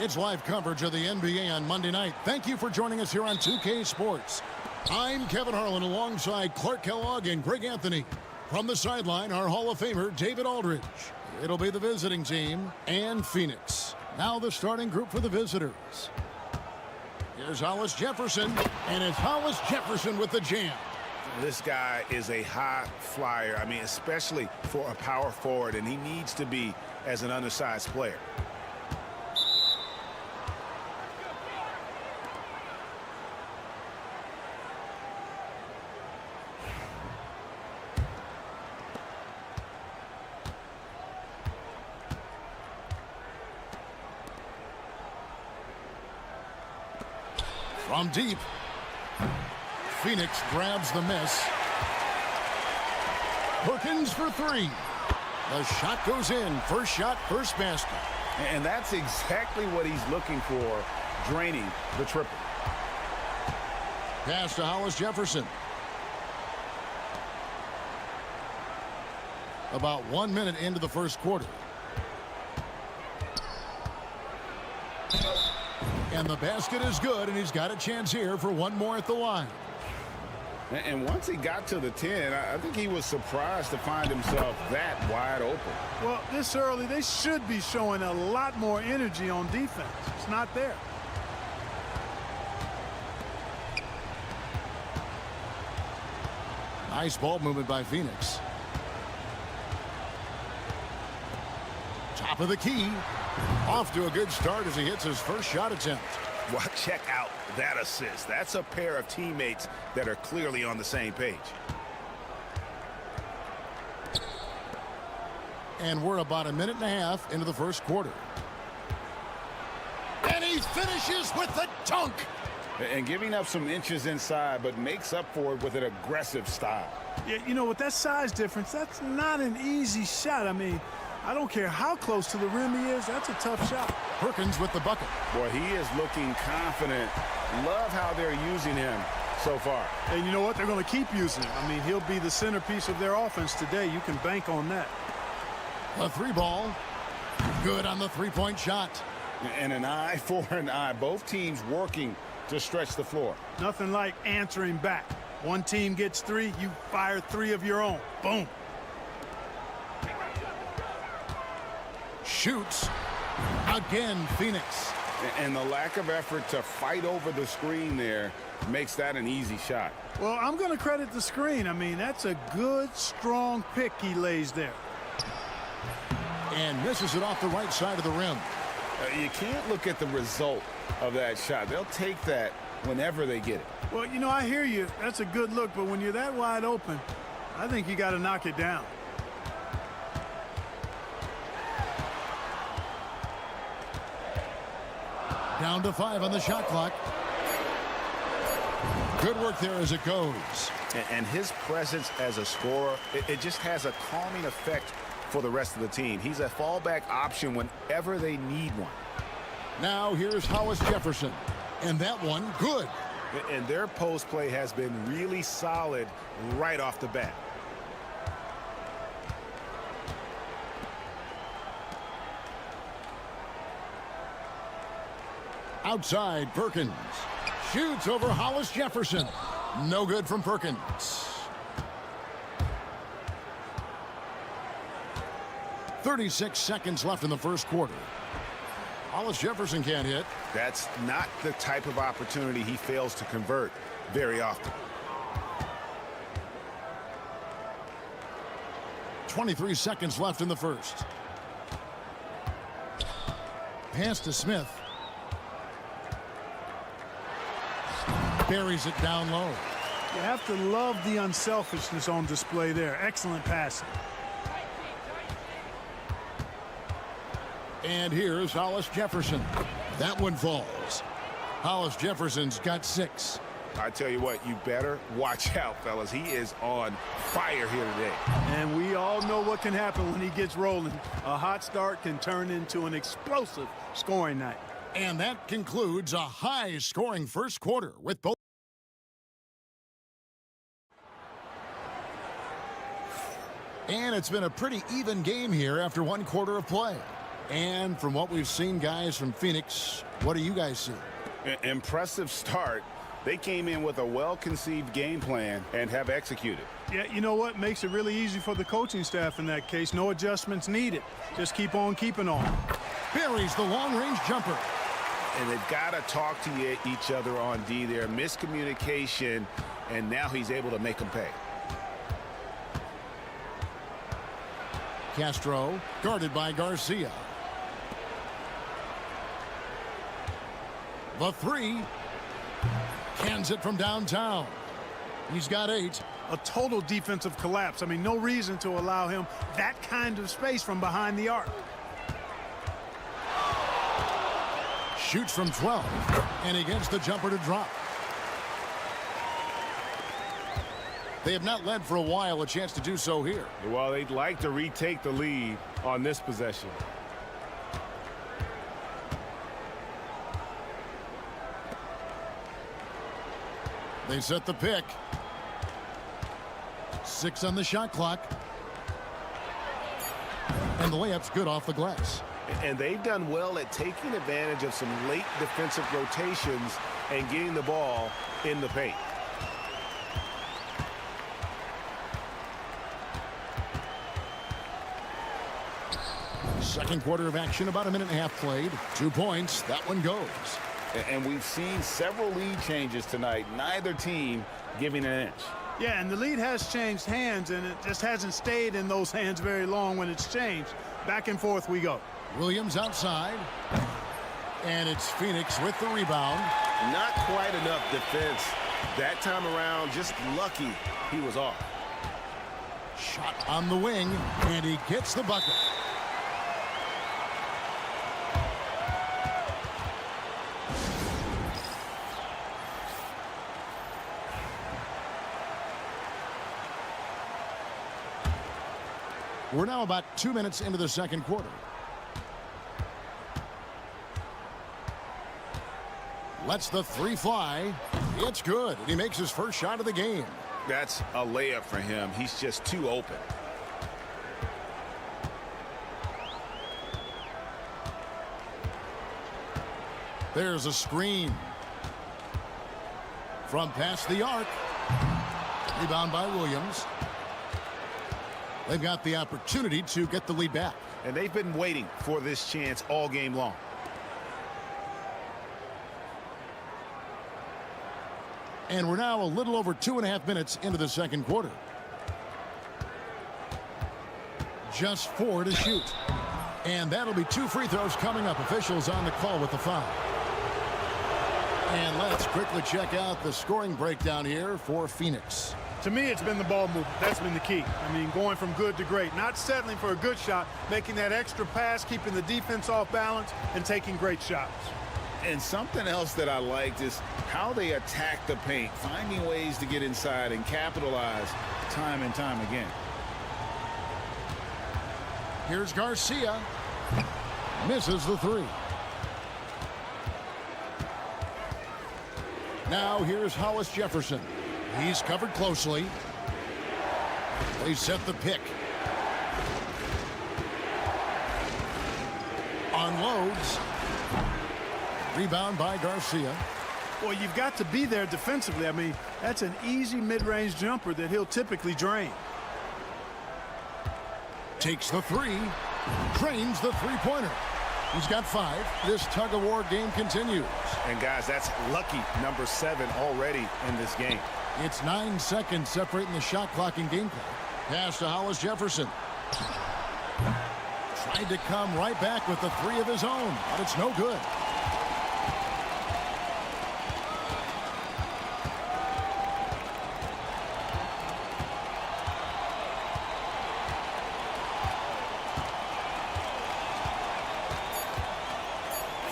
It's live coverage of the NBA on Monday night. Thank you for joining us here on 2K Sports. I'm Kevin Harlan alongside Clark Kellogg and Greg Anthony. From the sideline, our Hall of Famer, David Aldridge. It'll be the visiting team and Phoenix. Now the starting group for the visitors. Here's Hollis Jefferson, and it's Hollis Jefferson with the jam. This guy is a high flyer. I mean, especially for a power forward, and he needs to be as an undersized player. From deep, Phoenix grabs the miss. Perkins for three. The shot goes in. First shot, first basket. And that's exactly what he's looking for, draining the triple. Pass to Hollis Jefferson. About 1 minute into the first quarter. And the basket is good, and he's got a chance here for one more at the line. And once he got to the 10, I think he was surprised to find himself that wide open. Well, this early, they should be showing a lot more energy on defense. It's not there. Nice ball movement by Phoenix. Top of the key. Off to a good start as he hits his first shot attempt. Well, check out that assist. That's a pair of teammates that are clearly on the same page. And we're about a minute and a half into the first quarter. And he finishes with the dunk. And giving up some inches inside, but makes up for it with an aggressive style. Yeah, you know, with that size difference, that's not an easy shot. I mean, I don't care how close to the rim he is. That's a tough shot. Perkins with the bucket. Boy, he is looking confident. Love how they're using him so far. And you know what? They're going to keep using him. I mean, he'll be the centerpiece of their offense today. You can bank on that. A three ball. Good on the three-point shot. And an eye for an eye. Both teams working to stretch the floor. Nothing like answering back. One team gets three, you fire three of your own. Boom. Shoots. Again, Phoenix. And the lack of effort to fight over the screen there makes that an easy shot. Well, I'm going to credit the screen. I mean, that's a good, strong pick he lays there. And misses it off the right side of the rim. You can't look at the result of that shot. They'll take that whenever they get it. Well, you know, I hear you. That's a good look, but when you're that wide open, I think you got to knock it down. Down to 5 on the shot clock. Good work there as it goes. And his presence as a scorer, it just has a calming effect for the rest of the team. He's a fallback option whenever they need one. Now here's Hollis Jefferson. And that one, good. And their post play has been really solid right off the bat. Outside, Perkins. Shoots over Hollis Jefferson. No good from Perkins. 36 seconds left in the first quarter. Hollis Jefferson can't hit. That's not the type of opportunity he fails to convert very often. 23 seconds left in the first. Pass to Smith. Buries it down low. You have to love the unselfishness on display there. Excellent passing. And here's Hollis Jefferson. That one falls. Hollis Jefferson's got 6. I tell you what, you better watch out, fellas. He is on fire here today. And we all know what can happen when he gets rolling. A hot start can turn into an explosive scoring night. And that concludes a high-scoring first quarter with both. And it's been a pretty even game here after one quarter of play. And from what we've seen, guys, from Phoenix, what do you guys see? Impressive start. They came in with a well-conceived game plan and have executed. Yeah, you know what? Makes it really easy for the coaching staff in that case. No adjustments needed. Just keep on keeping on. Buries the long-range jumper. And they've got to talk to each other on D there. Miscommunication, and now he's able to make them pay. Castro, guarded by Garcia. The three. Cans it from downtown. He's got 8. A total defensive collapse. I mean, no reason to allow him that kind of space from behind the arc. Shoots from 12. And he gets the jumper to drop. They have not led for a while. A chance to do so here. Well, they'd like to retake the lead on this possession. They set the pick. 6 on the shot clock. And the layup's good off the glass. And they've done well at taking advantage of some late defensive rotations and getting the ball in the paint. Second quarter of action, about a minute and a half played. 2 points. That one goes. And we've seen several lead changes tonight. Neither team giving an inch. Yeah, and the lead has changed hands, and it just hasn't stayed in those hands very long when it's changed. Back and forth we go. Williams outside. And it's Phoenix with the rebound. Not quite enough defense that time around. Just lucky he was off. Shot on the wing, and he gets the bucket. We're now about 2 minutes into the second quarter. Lets the three fly. It's good. He makes his first shot of the game. That's a layup for him. He's just too open. There's a screen. From past the arc. Rebound by Williams. They've got the opportunity to get the lead back. And they've been waiting for this chance all game long. And we're now a little over 2.5 minutes into the second quarter. Just 4 to shoot. And that'll be 2 free throws coming up. Officials on the call with the foul. And let's quickly check out the scoring breakdown here for Phoenix. To me, it's been the ball movement. That's been the key. I mean, going from good to great. Not settling for a good shot, making that extra pass, keeping the defense off balance, and taking great shots. And something else that I liked is how they attack the paint, finding ways to get inside and capitalize time and time again. Here's Garcia. Misses the 3. Now here's Hollis Jefferson. He's covered closely. They set the pick. Unloads. Rebound by Garcia. Well, you've got to be there defensively. I mean, that's an easy mid-range jumper that he'll typically drain. Takes the 3. Drains the three-pointer. He's got 5. This tug-of-war game continues. And, guys, that's lucky number 7 already in this game. It's 9 seconds separating the shot clock and game clock. Pass to Hollis Jefferson. Tried to come right back with the 3 of his own, but it's no good.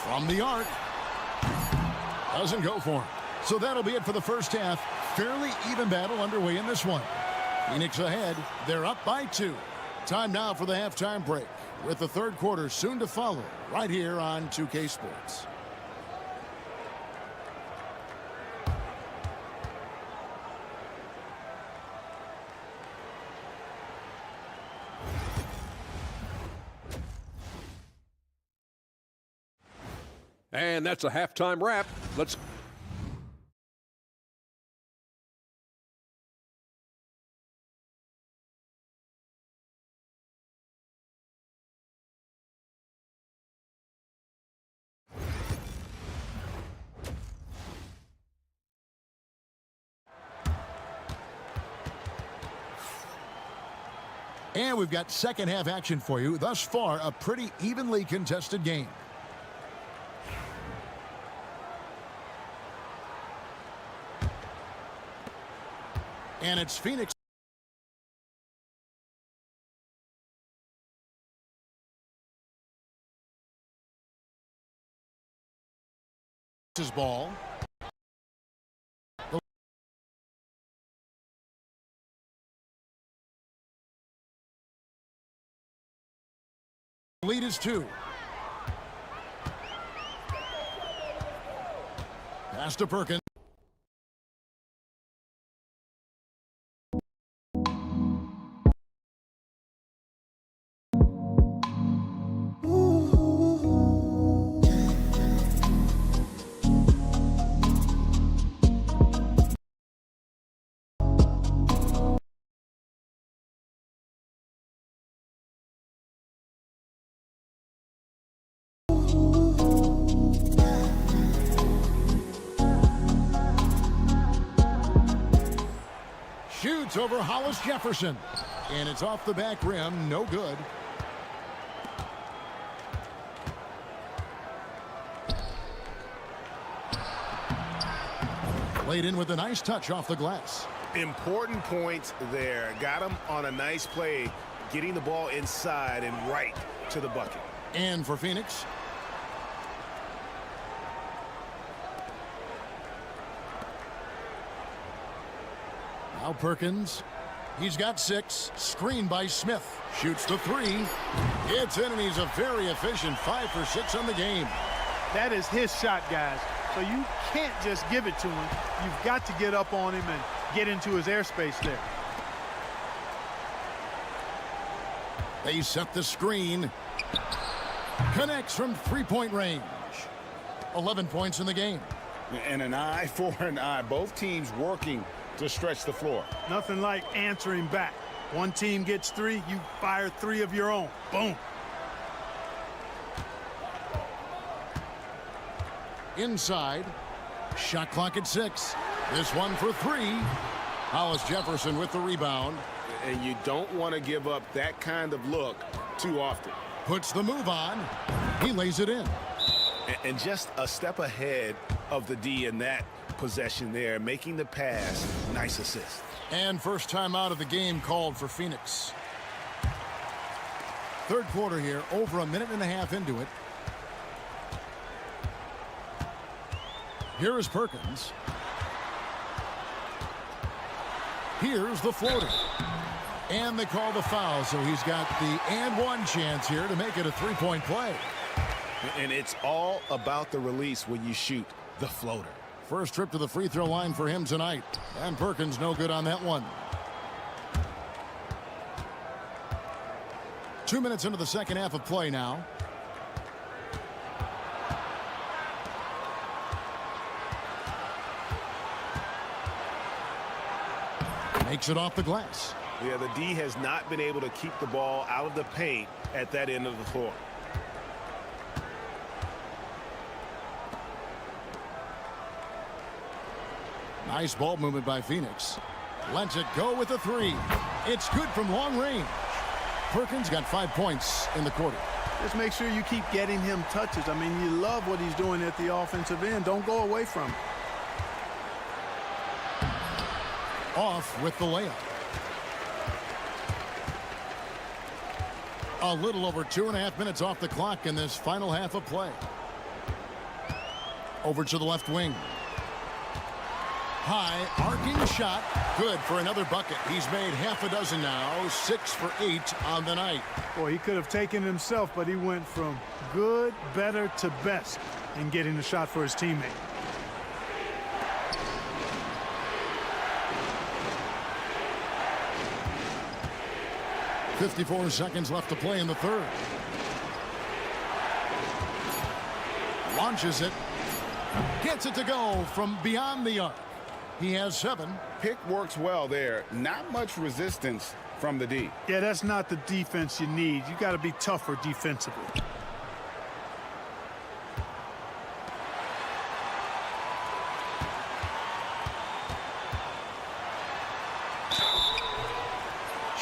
From the arc. Doesn't go for him. So that'll be it for the first half. Fairly even battle underway in this one. Phoenix ahead. They're up by 2. Time now for the halftime break, with the third quarter soon to follow right here on 2K Sports. And that's a halftime wrap. Let's And we've got second half action for you. Thus far, a pretty evenly contested game. And it's Phoenix. His ball. Lead is 2. Pass to Perkins. Shoots over Hollis Jefferson. And it's off the back rim. No good. Laid in with a nice touch off the glass. Important points there. Got him on a nice play, getting the ball inside and right to the bucket. And for Phoenix. Now Perkins. He's got 6. Screened by Smith. Shoots the 3. It's in, and he's a very efficient 5 for 6 on the game. That is his shot, guys. So you can't just give it to him. You've got to get up on him and get into his airspace there. They set the screen. Connects from three-point range. 11 points in the game. And an eye for an eye. Both teams working to stretch the floor. Nothing like answering back. One team gets 3, you fire 3 of your own. Boom. Inside. Shot clock at 6. This one for 3. Hollis Jefferson with the rebound. And you don't want to give up that kind of look too often. Puts the move on. He lays it in. And just a step ahead of the D in that possession there, making the pass. Nice assist. And first time out of the game called for Phoenix. Third quarter here, over a minute and a half into it. Here is Perkins. Here's the floater. And they call the foul, so he's got the and one chance here to make it a three-point play. And it's all about the release when you shoot the floater. First trip to the free throw line for him tonight. And Perkins no good on that one. 2 minutes into the second half of play now. Makes it off the glass. Yeah, the D has not been able to keep the ball out of the paint at that end of the floor. Nice ball movement by Phoenix. Lets it go with a 3. It's good from long range. Perkins got 5 points in the quarter. Just make sure you keep getting him touches. I mean, you love what he's doing at the offensive end. Don't go away from him. Off with the layup. A little over 2.5 minutes off the clock in this final half of play. Over to the left wing. High arcing shot. Good for another bucket. He's made half a dozen now. 6 for 8 on the night. Boy, he could have taken it himself, but he went from good, better to best in getting the shot for his teammate. .54 seconds left to play in the third. Launches it. Gets it to go from beyond the arc. He has 7. Pick works well there. Not much resistance from the D. Yeah, that's not the defense you need. You got to be tougher defensively.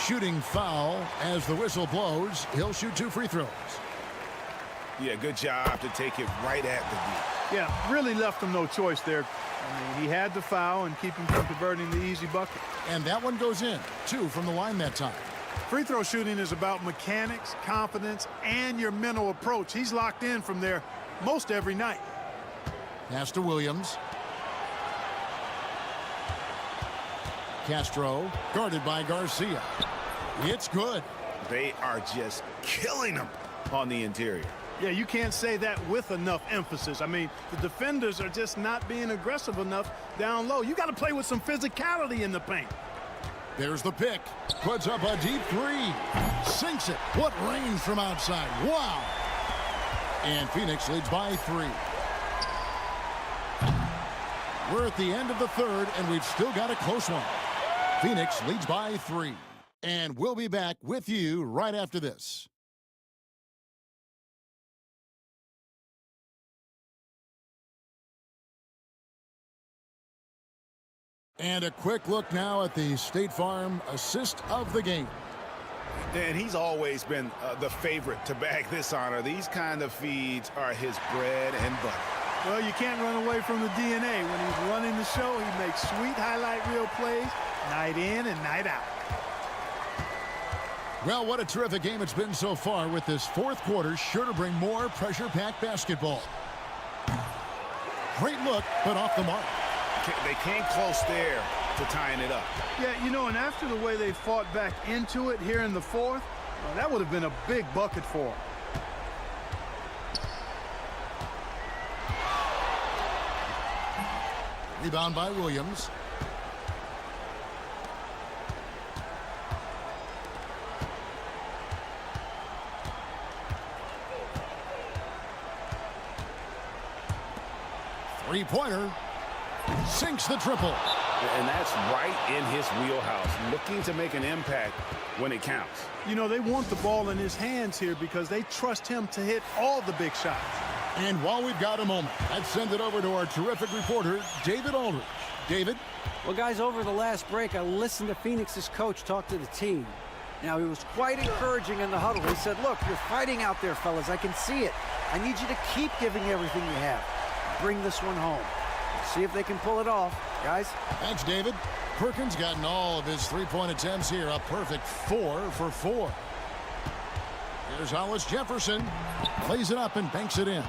Shooting foul as the whistle blows. He'll shoot 2 free throws. Yeah, good job to take it right at the D. Yeah, really left him no choice there. I mean, he had the foul and keep him from converting the easy bucket. And that one goes in. 2 from the line that time. Free throw shooting is about mechanics, confidence, and your mental approach. He's locked in from there most every night. Pass to Williams. Castro, guarded by Garcia. It's good. They are just killing him on the interior. Yeah, you can't say that with enough emphasis. I mean, the defenders are just not being aggressive enough down low. You got to play with some physicality in the paint. There's the pick. Puts up a deep 3. Sinks it. What range from outside. Wow. And Phoenix leads by 3. We're at the end of the third, and we've still got a close one. Phoenix leads by 3. And we'll be back with you right after this. And a quick look now at the State Farm assist of the game. And he's always been the favorite to bag this honor. These kind of feeds are his bread and butter. Well, you can't run away from the DNA. When he's running the show, he makes sweet highlight reel plays night in and night out. Well, what a terrific game it's been so far, with this fourth quarter sure to bring more pressure-packed basketball. Great look, but off the mark. They came close there to tying it up. Yeah, you know, and after the way they fought back into it here in the fourth, that would have been a big bucket for them. Rebound by Williams. Three-pointer. Sinks the triple. And that's right in his wheelhouse, looking to make an impact when it counts. You know, they want the ball in his hands here because they trust him to hit all the big shots. And while we've got a moment, let's send it over to our terrific reporter, David Aldridge. David? Well, guys, over the last break, I listened to Phoenix's coach talk to the team. Now, he was quite encouraging in the huddle. He said, look, you're fighting out there, fellas. I can see it. I need you to keep giving everything you have. Bring this one home. See if they can pull it off, guys. Thanks, David. Perkins gotten all of his three-point attempts here. A perfect 4 for 4. Here's Hollis Jefferson. Plays it up and banks it in.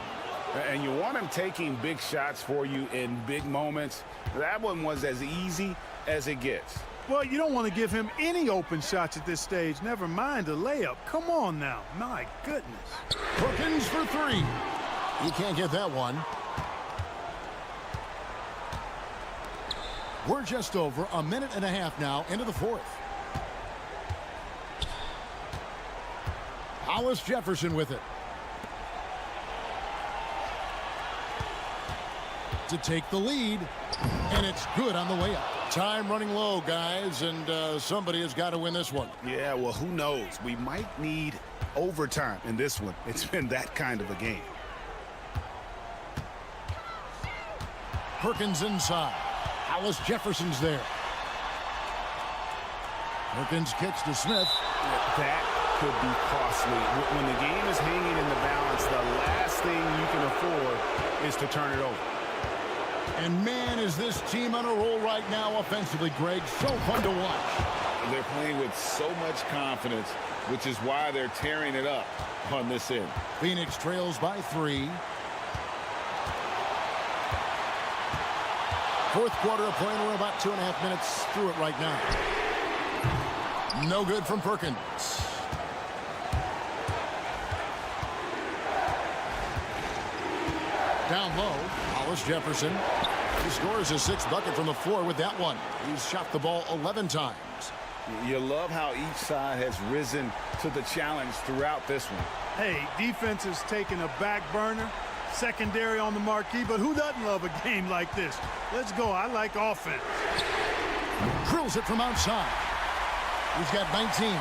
And you want him taking big shots for you in big moments. That one was as easy as it gets. Well, you don't want to give him any open shots at this stage. Never mind a layup. Come on now. My goodness. Perkins for 3. He can't get that one. We're just over a minute and a half now into the fourth. Hollis Jefferson with it. To take the lead, and it's good on the way up. Time running low, guys, and somebody has got to win this one. Yeah, well, who knows? We might need overtime in this one. It's been that kind of a game. Perkins inside. Hollis Jefferson's there. Perkins kicks to Smith. That could be costly. When the game is hanging in the balance, the last thing you can afford is to turn it over. And man, is this team on a roll right now offensively, Greg. So fun to watch. They're playing with so much confidence, which is why they're tearing it up on this end. Phoenix trails by 3. Fourth quarter of play, and we're about 2.5 minutes through it right now. No good from Perkins. Down low, Hollis Jefferson. He scores his 6th bucket from the floor with that one. He's shot the ball 11 times. You love how each side has risen to the challenge throughout this one. Hey, defense is taking a back burner, Secondary on the marquee, but who doesn't love a game like this? Let's go. I like offense. Drills it from outside. He's got 19.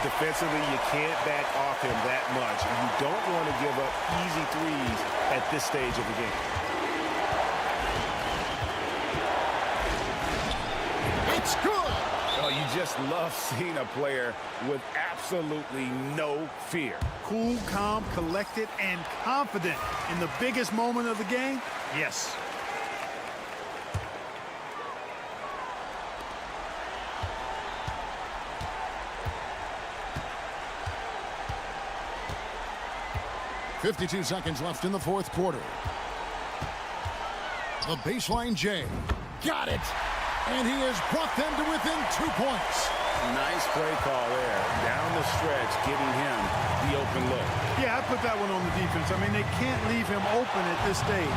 Defensively, you can't back off him that much. You don't want to give up easy threes at this stage of the game. It's good. Oh, you just love seeing a player with absolutely no fear. Cool, calm, collected, and confident in the biggest moment of the game? Yes. .52 seconds left in the fourth quarter. The baseline J. Got it. And he has brought them to within 2 points. Nice play call there. Down the stretch, giving him the open look. Yeah, I put that one on the defense. I mean, they can't leave him open at this stage.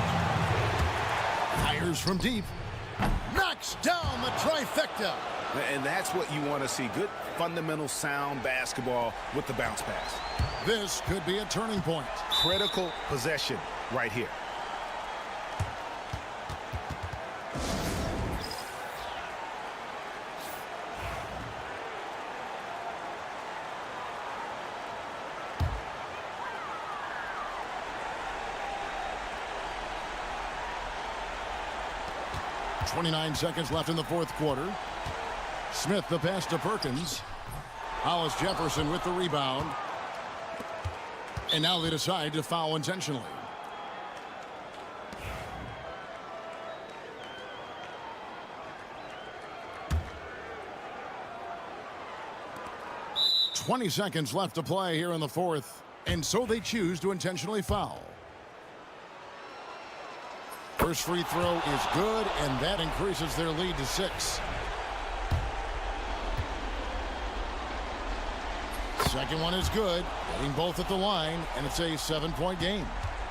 Fires from deep. Knocks down the trifecta. And that's what you want to see. Good, fundamental, sound basketball with the bounce pass. This could be a turning point. Critical possession right here. .29 seconds left in the fourth quarter. Smith the pass to Perkins. Hollis Jefferson with the rebound. And now they decide to foul intentionally. .20 seconds left to play here in the fourth. And so they choose to intentionally foul. First free throw is good, and that increases their lead to 6. Second one is good. Getting both at the line, and it's a 7-point game.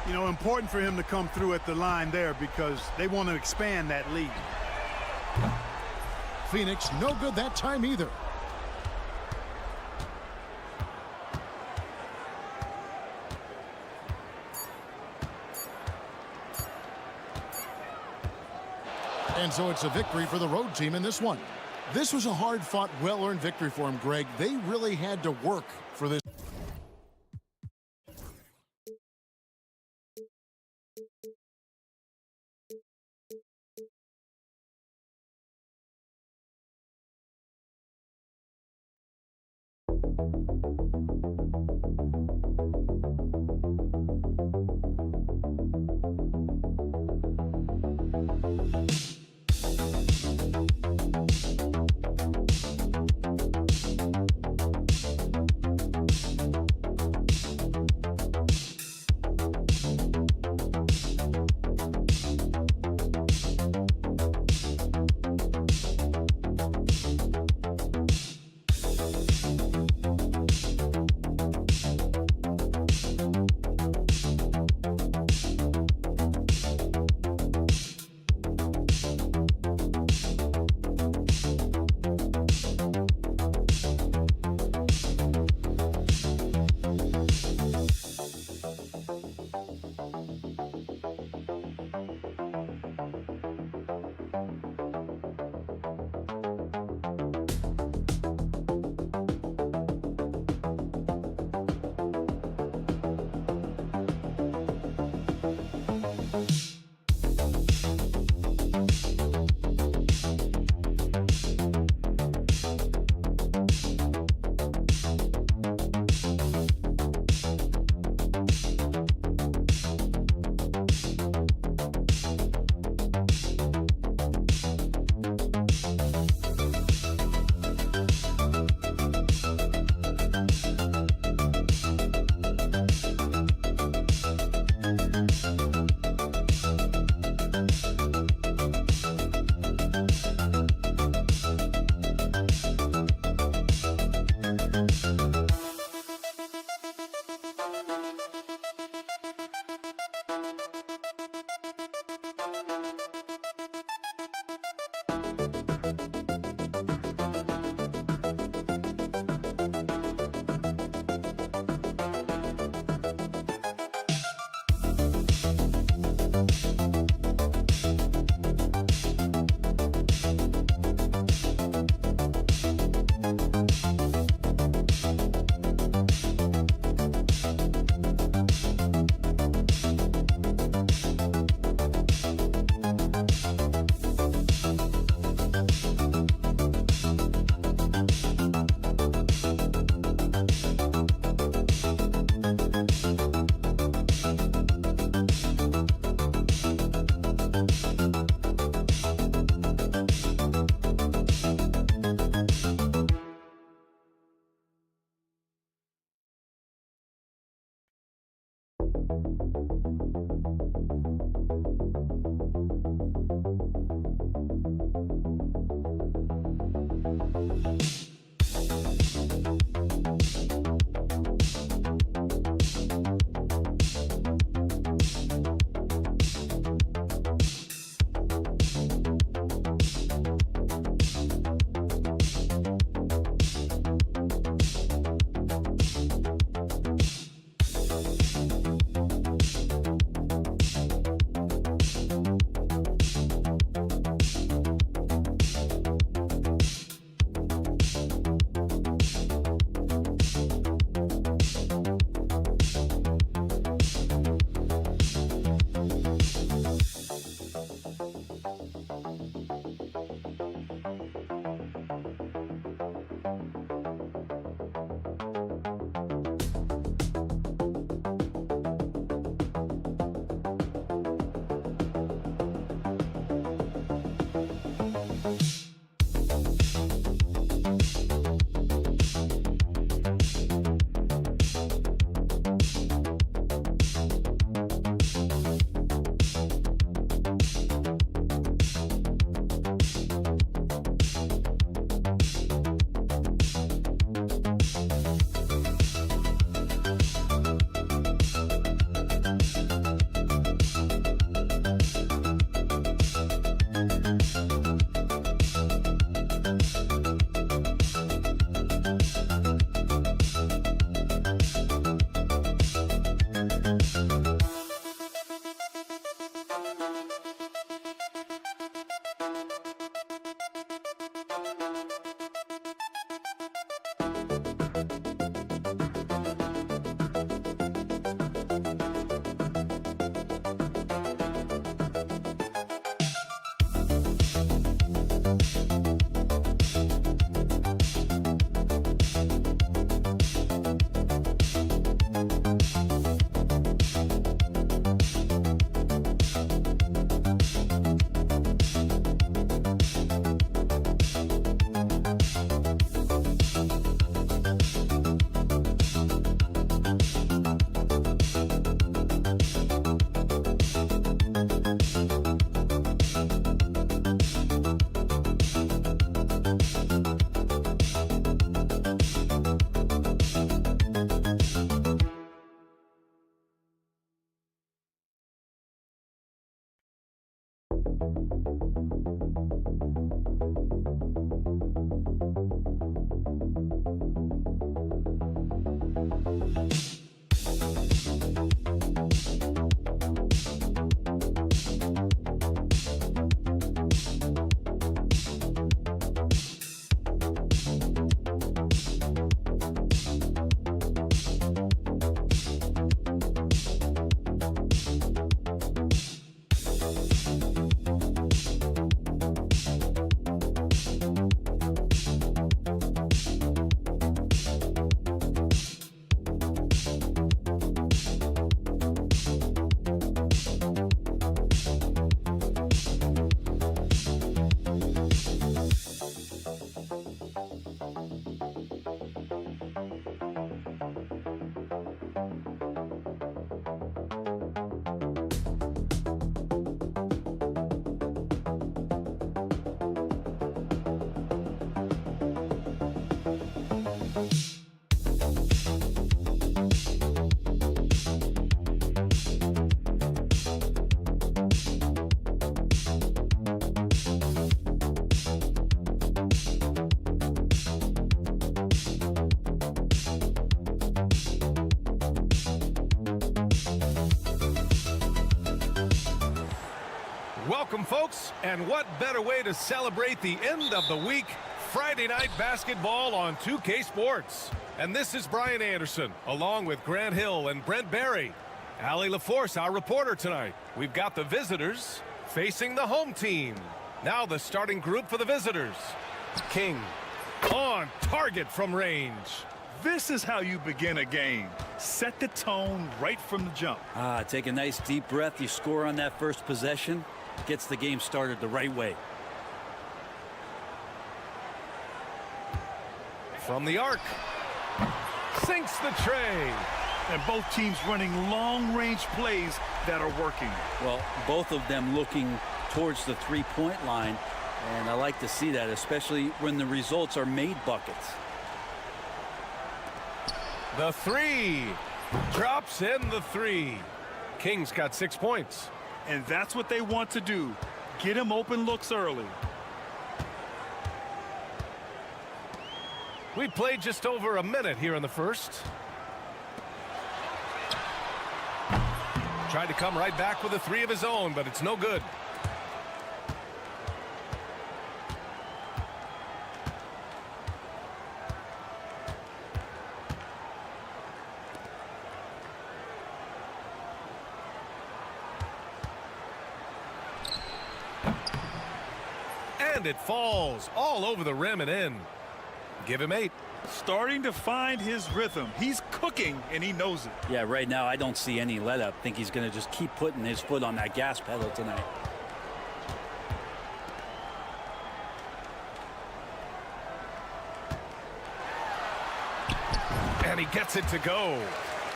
You know, important for him to come through at the line there because they want to expand that lead. Phoenix no good that time either. And so it's a victory for the road team in this one. This was a hard-fought, well-earned victory for him, Greg. They really had to work for this. Welcome, folks, and what better way to celebrate the end of the week? Friday night basketball on 2K Sports. And this is Brian Anderson, along with Grant Hill and Brent Barry. Allie LaForce, our reporter tonight. We've got the visitors facing the home team. Now the starting group for the visitors. King on target from range. This is how you begin a game. Set the tone right from the jump. Take a nice deep breath. You score on that first possession. Gets the game started the right way. From the arc. Sinks the tray. And both teams running long-range plays that are working. Well, both of them looking towards the three-point line, and I like to see that, especially when the results are made buckets. The three. Drops in the three. Kings got 6 points. And that's what they want to do. Get him open looks early. We played just over a minute here in the first. Tried to come right back with a three of his own, but it's no good. And it falls all over the rim and in. Give him 8. Starting to find his rhythm. He's cooking, and he knows it. Yeah, right now I don't see any let up. I think he's going to just keep putting his foot on that gas pedal tonight. And he gets it to go.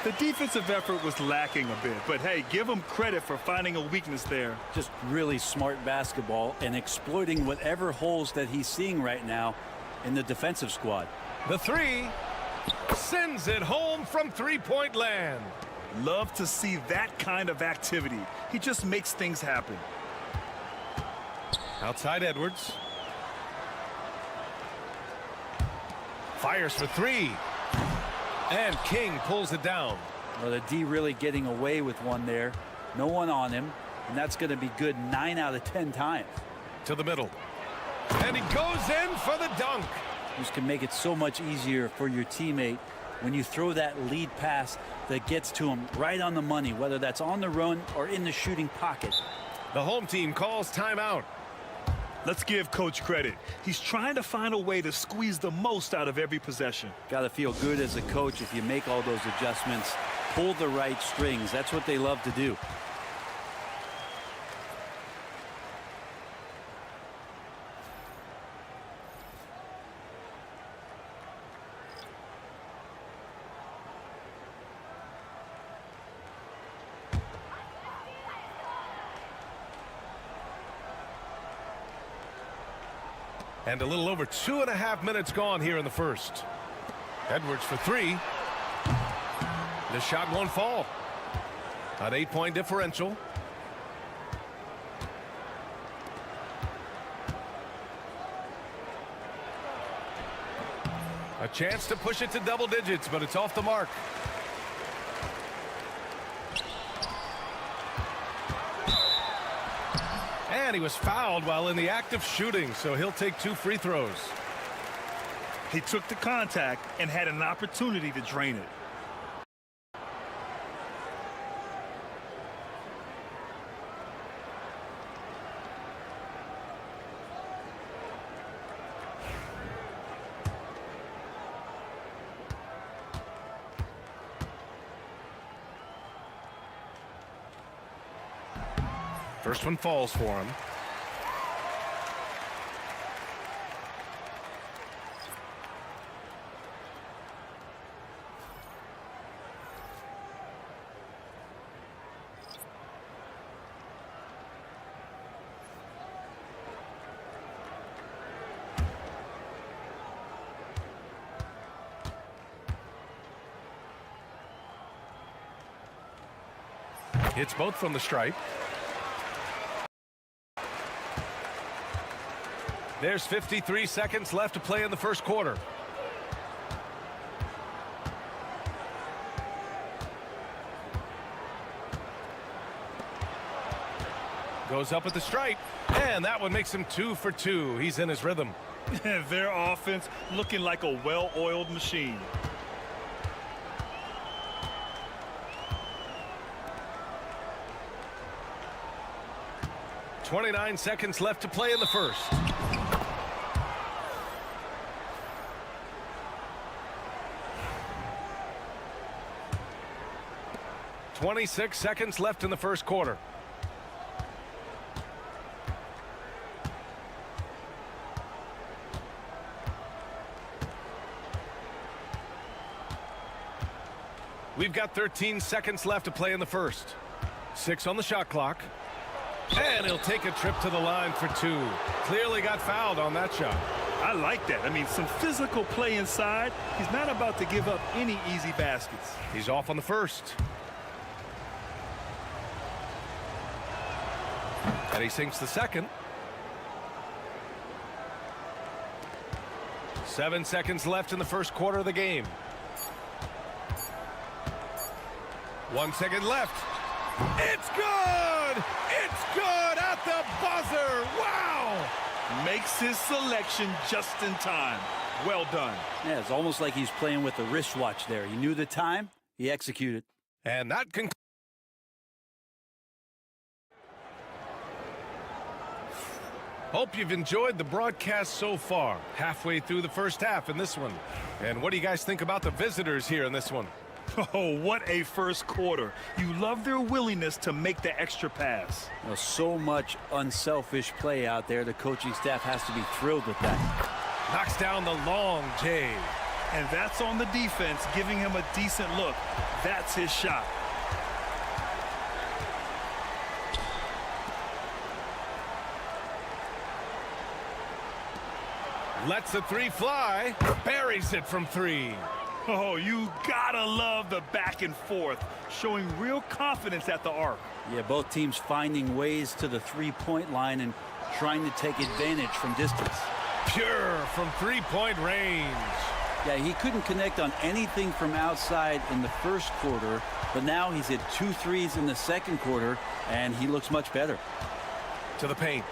The defensive effort was lacking a bit, but hey, give him credit for finding a weakness there. Just really smart basketball and exploiting whatever holes that he's seeing right now in the defensive squad. The three sends it home from three-point land. Love to see that kind of activity. He just makes things happen. Outside Edwards. Fires for three. And King pulls it down. Well, the D really getting away with one there. No one on him. And that's going to be good 9 out of 10 times. To the middle. And he goes in for the dunk. This can make it so much easier for your teammate when you throw that lead pass that gets to him right on the money, whether that's on the run or in the shooting pocket. The home team calls timeout. Let's give Coach credit. He's trying to find a way to squeeze the most out of every possession. Got to feel good as a coach if you make all those adjustments, pull the right strings. That's what they love to do. And a little over 2.5 minutes gone here in the first. Edwards for three. The shot won't fall. An 8-point differential. A chance to push it to double digits, but it's off the mark. And he was fouled while in the act of shooting, so he'll take 2 free throws. He took the contact and had an opportunity to drain it. First one falls for him. Hits both from the stripe. There's 53 seconds left to play in the first quarter. Goes up at the stripe, and that one makes him 2 for 2. He's in his rhythm. Their offense looking like a well-oiled machine. .29 seconds left to play in the first. .26 seconds left in the first quarter. We've got 13 seconds left to play in the first. 6 on the shot clock. And he'll take a trip to the line for 2. Clearly got fouled on that shot. I like that. I mean, some physical play inside. He's not about to give up any easy baskets. He's off on the first. And he sinks the second. 7 seconds left in the first quarter of the game. 1 second left. It's good! It's good at the buzzer! Wow! Makes his selection just in time. Well done. Yeah, it's almost like he's playing with a wristwatch there. He knew the time, he executed. And that concludes. Hope you've enjoyed the broadcast so far. Halfway through the first half in this one. And what do you guys think about the visitors here in this one? Oh, what a first quarter. You love their willingness to make the extra pass. Well, so much unselfish play out there. The coaching staff has to be thrilled with that. Knocks down the long J. And that's on the defense, giving him a decent look. That's his shot. Lets the 3 fly. Buries it from 3. Oh, you gotta love the back and forth, showing real confidence at the arc. Yeah, both teams finding ways to the three-point line and trying to take advantage from distance. Pure from three-point range. Yeah, he couldn't connect on anything from outside in the first quarter, but now he's hit 2 threes in the second quarter, and he looks much better. To the paint.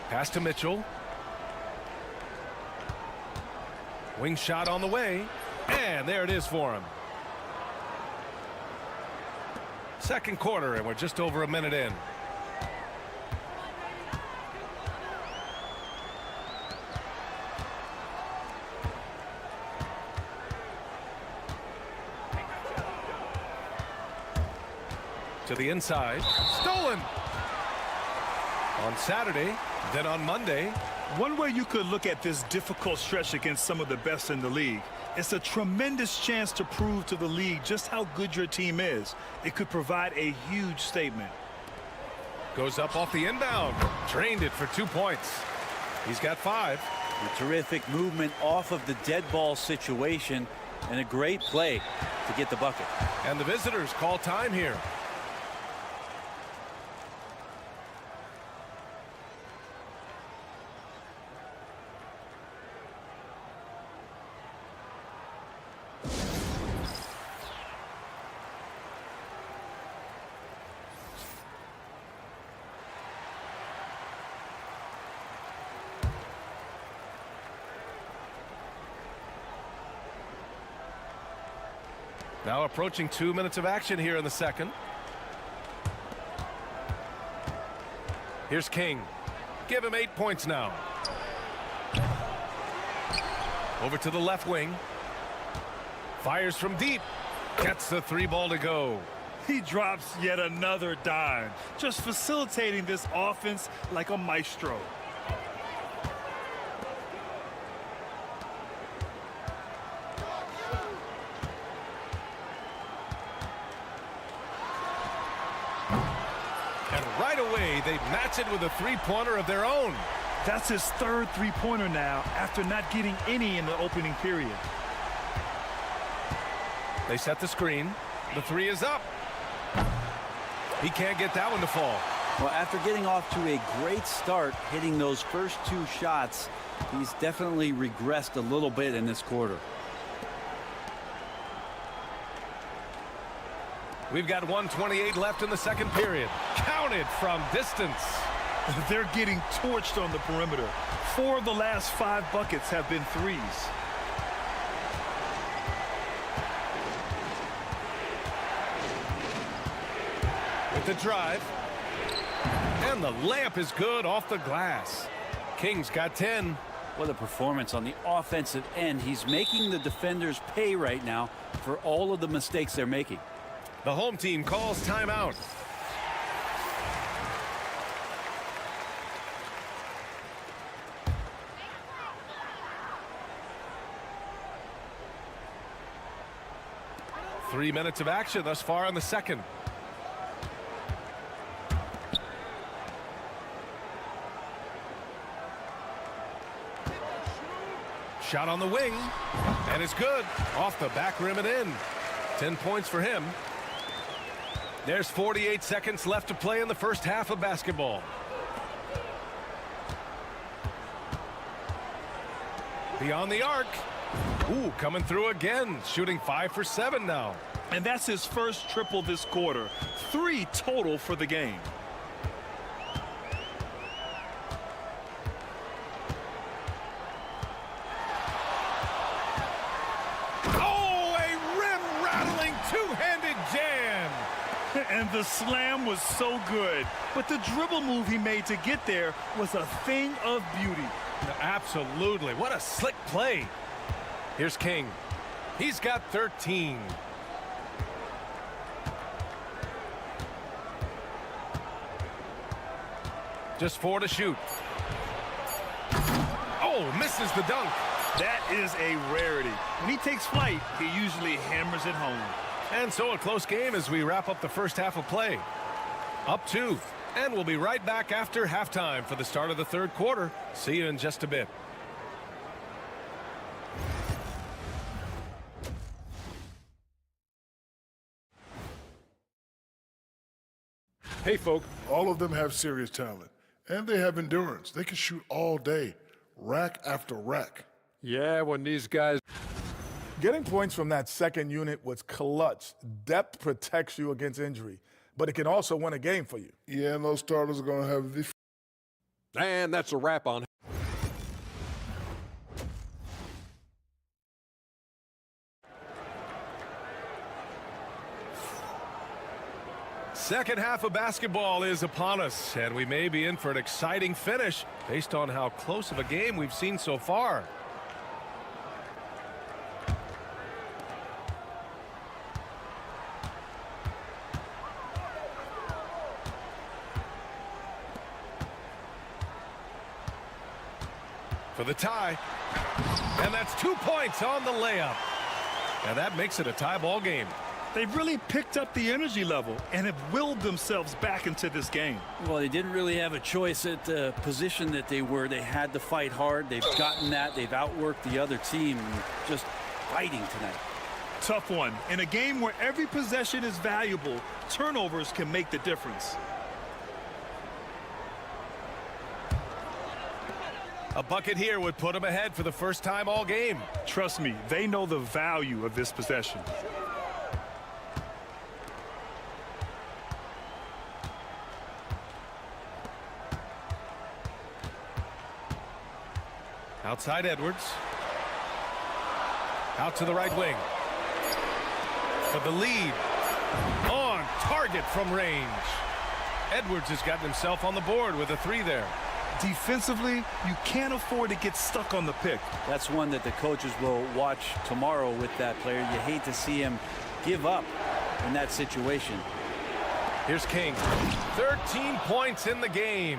Pass to Mitchell. Wing shot on the way, and there it is for him. Second quarter, and we're just over a minute in. To the inside. Stolen! On Saturday, then on Monday. One way you could look at this difficult stretch against some of the best in the league, it's a tremendous chance to prove to the league just how good your team is. It could provide a huge statement. Goes up off the inbound. Drained it for 2 points. He's got 5. A terrific movement off of the dead ball situation and a great play to get the bucket. And the visitors call time here. Now approaching 2 minutes of action here in the second. Here's King. Give him 8 points now. Over to the left wing. Fires from deep. Gets the 3 ball to go. He drops yet another dime, just facilitating this offense like a maestro. They match it with a three-pointer of their own. That's his third three-pointer now after not getting any in the opening period. They set the screen. The 3 is up. He can't get that one to fall. Well, after getting off to a great start, hitting those first 2 shots, he's definitely regressed a little bit in this quarter. We've got 1:28 left in the second period. Counted from distance. They're getting torched on the perimeter. 4 of the last 5 buckets have been threes. With the drive. And the layup is good off the glass. King's got 10. What a performance on the offensive end. He's making the defenders pay right now for all of the mistakes they're making. The home team calls timeout. 3 minutes of action thus far in the second. Shot on the wing, and it's good. Off the back rim and in. 10 points for him. There's 48 seconds left to play in the first half of basketball. Beyond the arc. Ooh, coming through again. Shooting 5 for 7 now. And that's his first triple this quarter. 3 total for the game. Oh, a rim-rattling two-handed jam. And the slam was so good. But the dribble move he made to get there was a thing of beauty. Absolutely. What a slick play. Here's King. He's got 13. Just 4 to shoot. Oh, misses the dunk. That is a rarity. When he takes flight, he usually hammers it home. And so a close game as we wrap up the first half of play. Up 2. And we'll be right back after halftime for the start of the third quarter. See you in just a bit. Hey, folks. All of them have serious talent, and they have endurance. They can shoot all day, rack after rack. Yeah, when these guys... Getting points from that second unit was clutch. Depth protects you against injury, but it can also win a game for you. Yeah, and those starters are going to have the... And that's a wrap on... Second half of basketball is upon us, and we may be in for an exciting finish based on how close of a game we've seen so far. For the tie, and that's 2 points on the layup, and that makes it a tie ball game. They've really picked up the energy level and have willed themselves back into this game. Well, they didn't really have a choice at the position that they were. They had to fight hard. They've gotten that. They've outworked the other team. Just fighting tonight. Tough one. In a game where every possession is valuable, turnovers can make the difference. A bucket here would put them ahead for the first time all game. Trust me, they know the value of this possession. Outside Edwards. Out to the right wing. For the lead. On target from range. Edwards has gotten himself on the board with a 3 there. Defensively, you can't afford to get stuck on the pick. That's one that the coaches will watch tomorrow with that player. You hate to see him give up in that situation. Here's King. 13 points in the game.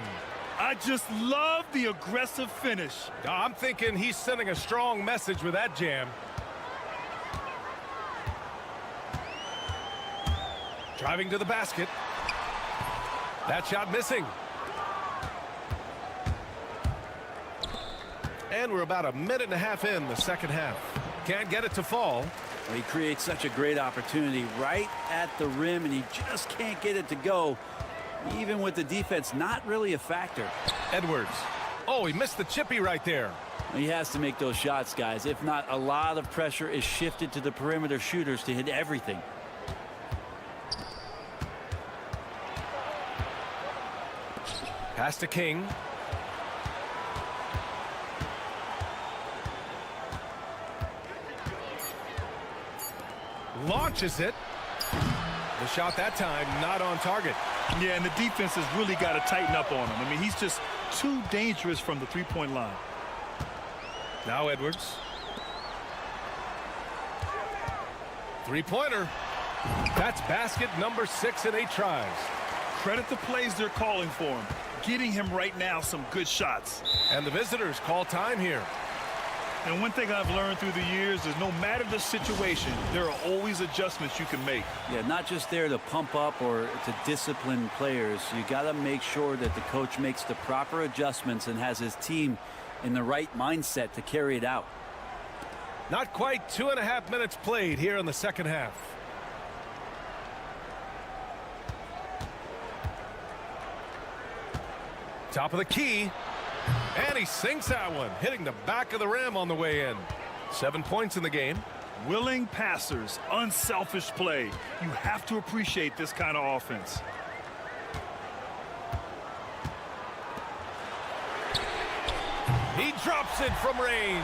I just love the aggressive finish. I'm thinking he's sending a strong message with that jam. Driving to the basket. That shot missing. And we're about a minute and a half in the second half. Can't get it to fall. Well, he creates such a great opportunity right at the rim, and he just can't get it to go. Even with the defense not really a factor. Edwards. Oh, he missed the chippy right there. He has to make those shots, guys. If not, a lot of pressure is shifted to the perimeter shooters to hit everything. Pass to King. Launches it. The shot that time not on target. Yeah, and the defense has really got to tighten up on him. I mean, he's just too dangerous from the three-point line. Now Edwards. Three-pointer. That's basket number 6 in 8 tries. Credit the plays they're calling for him. Getting him right now some good shots. And the visitors call time here. And one thing I've learned through the years is no matter the situation, there are always adjustments you can make. Yeah, not just there to pump up or to discipline players. You got to make sure that the coach makes the proper adjustments and has his team in the right mindset to carry it out. Not quite 2.5 minutes played here in the second half. Top of the key. And he sinks that one, hitting the back of the rim on the way in. 7 points in the game. Willing passers, unselfish play. You have to appreciate this kind of offense. He drops it from range.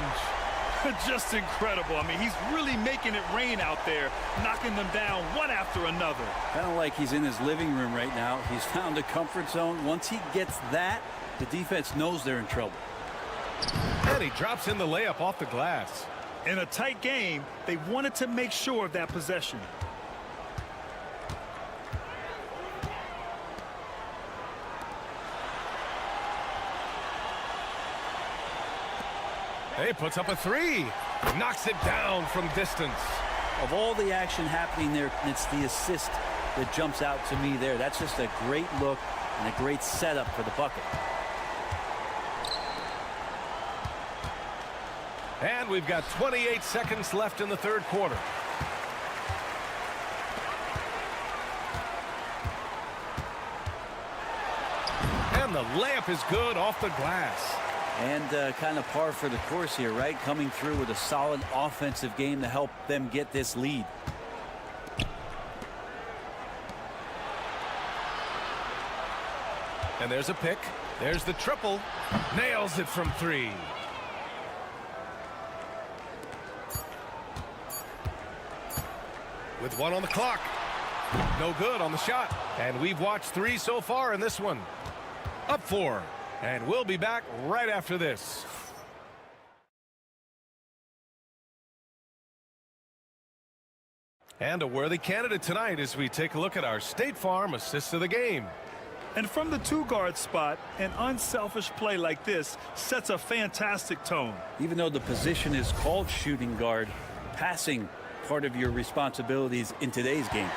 Just incredible. I mean, he's really making it rain out there, knocking them down one after another. Kind of like he's in his living room right now. He's found a comfort zone. Once he gets that, the defense knows they're in trouble. And he drops in the layup off the glass. In a tight game, they wanted to make sure of that possession. He puts up a three. Knocks it down from distance. Of all the action happening there, it's the assist that jumps out to me there. That's just a great look and a great setup for the bucket. And we've got 28 seconds left in the third quarter. And the layup is good off the glass. And kind of par for the course here, right? Coming through with a solid offensive game to help them get this lead. And there's a pick. There's the triple. Nails it from three. With one on the clock. No good on the shot. And we've watched three so far in this one. Up four. And we'll be back right after this. And a worthy candidate tonight as we take a look at our State Farm assist of the game. And from the two-guard spot, an unselfish play like this sets a fantastic tone. Even though the position is called shooting guard, passing part of your responsibilities in today's game.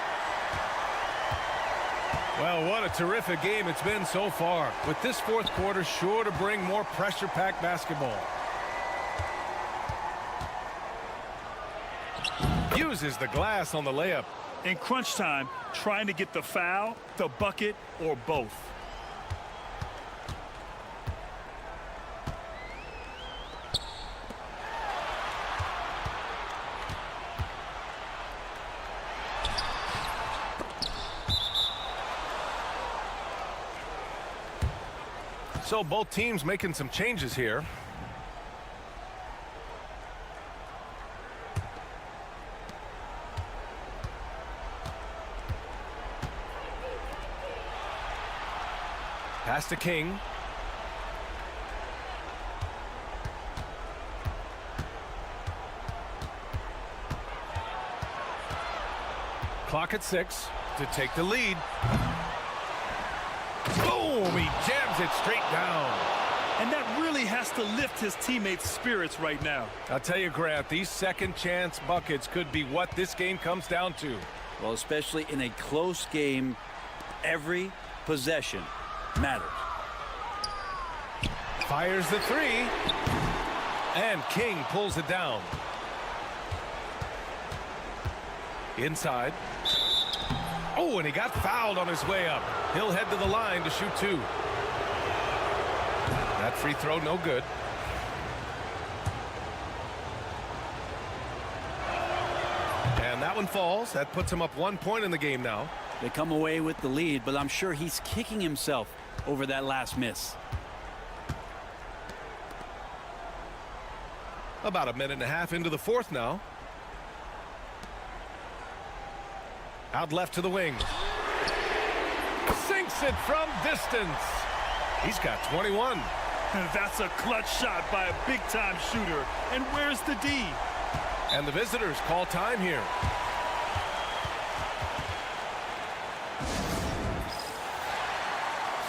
Well, what a terrific game it's been so far, with this fourth quarter sure to bring more pressure-packed basketball. Uses the glass on the layup. In crunch time, trying to get the foul, the bucket, or both. So both teams making some changes here. Pass to King. Clock at 6 to take the lead. Boom! He jams it straight down. And that really has to lift his teammates' spirits right now. I'll tell you, Grant, these second chance buckets could be what this game comes down to. Well, especially in a close game, every possession matters. Fires the three. And King pulls it down. Inside. Oh, and he got fouled on his way up. He'll head to the line to shoot two. That free throw, no good. And that one falls. That puts him up 1 point in the game now. They come away with the lead, but I'm sure he's kicking himself over that last miss. About a minute and a half into the fourth now. Out left to the wing. Sinks it from distance. He's got 21. That's a clutch shot by a big-time shooter. And where's the D? And the visitors call time here.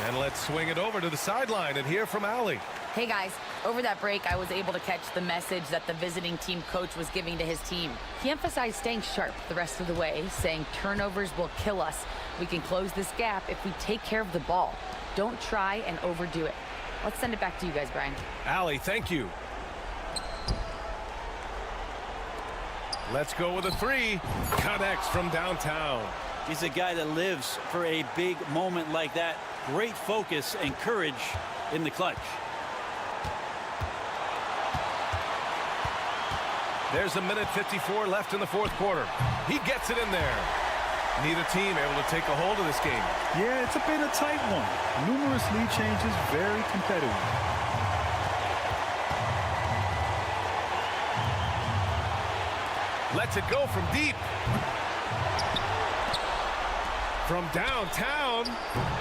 And let's swing it over to the sideline and hear from Allie. Hey guys, Over that break, I was able to catch the message that the visiting team coach was giving to his team. He emphasized staying sharp the rest of the way, saying turnovers will kill us. We can close this gap if we take care of the ball. Don't try and overdo it. Let's send it back to you guys, Brian. Allie, thank you. Let's go with a three. Connects from downtown. He's a guy that lives for a big moment like that. Great focus and courage in the clutch. There's a minute 54 left in the fourth quarter. He gets it in there. Neither team able to take a hold of this game. Yeah, it's been a tight one. Numerous lead changes, very competitive. Lets it go from deep. From downtown,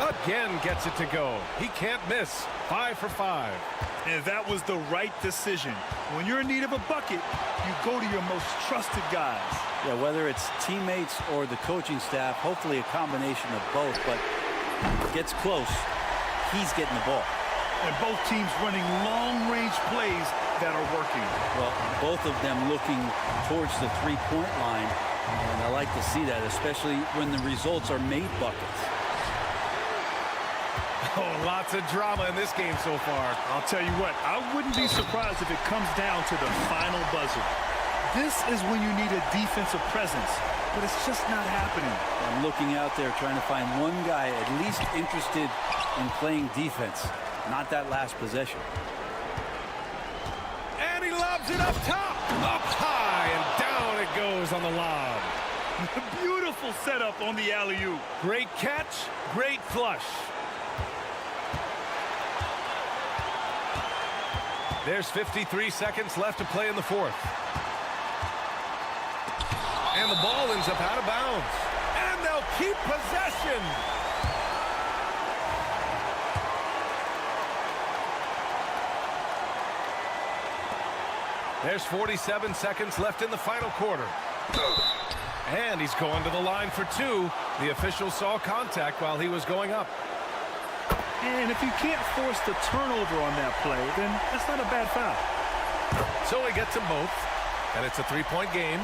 again gets it to go. He can't miss. 5 for 5. And that was the right decision. When you're in need of a bucket, you go to your most trusted guys. Yeah, whether it's teammates or the coaching staff, hopefully a combination of both, but gets close, he's getting the ball. And both teams running long-range plays that are working. Well, both of them looking towards the three-point line, and I like to see that, especially when the results are made buckets. Oh, lots of drama in this game so far. I'll tell you what, I wouldn't be surprised if it comes down to the final buzzer. This is when you need a defensive presence, but it's just not happening. I'm looking out there trying to find one guy at least interested in playing defense, not that last possession. And he lobs it up top, up high, and down it goes on the lob. Beautiful setup on the alley-oop. Great catch, great flush. There's 53 seconds left to play in the fourth. And the ball ends up out of bounds. And they'll keep possession. There's 47 seconds left in the final quarter. And he's going to the line for two. The official saw contact while he was going up. And if you can't force the turnover on that play, then that's not a bad foul. So he gets them both, and it's a three-point game.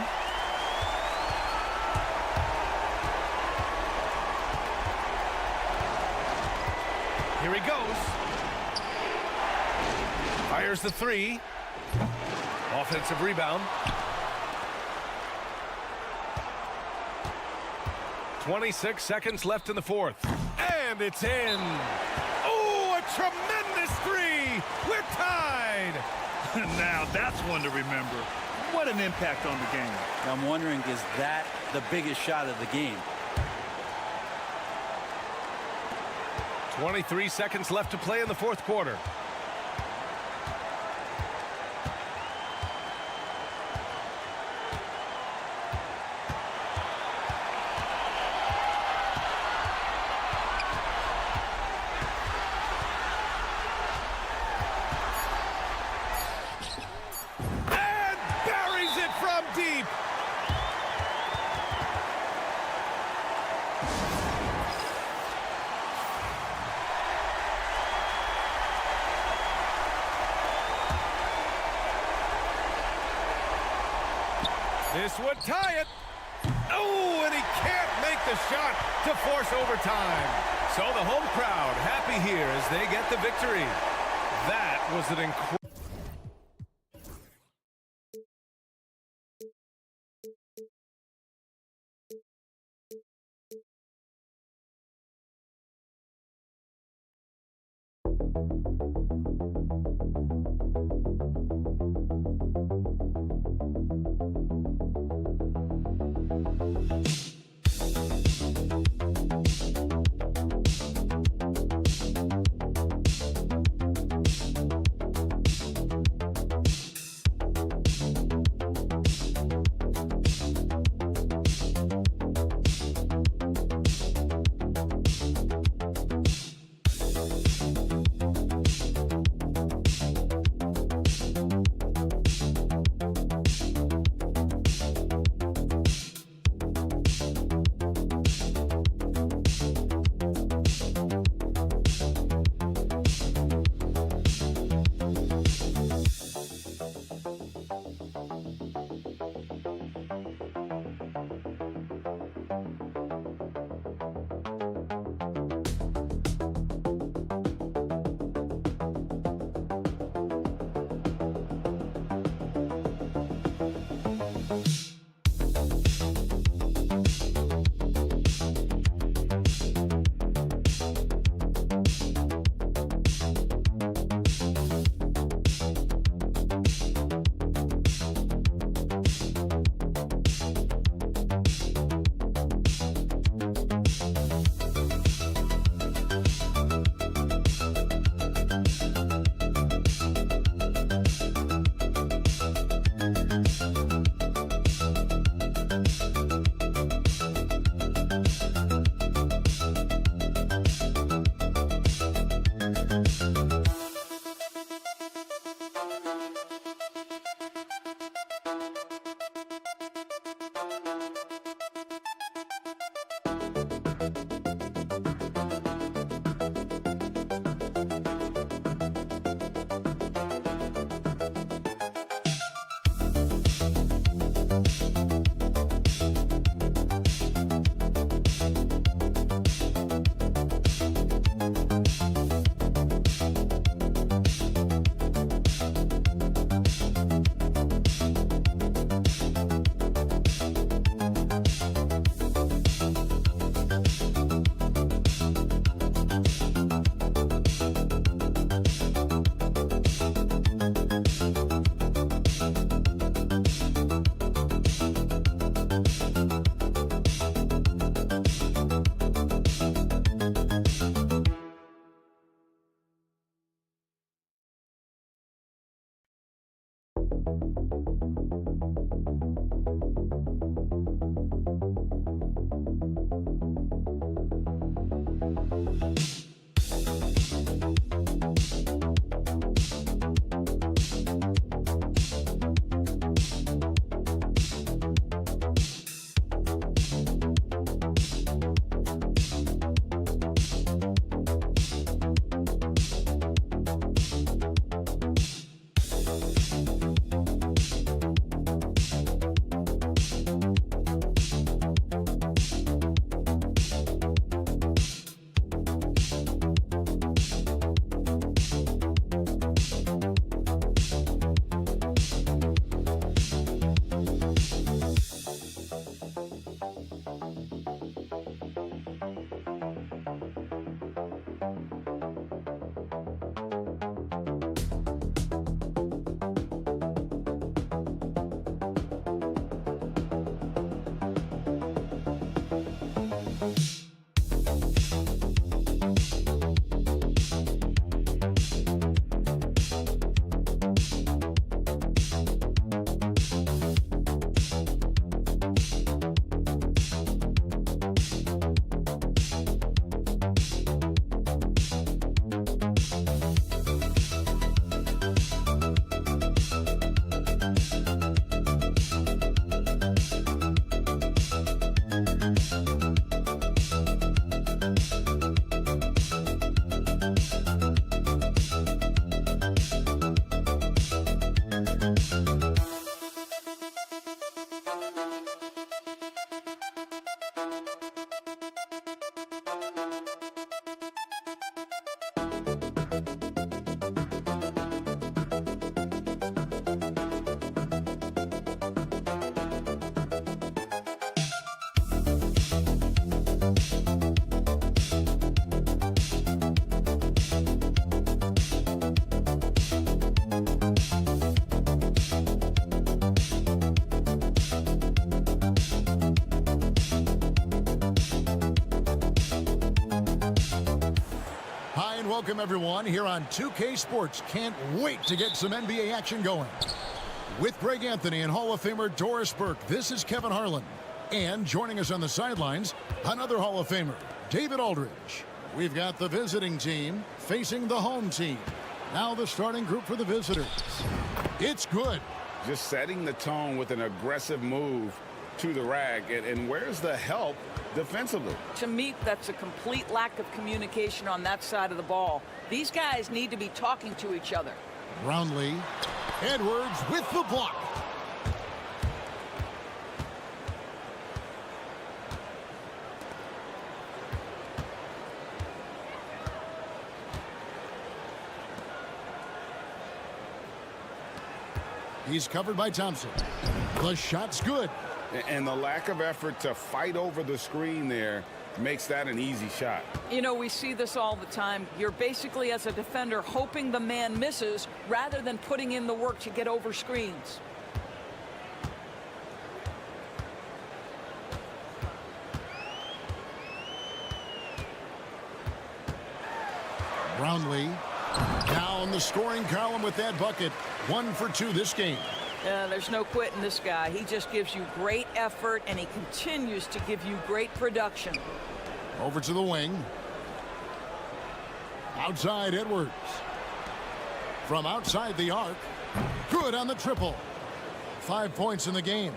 Here he goes. Fires the three. Offensive rebound. 26 seconds left in the fourth. And it's in. Oh, a tremendous three. We're tied. Now that's one to remember. What an impact on the game. I'm wondering, is that the biggest shot of the game? 23 seconds left to play in the fourth quarter. Deep. This would tie it. Oh, and he can't make the shot to force overtime. So the home crowd happy here as they get the victory. That was an incredible. welcome everyone here on 2K Sports. Can't wait to get some NBA action going. With Greg Anthony and Hall of Famer Doris Burke, this is Kevin Harlan. And joining us on the sidelines, another Hall of Famer, David Aldridge. We've got the visiting team facing the home team. Now the starting group for the visitors. It's good. Just setting the tone with an aggressive move to the rack. And where's the help defensively? To me, that's a complete lack of communication on that side of the ball. These guys need to be talking to each other. Brownlee. Edwards with the block. He's covered by Thompson. The shot's good. And the lack of effort to fight over the screen there makes that an easy shot. You know, we see this all the time. You're basically, as a defender, hoping the man misses rather than putting in the work to get over screens. Brownlee down the scoring column with that bucket. 1 for 2 this game. There's no quitting this guy. He just gives you great effort, and he continues to give you great production. Over to the wing. Outside Edwards. From outside the arc. Good on the triple. 5 points in the game.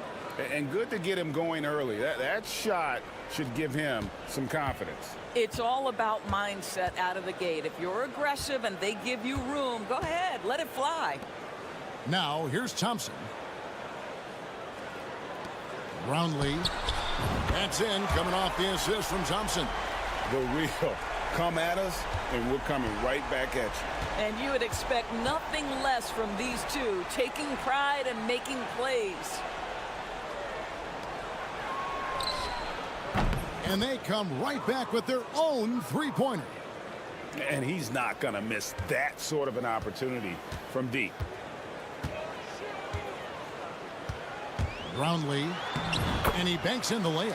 And good to get him going early. That shot should give him some confidence. It's all about mindset out of the gate. If you're aggressive and they give you room, go ahead, let it fly. Now, here's Thompson. Brownlee. That's in, coming off the assist from Thompson. The real come at us, and we're coming right back at you. And you would expect nothing less from these two, taking pride and making plays. And they come right back with their own three-pointer. And he's not going to miss that sort of an opportunity from deep. Brownlee, and he banks in the layup.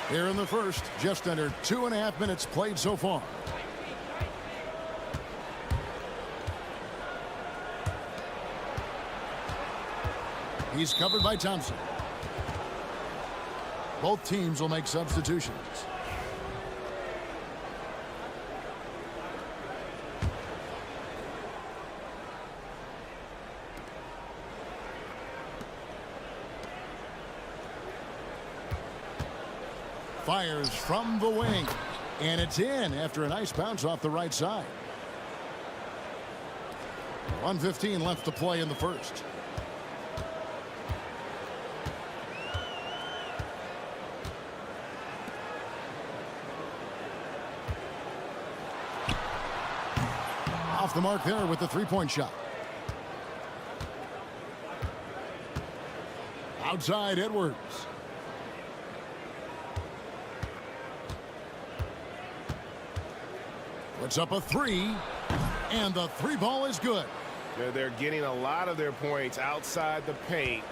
Here in the first, just under 2.5 minutes played so far. He's covered by Thompson. Both teams will make substitutions. Fires from the wing, and it's in after a nice bounce off the right side. 1:15 left to play in the first. Off the mark there with the three-point shot. Outside Edwards. Puts up a three, and the three ball is good. They're getting a lot of their points outside the paint.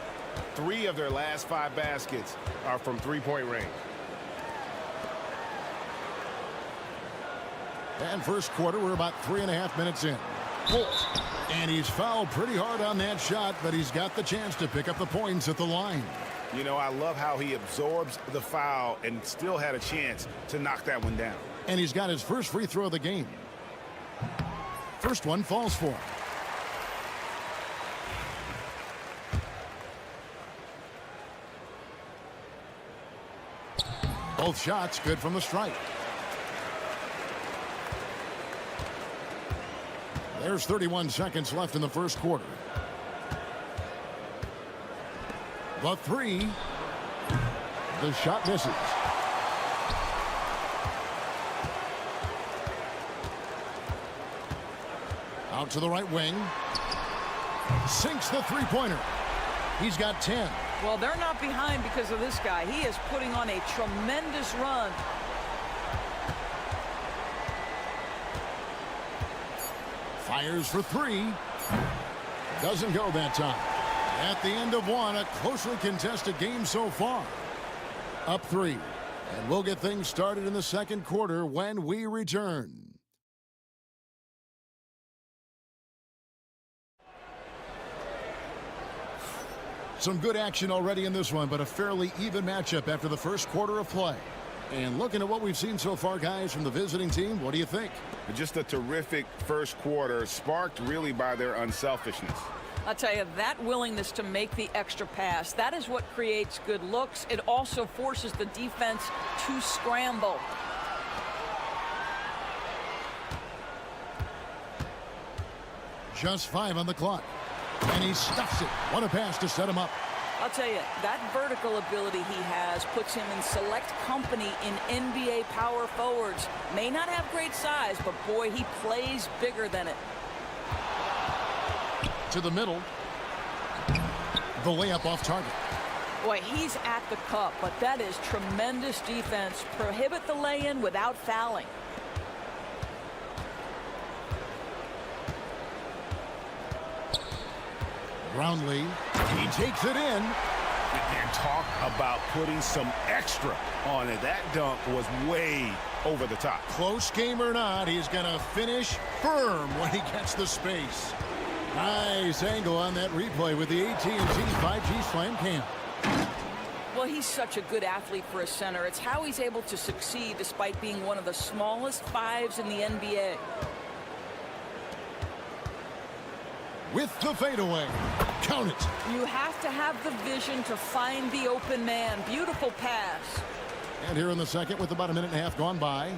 3 of their last 5 baskets are from three-point range. And first quarter, we're about 3.5 minutes in. And he's fouled pretty hard on that shot, but he's got the chance to pick up the points at the line. You know, I love how he absorbs the foul and still had a chance to knock that one down. And he's got his first free throw of the game. First one falls for him. Both shots good from the stripe. There's 31 seconds left in the first quarter. The three. The shot misses. Out to the right wing. Sinks the three-pointer. He's got 10. Well, they're not behind because of this guy. He is putting on a tremendous run. Fires for three. Doesn't go that time. At the end of one, a closely contested game so far. Up 3. And we'll get things started in the second quarter when we return. Some good action already in this one, but a fairly even matchup after the first quarter of play. And looking at what we've seen so far, guys, from the visiting team, what do you think? Just a terrific first quarter, sparked really by their unselfishness. I'll tell you, that willingness to make the extra pass, that is what creates good looks. It also forces the defense to scramble. Just 5 on the clock. And he stuffs it. What a pass to set him up. I'll tell you, that vertical ability he has puts him in select company in NBA power forwards. May not have great size, but boy, he plays bigger than it. To the middle. The layup off target. Boy, he's at the cup, but that is tremendous defense. Prohibit the lay-in without fouling. Brownlee, he takes it in. And talk about putting some extra on it. That dunk was way over the top. Close game or not, he's going to finish firm when he gets the space. Nice angle on that replay with the AT&T 5G Slam Cam. Well, he's such a good athlete for a center. It's how he's able to succeed despite being one of the smallest fives in the NBA. With the fadeaway. Count it. You have to have the vision to find the open man. Beautiful pass. And here in the second with about a minute and a half gone by.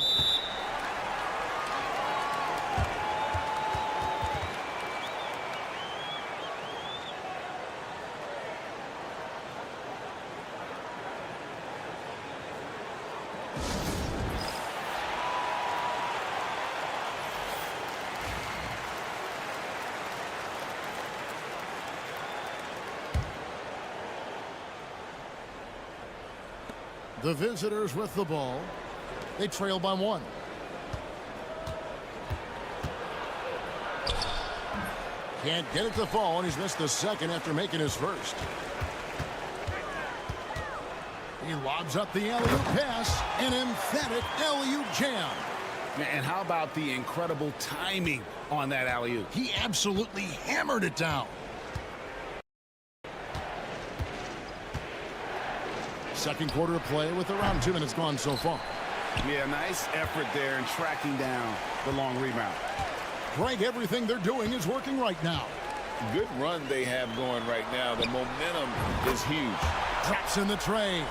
The visitors with the ball. They trail by 1. Can't get it to fall, and he's missed the second after making his first. He lobs up the alley-oop pass, an emphatic alley-oop jam. And how about the incredible timing on that alley-oop? He absolutely hammered it down. Second quarter of play with around 2 minutes gone so far. Yeah, nice effort there in tracking down the long rebound. Greg, everything they're doing is working right now. Good run they have going right now. The momentum is huge. Drops in the tray.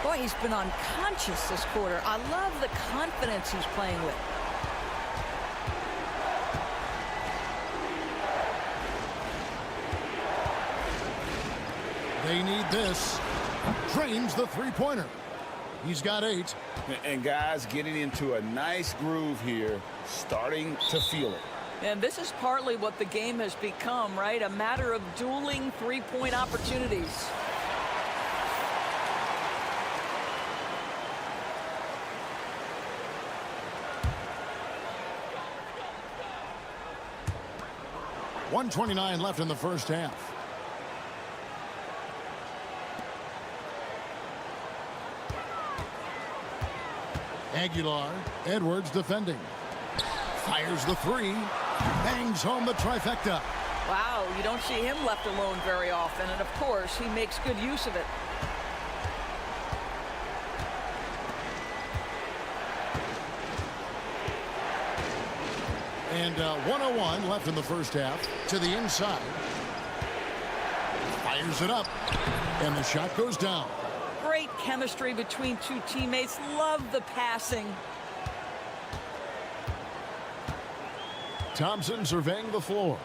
Boy, he's been unconscious this quarter. I love the confidence he's playing with. They need this. Drains the three-pointer. He's got 8. And guys getting into a nice groove here, starting to feel it. And this is partly what the game has become, right? A matter of dueling three-point opportunities. .129 left in the first half. Aguilar, Edwards defending. Fires the 3. Bangs home the trifecta. Wow, you don't see him left alone very often, and of course, he makes good use of it. And 101 left in the first half. To the inside. Fires it up. And the shot goes down. Great chemistry between two teammates. Love the passing. Thompson surveying the floor.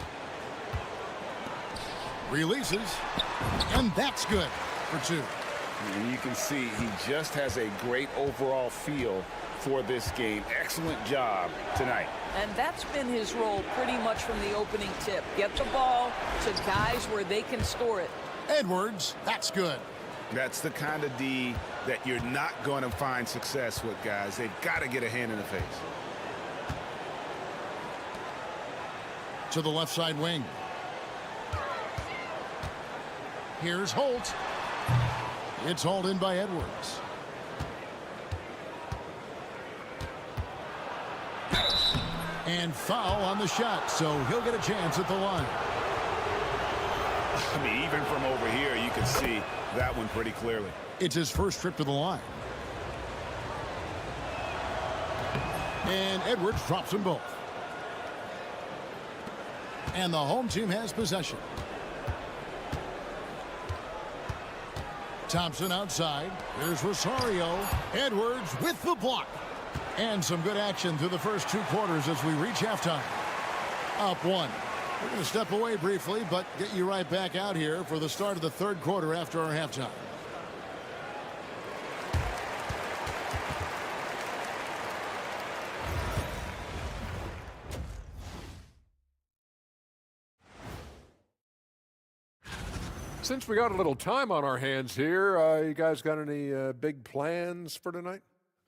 Releases. And that's good for 2. And you can see he just has a great overall feel for this game. Excellent job tonight. And that's been his role pretty much from the opening tip. Get the ball to guys where they can score it. Edwards, that's good. That's the kind of D that you're not going to find success with, guys. They've got to get a hand in the face. To the left side wing. Here's Holt. It's hauled in by Edwards. And foul on the shot, so he'll get a chance at the line. I mean, even from over here, you can see that one pretty clearly. It's his first trip to the line. And Edwards drops them both. And the home team has possession. Thompson outside. Here's Rosario. Edwards with the block. And some good action through the first 2 quarters as we reach halftime. Up 1. We're going to step away briefly, but get you right back out here for the start of the third quarter after our halftime. Since we got a little time on our hands here, you guys got any big plans for tonight?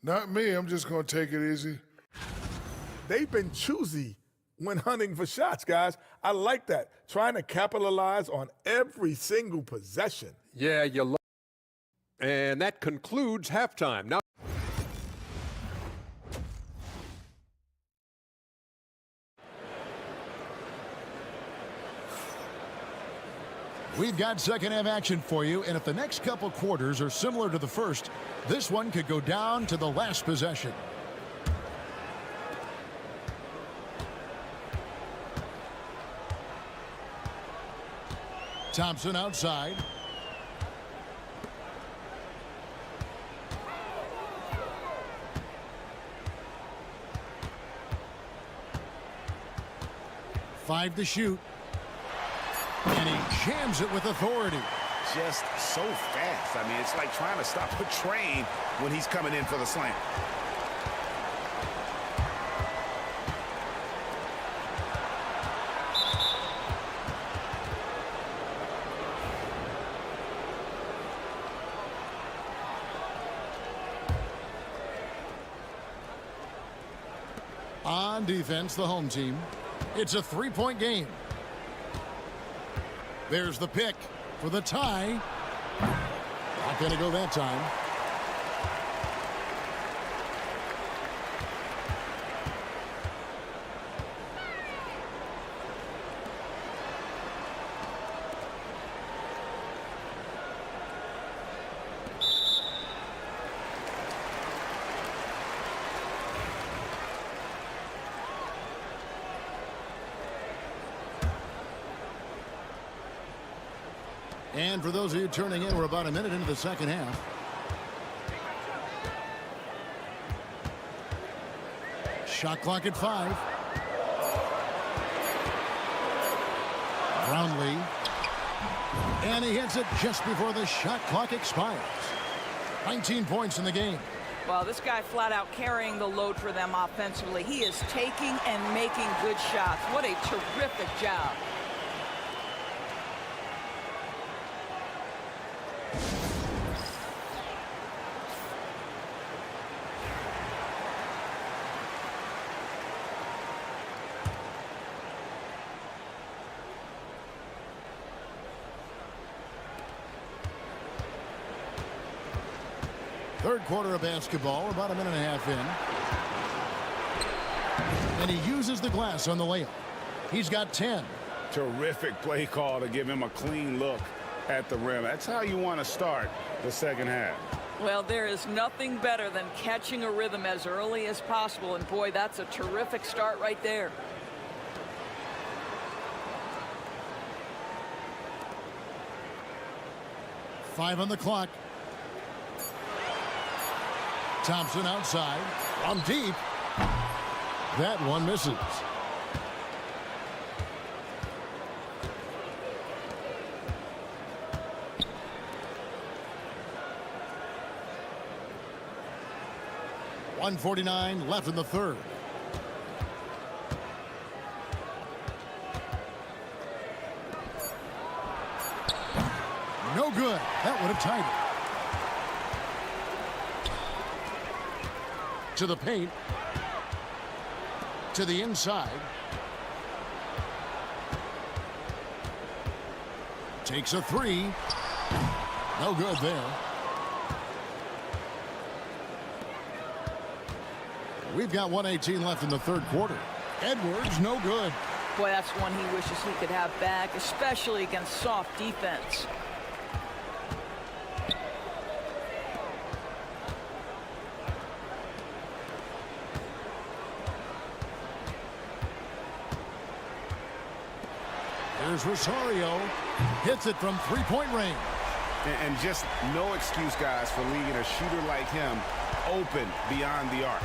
Not me. I'm just going to take it easy. They've been choosy when hunting for shots, guys. I like that. Trying to capitalize on every single possession. Yeah, you love. And that concludes halftime. Now. We've got second half action for you, and if the next couple quarters are similar to the first, this one could go down to the last possession. Thompson outside. Five to shoot. And he jams it with authority. Just so fast. I mean, it's like trying to stop a train when he's coming in for the slam. On defense, the home team. It's a three-point game. There's the pick for the tie. Not going to go that time. And for those of you turning in, we're about a minute into the second half. Shot clock at 5. Brownlee. And he hits it just before the shot clock expires. 19 points in the game. Well, this guy flat out carrying the load for them offensively. He is taking and making good shots. What a terrific job. Third quarter of basketball, about a minute and a half in. And he uses the glass on the layup. He's got 10. Terrific play call to give him a clean look at the rim. That's how you want to start the second half. Well, there is nothing better than catching a rhythm as early as possible. And boy, that's a terrific start right there. Five on the clock. Thompson outside from deep. That one misses. .149 left in the third. No good. That would have tied it. To the paint. To the inside. Takes a three. No good there. We've got 1:18 left in the third quarter. Edwards, no good. Boy, that's one he wishes he could have back, especially against soft defense. Here's Rosario. Hits it from three-point range. And just no excuse, guys, for leaving a shooter like him open beyond the arc.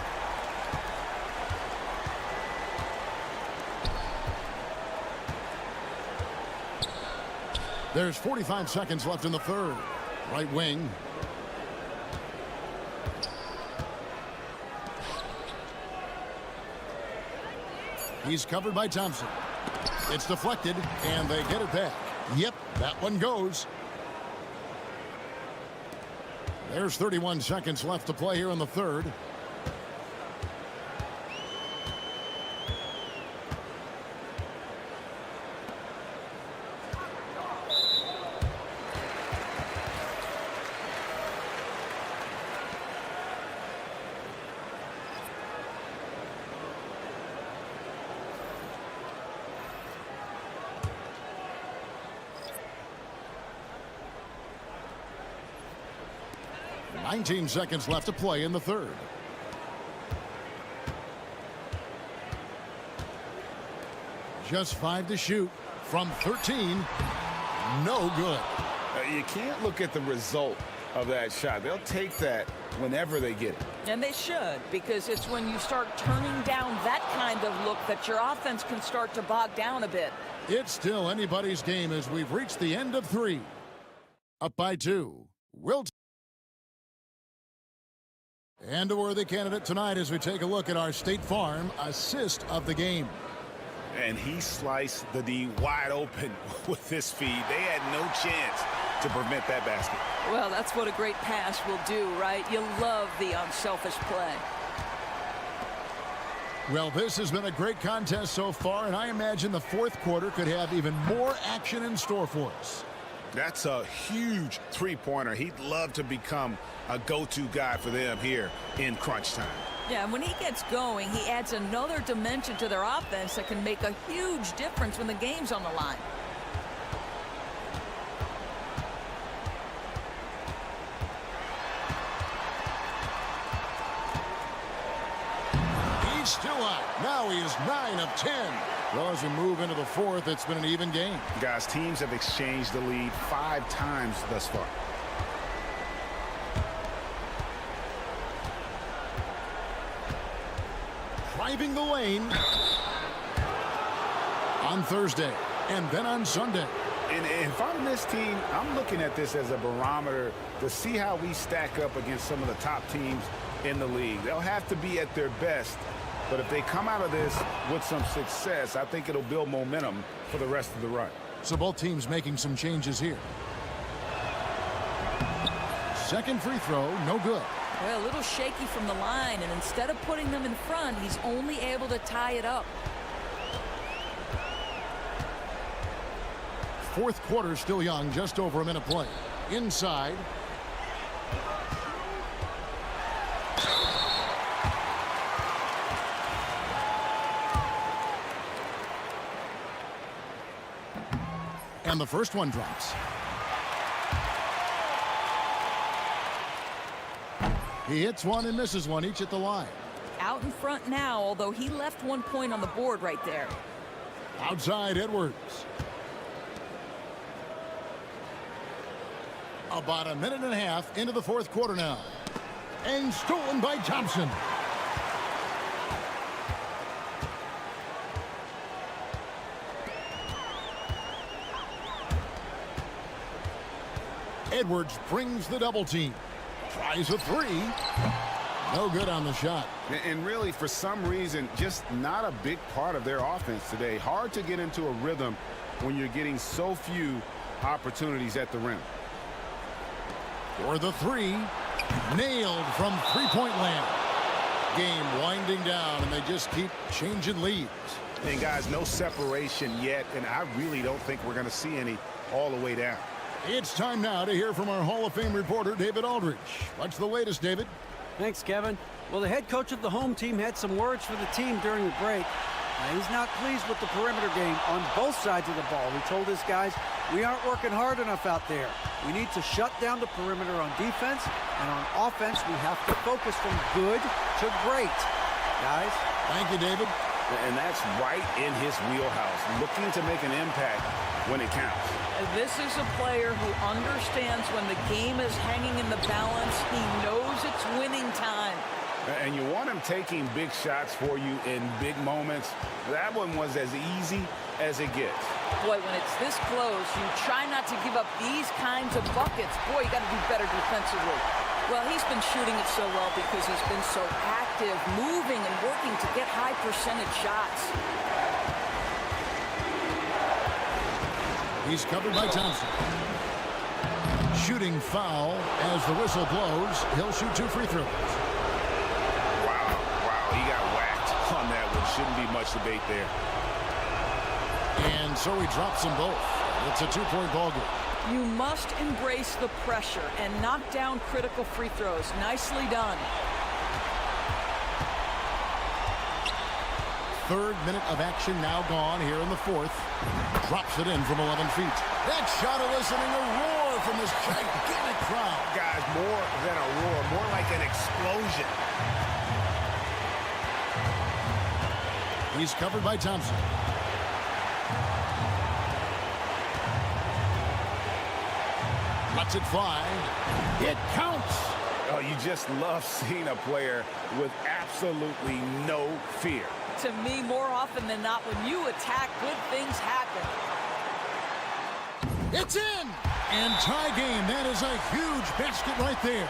There's 45 seconds left in the third. Right wing. He's covered by Thompson. It's deflected, and they get it back. Yep, that one goes. There's 31 seconds left to play here in the third. Nineteen seconds left to play in the third. Just 5 to shoot from 13. No good. You can't look at the result of that shot. They'll take that whenever they get it. And they should, because it's when you start turning down that kind of look that your offense can start to bog down a bit. It's still anybody's game as we've reached the end of 3. Up by 2. And a worthy candidate tonight as we take a look at our State Farm assist of the game. And he sliced the D wide open with his feed. They had no chance to prevent that basket. Well, that's what a great pass will do, right? You love the unselfish play. Well, this has been a great contest so far, and I imagine the fourth quarter could have even more action in store for us. That's a huge three-pointer. He'd love to become a go-to guy for them here in crunch time. Yeah, and when he gets going, he adds another dimension to their offense that can make a huge difference when the game's on the line. He's still out. Now he is 9 of 10. Well, as we move into the fourth, it's been an even game. Guys, teams have exchanged the lead 5 times thus far. Driving the lane on Thursday and then on Sunday. And if I'm this team, I'm looking at this as a barometer to see how we stack up against some of the top teams in the league. They'll have to be at their best, but if they come out of this with some success, I think it'll build momentum for the rest of the run. So both teams making some changes here. Second free throw, no good. Well, a little shaky from the line, and instead of putting them in front, he's only able to tie it up. Fourth quarter still young, just over a minute play. Inside. And the first one drops. He hits one and misses one, each at the line. Out in front now, although he left 1 point on the board right there. Outside Edwards. About a minute and a half into the fourth quarter now. And stolen by Thompson. Edwards brings the double team. Tries a three. No good on the shot. And really, for some reason, just not a big part of their offense today. Hard to get into a rhythm when you're getting so few opportunities at the rim. For the three. Nailed from three-point land. Game winding down, and they just keep changing leads. And, guys, no separation yet, and I really don't think we're going to see any all the way down. It's time now to hear from our Hall of Fame reporter, David Aldridge. What's the latest, David? Thanks, Kevin. Well, the head coach of the home team had some words for the team during the break. He's not pleased with the perimeter game on both sides of the ball. He told his guys, we aren't working hard enough out there. We need to shut down the perimeter on defense, and on offense, we have to focus from good to great. Guys? Thank you, David. And that's right in his wheelhouse, looking to make an impact when it counts. This is a player who understands when the game is hanging in the balance. He knows it's winning time. And you want him taking big shots for you in big moments. That one was as easy as it gets. Boy, when it's this close, you try not to give up these kinds of buckets. Boy, you got to do better defensively. Well, he's been shooting it so well because he's been so active, moving and working to get high percentage shots. He's covered by Thompson. Shooting foul as the whistle blows. He'll shoot 2 free throws. Wow, he got whacked on that one. Shouldn't be much debate there. And so he drops them both. It's a 2-point ball game. You must embrace the pressure and knock down critical free throws. Nicely done. 3rd minute of action now gone here in the 4th. Drops it in from 11 feet. That shot eliciting a roar from this gigantic crowd. Guys, more than a roar, more like an explosion. He's covered by Thompson. Lets it fly. It counts. Oh, you just love seeing a player with absolutely no fear. To me, more often than not, when you attack, good things happen. It's in! And tie game. That is a huge basket right there.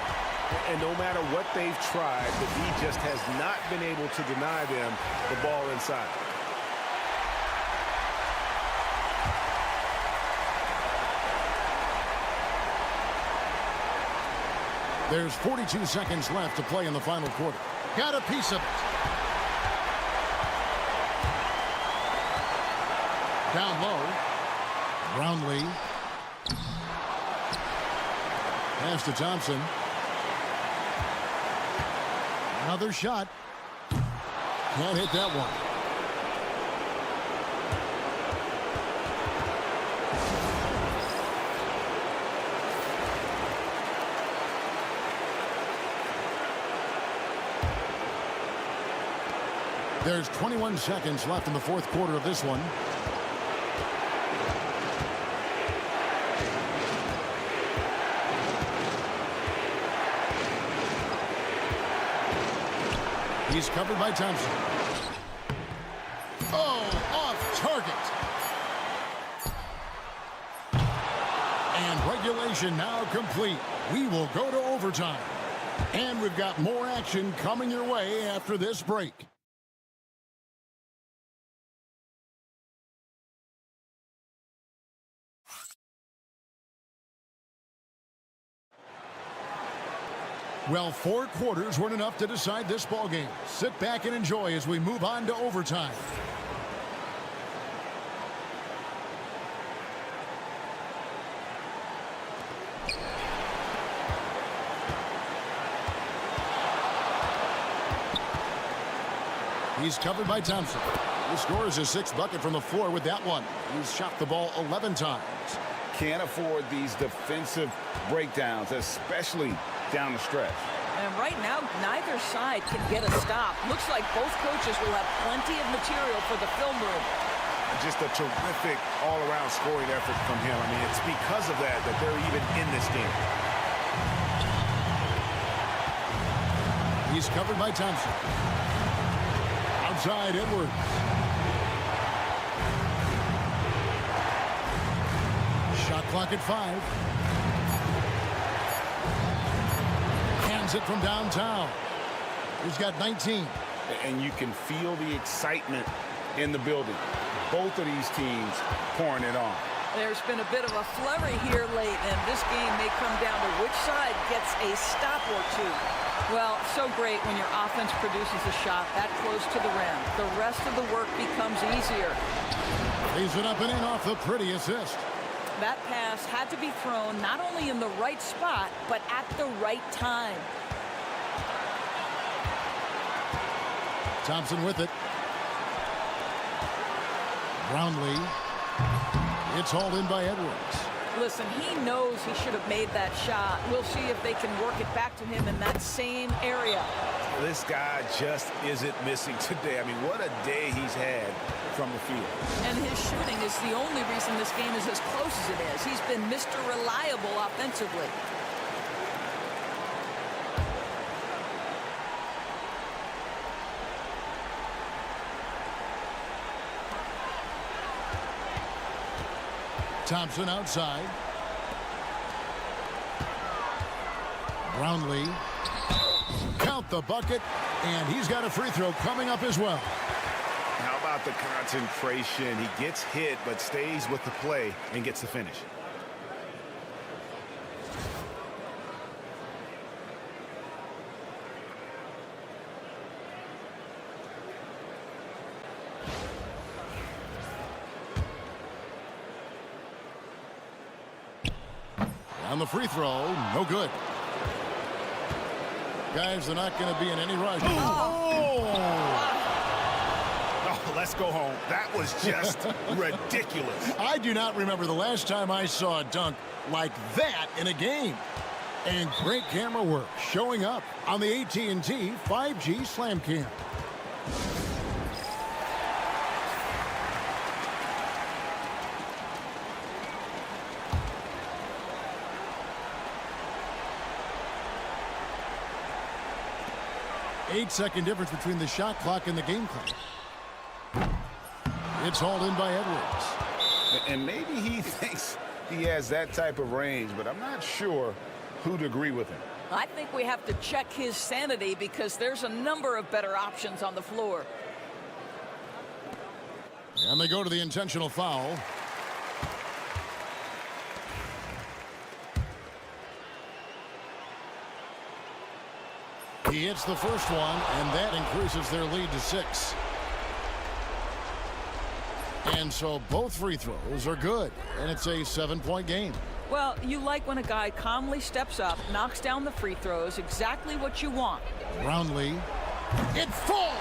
And no matter what they've tried, the D just has not been able to deny them the ball inside. There's 42 seconds left to play in the final quarter. Got a piece of it. Down low. Brownlee. Pass to Thompson. Another shot. Can't hit that one. There's 21 seconds left in the 4th quarter of this one. He's covered by Thompson. Oh, off target. And regulation now complete. We will go to overtime. And we've got more action coming your way after this break. Well, 4 quarters weren't enough to decide this ball game. Sit back and enjoy as we move on to overtime. He's covered by Thompson. He scores his 6th bucket from the floor with that one. He's shot the ball 11 times. Can't afford these defensive breakdowns, especially down the stretch. And right now, neither side can get a stop. Looks like both coaches will have plenty of material for the film room. Just a terrific all-around scoring effort from him. I mean, it's because of that that they're even in this game. He's covered by Thompson. Outside Edwards. Shot clock at 5. Hands it from downtown. He's got 19. And you can feel the excitement in the building. Both of these teams pouring it on. There's been a bit of a flurry here late, and this game may come down to which side gets a stop or two. Well, so great when your offense produces a shot that close to the rim. The rest of the work becomes easier. Lays it up and in off the pretty assist. That pass had to be thrown not only in the right spot, but at the right time. Thompson with it. Brownlee. It's hauled in by Edwards. Listen, he knows he should have made that shot. We'll see if they can work it back to him in that same area. This guy just isn't missing today. I mean, what a day he's had from the field. And his shooting is the only reason this game is as close as it is. He's been Mr. Reliable offensively. Thompson outside. Brownlee. Count the bucket, and he's got a free throw coming up as well. How about the concentration? He gets hit, but stays with the play and gets the finish. on the free throw. No good. Guys, they're not going to be in any rush. Oh, let's go home. That was just ridiculous. I do not remember the last time I saw a dunk like that in a game. And great camera work showing up on the AT&T 5G Slam Cam. Eight-second difference between the shot clock and the game clock. It's hauled in by Edwards. And maybe he thinks he has that type of range, but I'm not sure who'd agree with him. I think we have to check his sanity because there's a number of better options on the floor. And they go to the intentional foul. He hits the first one, and that increases their lead to 6. And so both free throws are good, and it's a 7-point game. Well, you like when a guy calmly steps up, knocks down the free throws, exactly what you want. Brownlee. It falls!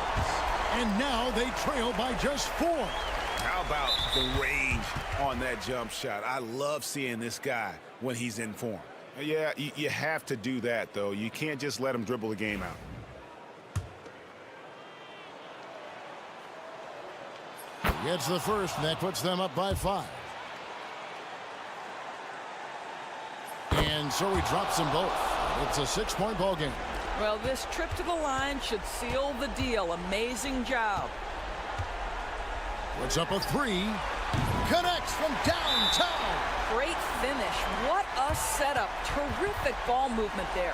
And now they trail by just 4. How about the range on that jump shot? I love seeing this guy when he's in form. Yeah, you have to do that, though. You can't just let him dribble the game out. He gets the first, and that puts them up by 5. And so he drops them both. It's a 6-point ball game. Well, this trip to the line should seal the deal. Amazing job. Puts up a 3. Connects from downtown. Great finish. What a setup. Terrific ball movement there.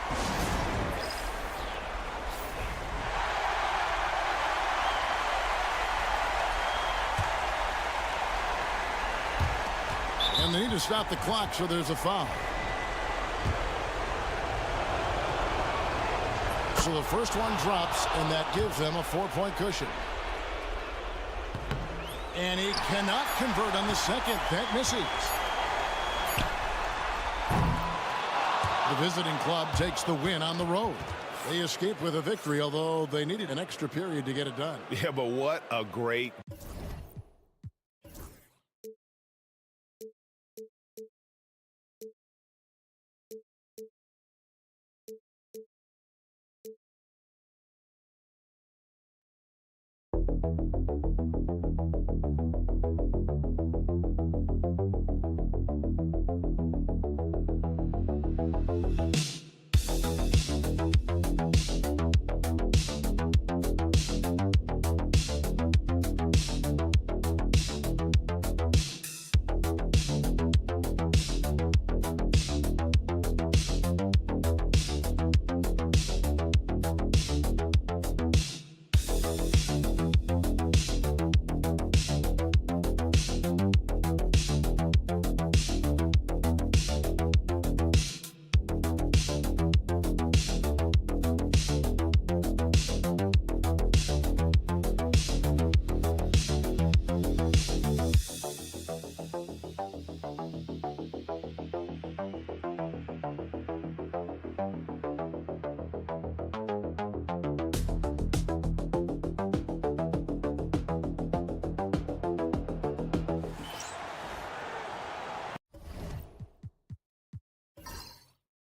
And they need to stop the clock, so there's a foul. So the first one drops, and that gives them a 4-point cushion. And he cannot convert on the second. That misses. The visiting club takes the win on the road. They escape with a victory, although they needed an extra period to get it done. Yeah, but what a great...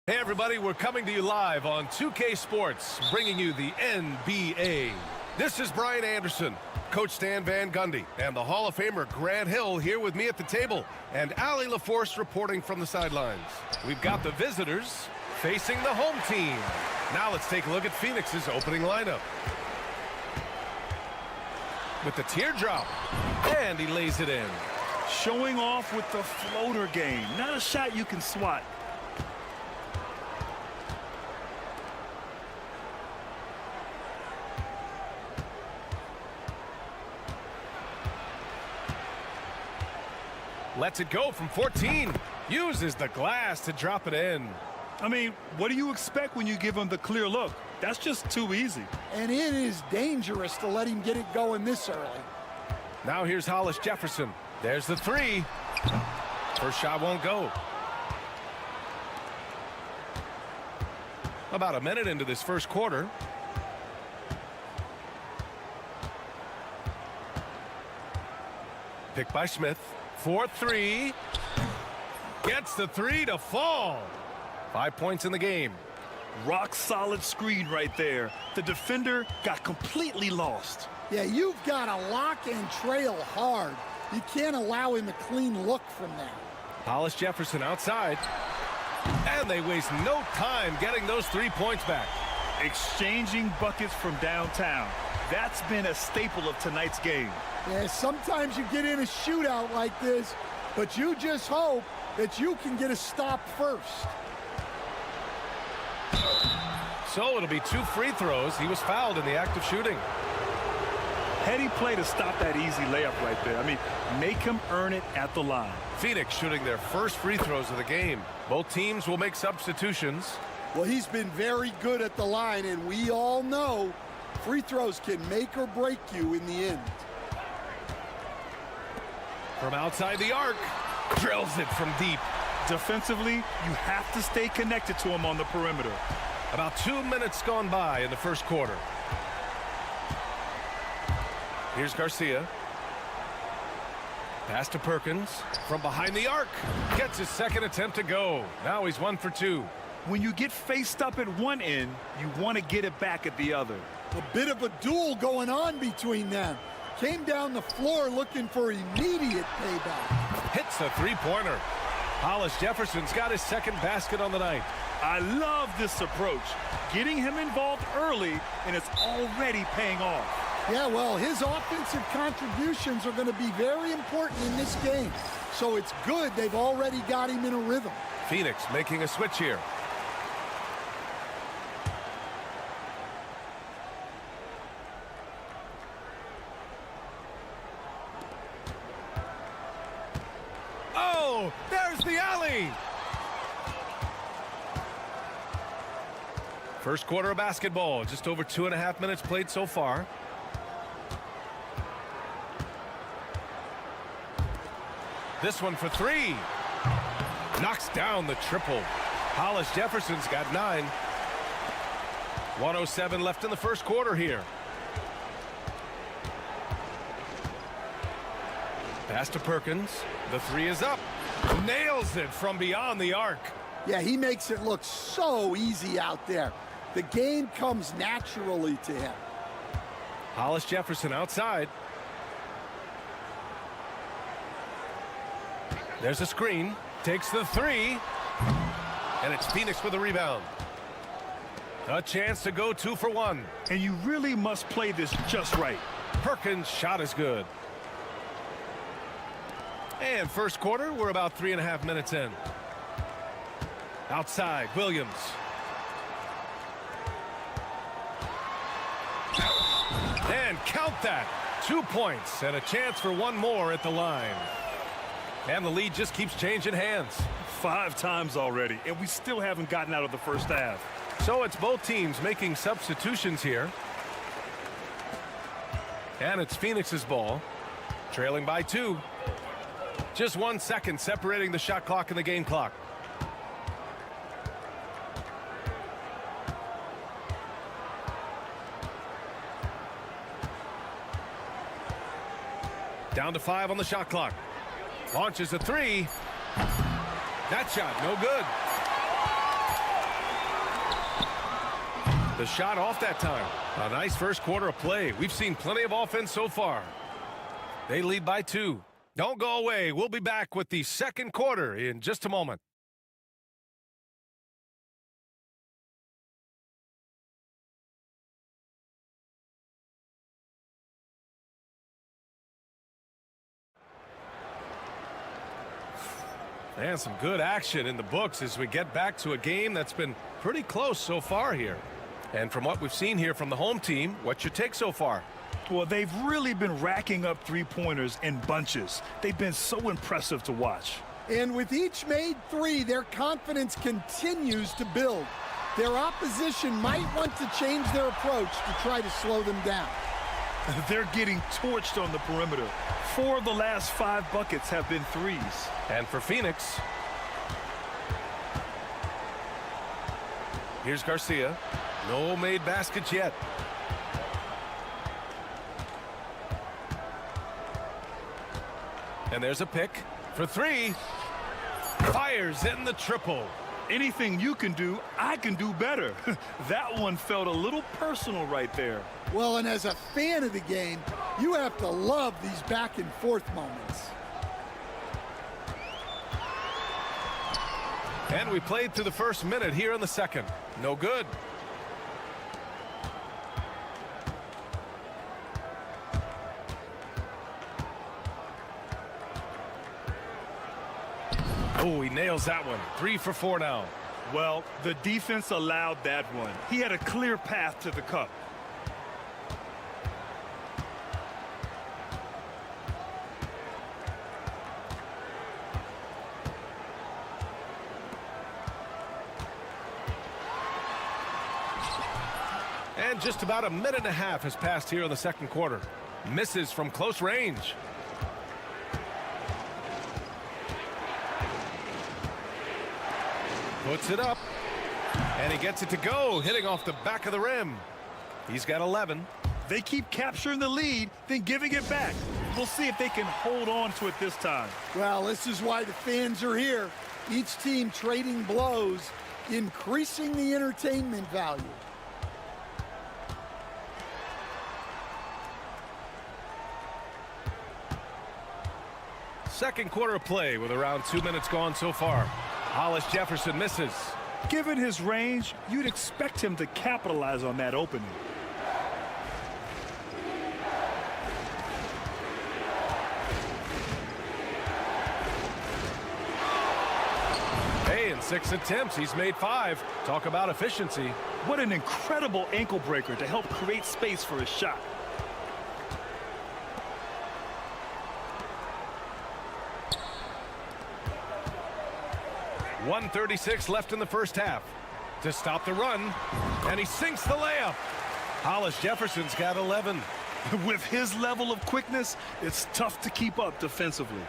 Hey everybody, we're coming to you live on 2K Sports, bringing you the NBA. This is Brian Anderson, Coach Stan Van Gundy, and the Hall of Famer Grant Hill here with me at the table, and Allie LaForce reporting from the sidelines. We've got the visitors facing the home team. Now let's take a look at Phoenix's opening lineup. With the teardrop, and he lays it in. Showing off with the floater game, not a shot you can swat. Lets it go from 14. Uses the glass to drop it in. I mean, what do you expect when you give him the clear look? That's just too easy. And it is dangerous to let him get it going this early. Now here's Hollis Jefferson. There's the 3. First shot won't go. About a minute into this first quarter. Picked by Smith. 4-3. Gets the three to fall. 5 points in the game. Rock solid screen right there. The defender got completely lost. Yeah, you've got to lock and trail hard. You can't allow him a clean look from that. Hollis Jefferson outside. And they waste no time getting those 3 points back. Exchanging buckets from downtown. That's been a staple of tonight's game. Yeah, sometimes you get in a shootout like this, but you just hope that you can get a stop first. So it'll be 2 free throws. He was fouled in the act of shooting. Heady play to stop that easy layup right there. I mean, make him earn it at the line. Phoenix shooting their first free throws of the game. Both teams will make substitutions. Well, he's been very good at the line, and we all know free throws can make or break you in the end. From outside the arc, drills it from deep. Defensively, you have to stay connected to him on the perimeter. About 2 minutes gone by in the first quarter. Here's Garcia. Pass to Perkins from behind the arc. Gets his second attempt to go. Now he's 1 for 2. When you get faced up at one end, you want to get it back at the other. A bit of a duel going on between them. Came down the floor looking for immediate payback. Hits a three-pointer. Hollis Jefferson's got his second basket on the night. I love this approach. Getting him involved early, and it's already paying off. Yeah, well, his offensive contributions are going to be very important in this game. So it's good they've already got him in a rhythm. Phoenix making a switch here. Oh, there's the alley. First quarter of basketball, just over 2.5 minutes played so far. This one for 3. Knocks down the triple. Hollis Jefferson's got 9. 1:07 left in the first quarter here. Pass to Perkins. The 3 is up. Nails it from beyond the arc. Yeah, he makes it look so easy out there. The game comes naturally to him. Hollis Jefferson outside. There's a screen. Takes the 3. And it's Phoenix with a rebound. A chance to go 2 for 1. And you really must play this just right. Perkins' shot is good. And first quarter, we're about 3.5 minutes in. Outside, Williams. And count that. 2 points and a chance for 1 more at the line. And the lead just keeps changing hands. 5 times already, and we still haven't gotten out of the first half. So it's both teams making substitutions here. And it's Phoenix's ball. Trailing by 2. Just 1 second separating the shot clock and the game clock. Down to 5 on the shot clock. Launches a 3. That shot, no good. The shot off that time. A nice first quarter of play. We've seen plenty of offense so far. They lead by 2. Don't go away. We'll be back with the second quarter in just a moment. And some good action in the books as we get back to a game that's been pretty close so far here. And from what we've seen here from the home team, what's your take so far? Well, they've really been racking up three-pointers in bunches. They've been so impressive to watch. And with each made 3, their confidence continues to build. Their opposition might want to change their approach to try to slow them down. They're getting torched on the perimeter. 4 of the last 5 buckets have been 3s. And for Phoenix, Here's Garcia. No made baskets yet. And there's a pick for three. Fires in the triple. Anything you can do, I can do better. That one felt a little personal right there. Well, and as a fan of the game, you have to love these back and forth moments. And we played through the first minute here in the second. No good. Oh, he nails that one. 3 for 4 now. Well, the defense allowed that one. He had a clear path to the cup. And just about a minute and a half has passed here in the second quarter. Misses from close range. Puts it up. And he gets it to go, hitting off the back of the rim. He's got 11. They keep capturing the lead, then giving it back. We'll see if they can hold on to it this time. Well, this is why the fans are here. Each team trading blows, increasing the entertainment value. Second quarter play with around 2 minutes gone so far. Hollis Jefferson misses. Given his range, you'd expect him to capitalize on that opening. Hey, in 6 attempts, he's made 5. Talk about efficiency. What an incredible ankle breaker to help create space for his shot. .136 left in the first half to stop the run, and he sinks the layup. Hollis Jefferson's got 11. With his level of quickness, it's tough to keep up defensively.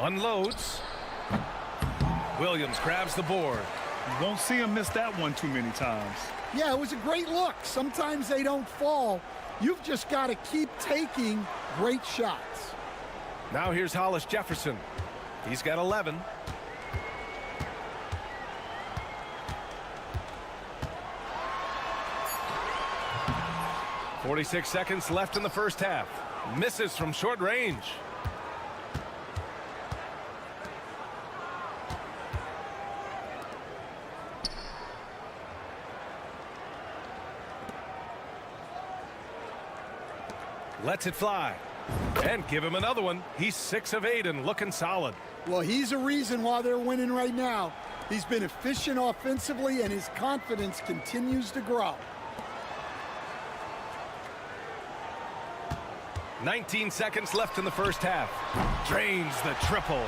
Unloads. Williams grabs the board. You won't see him miss that one too many times. Yeah, it was a great look. Sometimes they don't fall. You've just got to keep taking great shots. Now here's Hollis Jefferson. He's got 11. .46 seconds left in the first half. Misses from short range. Lets it fly. And give him another one. He's 6 of 8 and looking solid. Well, he's a reason why they're winning right now. He's been efficient offensively, and his confidence continues to grow. 19 seconds left in the first half. Drains the triple.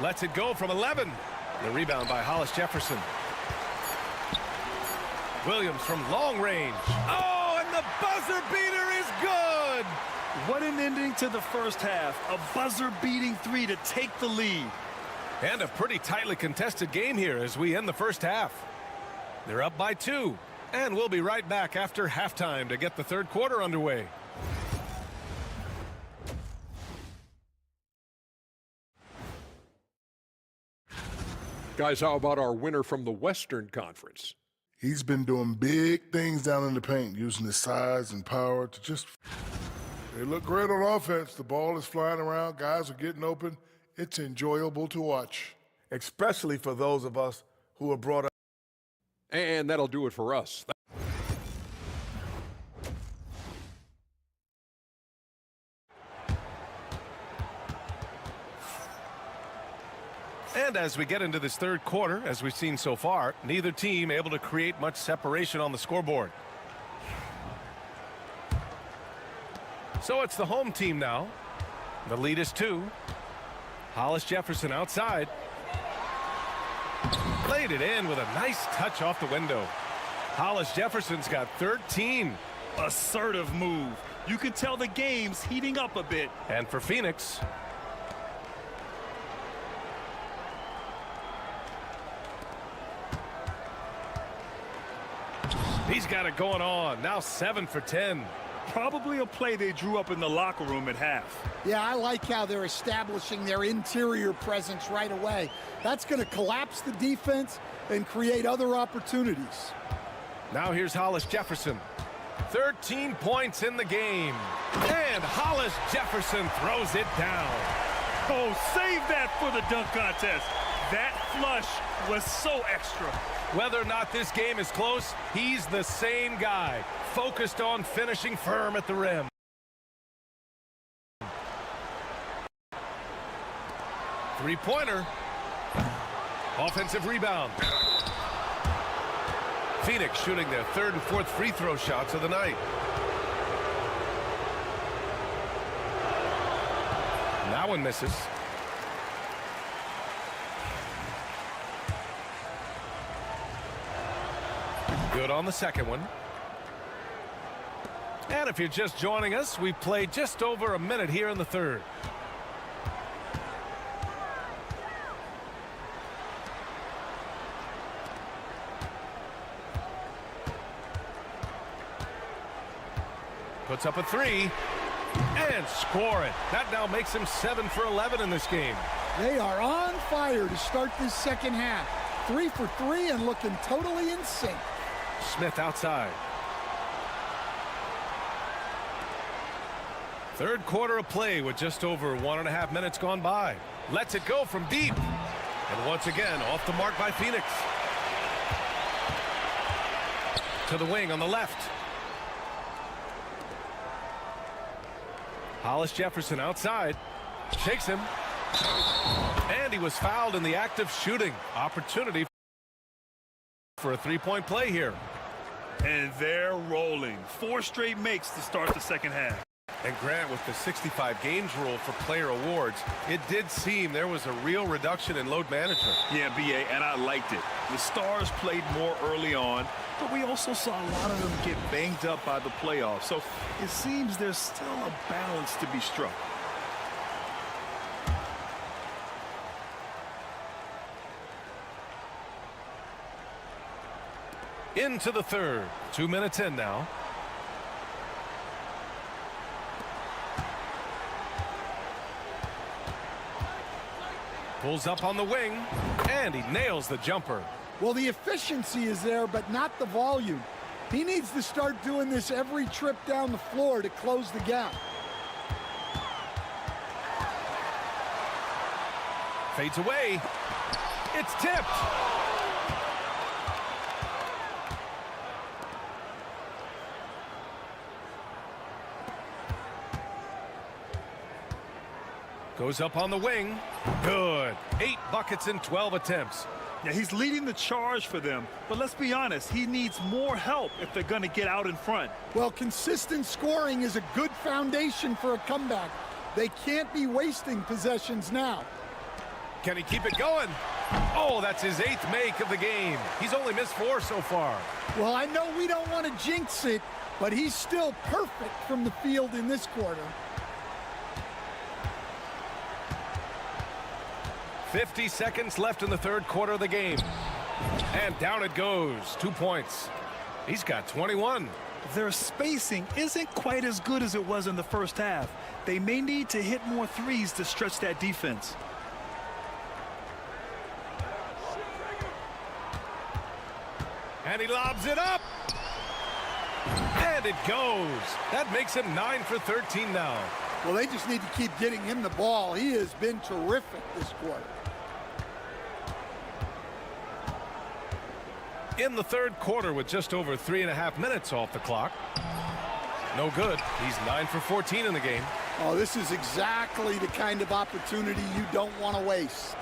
Lets it go from 11. The rebound by Hollis Jefferson. Williams from long range. Oh, and the buzzer beater is good. What an ending to the first half. A buzzer-beating 3 to take the lead. And a pretty tightly contested game here as we end the first half. They're up by 2. And we'll be right back after halftime to get the third quarter underway. Guys, how about our winner from the Western Conference? He's been doing big things down in the paint, using his size and power to just... They look great on offense. The ball is flying around. Guys are getting open. It's enjoyable to watch. Especially for those of us who are brought up. And that'll do it for us. And as we get into this third quarter, as we've seen so far, neither team able to create much separation on the scoreboard. So it's the home team now. The lead is 2. Hollis Jefferson outside. Played it in with a nice touch off the window. Hollis Jefferson's got 13. Assertive move. You can tell the game's heating up a bit. And for Phoenix, he's got it going on. Now 7 for 10. Probably a play they drew up in the locker room at half. Yeah, I like how they're establishing their interior presence right away. That's going to collapse the defense and create other opportunities. Now here's Hollis Jefferson. 13 points in the game. And Hollis Jefferson throws it down. Oh, save that for the dunk contest. That flush was so extra. Whether or not this game is close, he's the same guy, focused on finishing firm at the rim. Three-pointer. Offensive rebound. Phoenix shooting their 3rd and 4th free throw shots of the night. That one misses. Good on the second one. And if you're just joining us, we've played just over a minute here in the 3rd. Puts up a 3 and score it. That now makes him 7 for 11 in this game. They are on fire to start this second half. 3 for 3 and looking totally in sync. Smith outside. 3rd quarter of play with just over 1.5 minutes gone by. Lets it go from deep. And once again, off the mark by Phoenix. To the wing on the left. Hollis Jefferson outside. Shakes him. And he was fouled in the act of shooting. Opportunity for a 3-point play here. And they're rolling. 4 straight makes to start the second half. And Grant, with the 65 games rule for player awards, it did seem there was a real reduction in load management. Yeah, BA, and I liked it. The Stars played more early on, but we also saw a lot of them get banged up by the playoffs. So it seems there's still a balance to be struck. Into the 3rd. 2 minutes in now. Pulls up on the wing, and he nails the jumper. Well, the efficiency is there, but not the volume. He needs to start doing this every trip down the floor to close the gap. Fades away. It's tipped. Goes up on the wing. Good. 8 buckets in 12 attempts. Yeah, he's leading the charge for them. But let's be honest, he needs more help if they're going to get out in front. Well, consistent scoring is a good foundation for a comeback. They can't be wasting possessions now. Can he keep it going? Oh, that's his 8th make of the game. He's only missed 4 so far. Well, I know we don't want to jinx it, but he's still perfect from the field in this quarter. 50 seconds left in the 3rd quarter of the game. And down it goes. 2 points. He's got 21. Their spacing isn't quite as good as it was in the first half. They may need to hit more threes to stretch that defense. And he lobs it up. And it goes. That makes him 9 for 13 now. Well, they just need to keep getting him the ball. He has been terrific this quarter. In the 3rd quarter with just over 3.5 minutes off the clock. No good. He's 9 for 14 in the game. Oh, this is exactly the kind of opportunity you don't want to waste.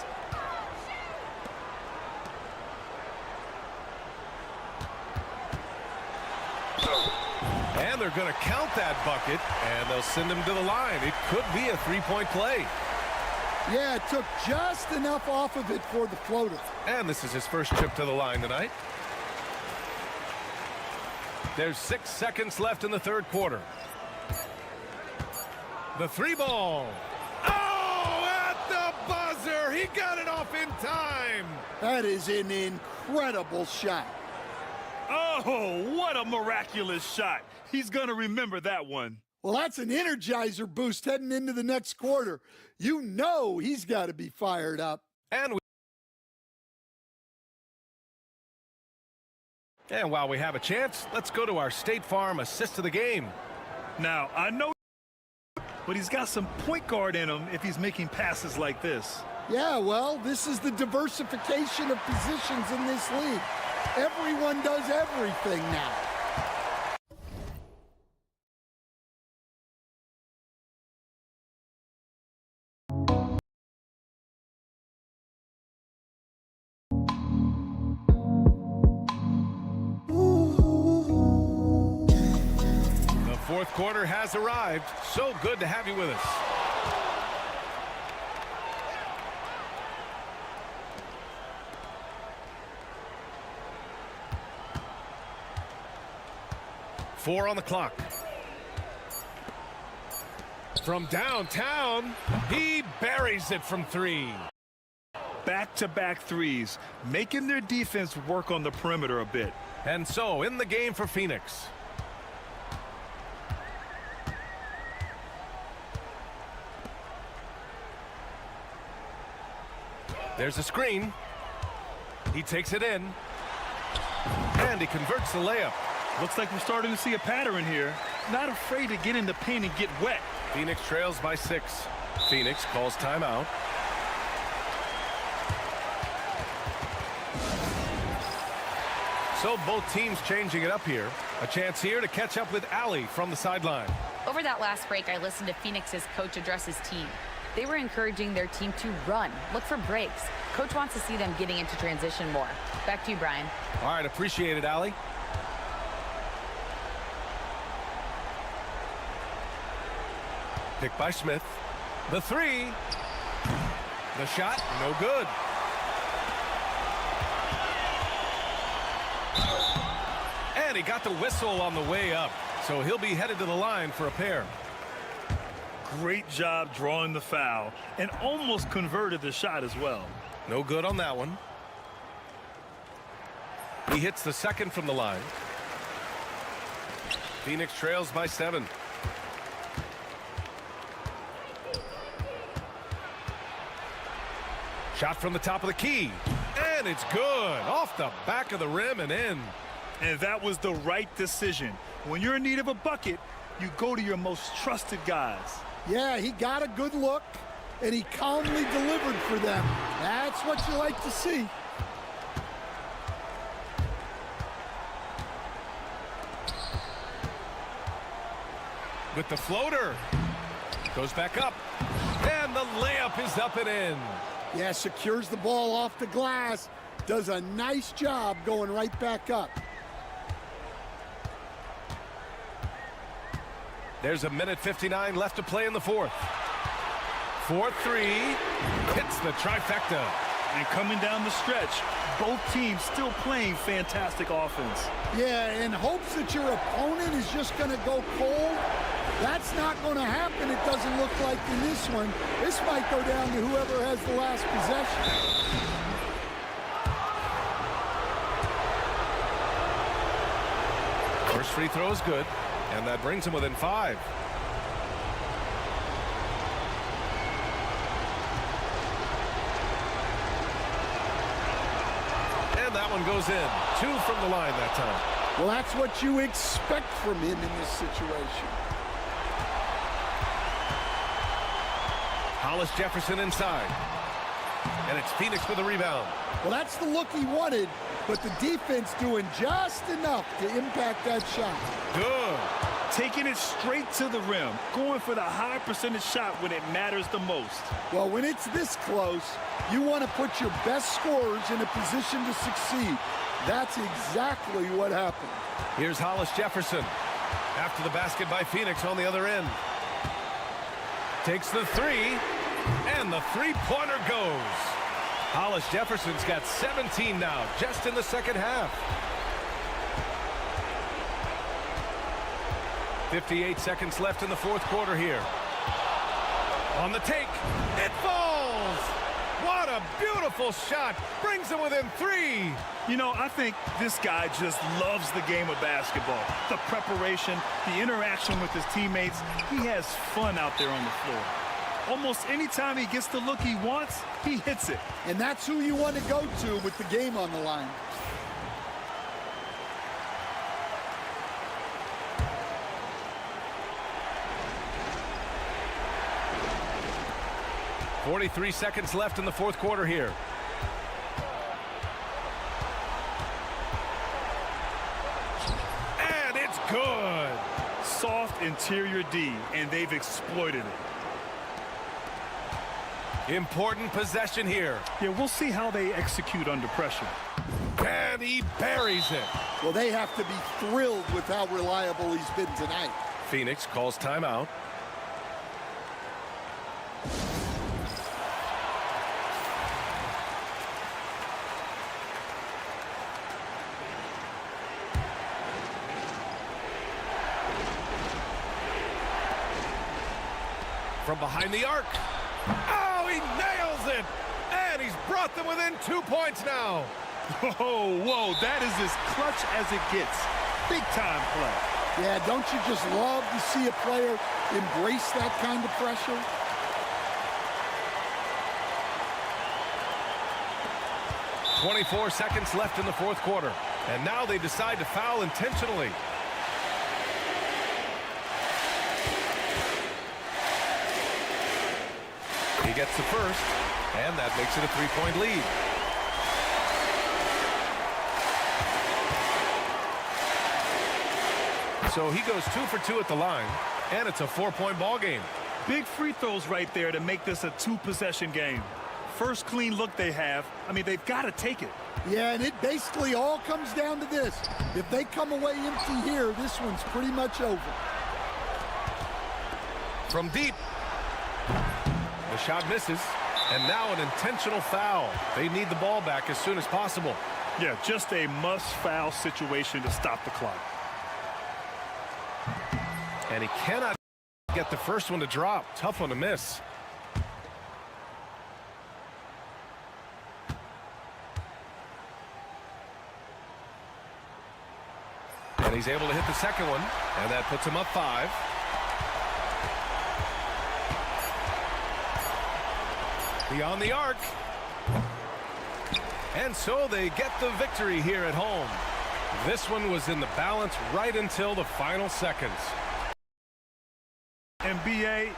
And they're going to count that bucket, and they'll send him to the line. It could be a three-point play. Yeah, it took just enough off of it for the floater. And this is his first trip to the line tonight. There's 6 seconds left in the third quarter. The three ball. Oh, at the buzzer. He got it off in time. That is an incredible shot. Oh, what a miraculous shot. He's going to remember that one. Well, that's an energizer boost heading into the next quarter. You know he's got to be fired up. And while we have a chance, let's go to our State Farm assist of the game. Now, I know, but he's got some point guard in him if he's making passes like this. Yeah, well, this is the diversification of positions in this league. Everyone does everything now. The fourth quarter has arrived. So good to have you with us. Four on the clock. From downtown, he buries it from three. Back-to-back threes, making their defense work on the perimeter a bit. And so, in the game for Phoenix. There's a screen. He takes it in. And he converts the layup. Looks like we're starting to see a pattern here. Not afraid to get in the paint and get wet. Phoenix trails by 6. Phoenix calls timeout. So both teams changing it up here. A chance here to catch up with Allie from the sideline. Over that last break, I listened to Phoenix's coach address his team. They were encouraging their team to run, look for breaks. Coach wants to see them getting into transition more. Back to you, Brian. All right, appreciate it, Allie. Pick by Smith. The three. The shot, no good. And he got the whistle on the way up. So he'll be headed to the line for a pair. Great job drawing the foul and almost converted the shot as well. No good on that one. He hits the second from the line. Phoenix trails by 7. Shot from the top of the key. And it's good. Off the back of the rim and in. And that was the right decision. When you're in need of a bucket, you go to your most trusted guys. Yeah, he got a good look, and he calmly delivered for them. That's what you like to see. With the floater. Goes back up. And the layup is up and in. Yeah, secures the ball off the glass. Does a nice job going right back up. There's a minute 59 left to play in the fourth. 4-3. Hits the trifecta. And coming down the stretch, both teams still playing fantastic offense. Yeah, in hopes that your opponent is just going to go cold. That's not going to happen, it doesn't look like in this one. This might go down to whoever has the last possession. First free throw is good, and that brings him within 5. And that one goes in. 2 from the line that time. Well, that's what you expect from him in this situation. Hollis Jefferson inside. And it's Phoenix with the rebound. Well, that's the look he wanted, but the defense doing just enough to impact that shot. Good. Taking it straight to the rim, going for the high percentage shot when it matters the most. Well, when it's this close, you want to put your best scorers in a position to succeed. That's exactly what happened. Here's Hollis Jefferson. After the basket by Phoenix on the other end. Takes the three, and the three-pointer goes. Hollis Jefferson's got 17 now, just in the second half. 58 seconds left in the fourth quarter here. On the take, it falls! What a beautiful shot! Brings them within 3. You know, I think this guy just loves the game of basketball. The preparation, the interaction with his teammates. He has fun out there on the floor. Almost any time he gets the look he wants, he hits it. And that's who you want to go to with the game on the line. .43 seconds left in the fourth quarter here. And it's good. Soft interior D, and they've exploited it. Important possession here. Yeah, we'll see how they execute under pressure. And he buries it. Well, they have to be thrilled with how reliable he's been tonight. Phoenix calls timeout. From behind the arc. Oh, he nails it! And he's brought them within 2 points now. Whoa, that is as clutch as it gets. Big time play. Yeah, don't you just love to see a player embrace that kind of pressure? .24 seconds left in the fourth quarter. And now they decide to foul intentionally. He gets the first, and that makes it a 3-point lead. So he goes 2 for 2 at the line, and it's a 4-point ball game. Big free throws right there to make this a 2-possession game. First clean look they have. I mean, they've got to take it. Yeah, and it basically all comes down to this. If they come away empty here, this one's pretty much over. From deep. The shot misses, and now an intentional foul. They need the ball back as soon as possible. Yeah, just a must-foul situation to stop the clock. And he cannot get the first one to drop. Tough one to miss. And he's able to hit the second one, and that puts him up 5. Beyond the arc. And so they get the victory here at home. This one was in the balance right until the final seconds. NBA.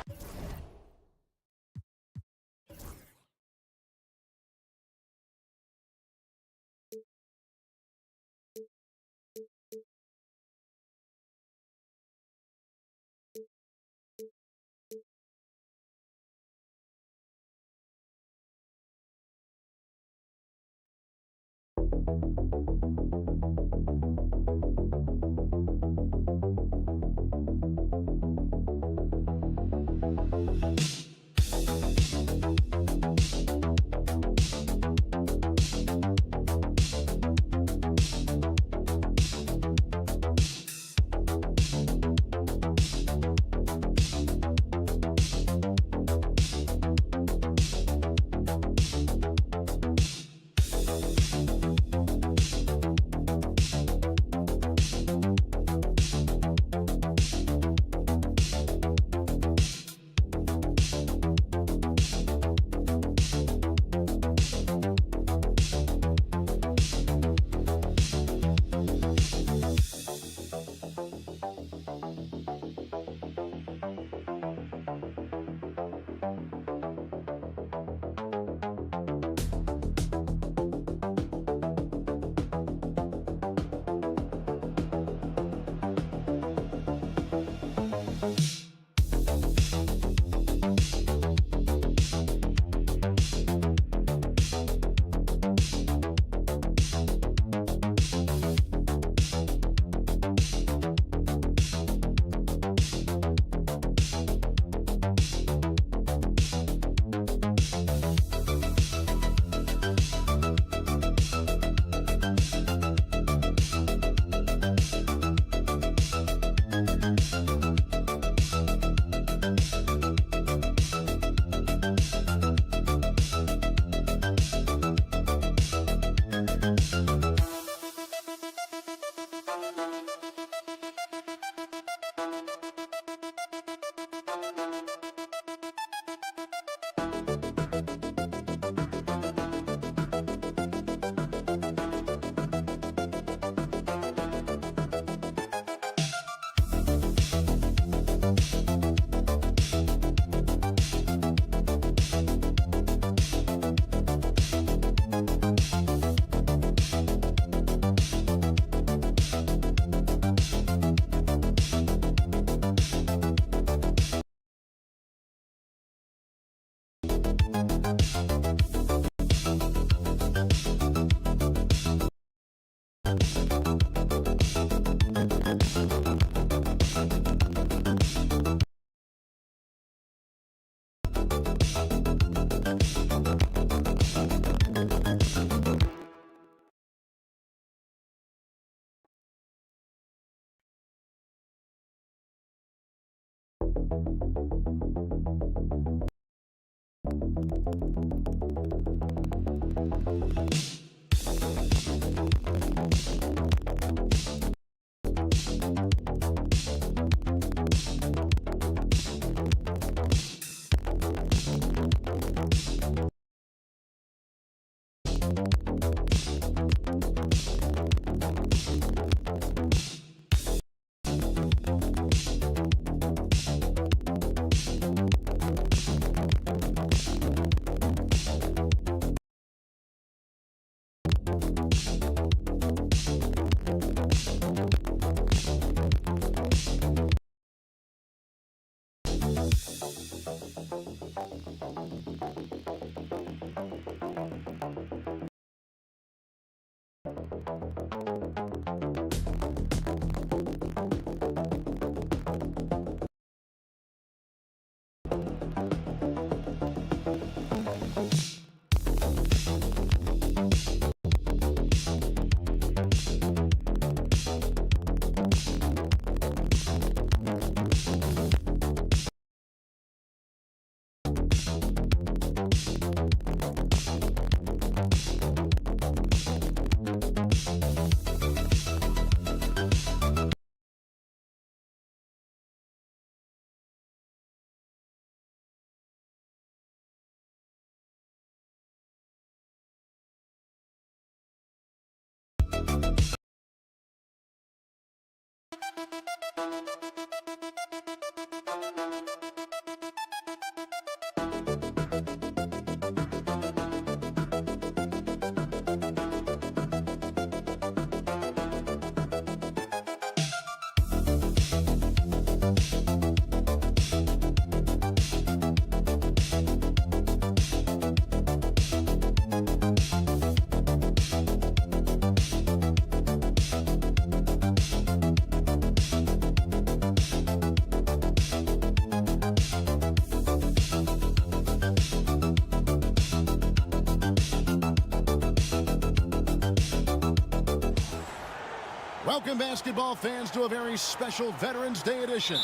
Welcome, basketball fans, to a very special Veterans Day edition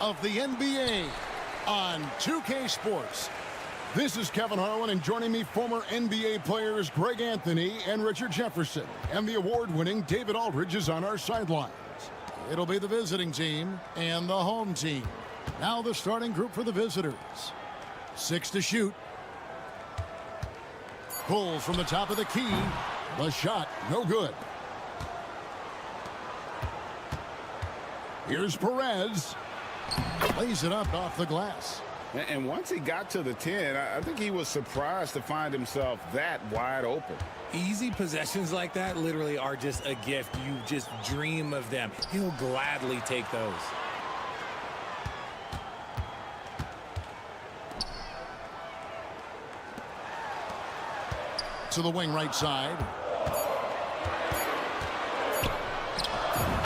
of the NBA on 2K Sports. This is Kevin Harlan, and joining me, former NBA players Greg Anthony and Richard Jefferson. And the award-winning David Aldridge is on our sidelines. It'll be the visiting team and the home team. Now the starting group for the visitors. 6 to shoot. Pulls from the top of the key. The shot, no good. Here's Perez. Lays it up off the glass. And once he got to the 10, I think he was surprised to find himself that wide open. Easy possessions like that literally are just a gift. You just dream of them. He'll gladly take those. To the wing right side.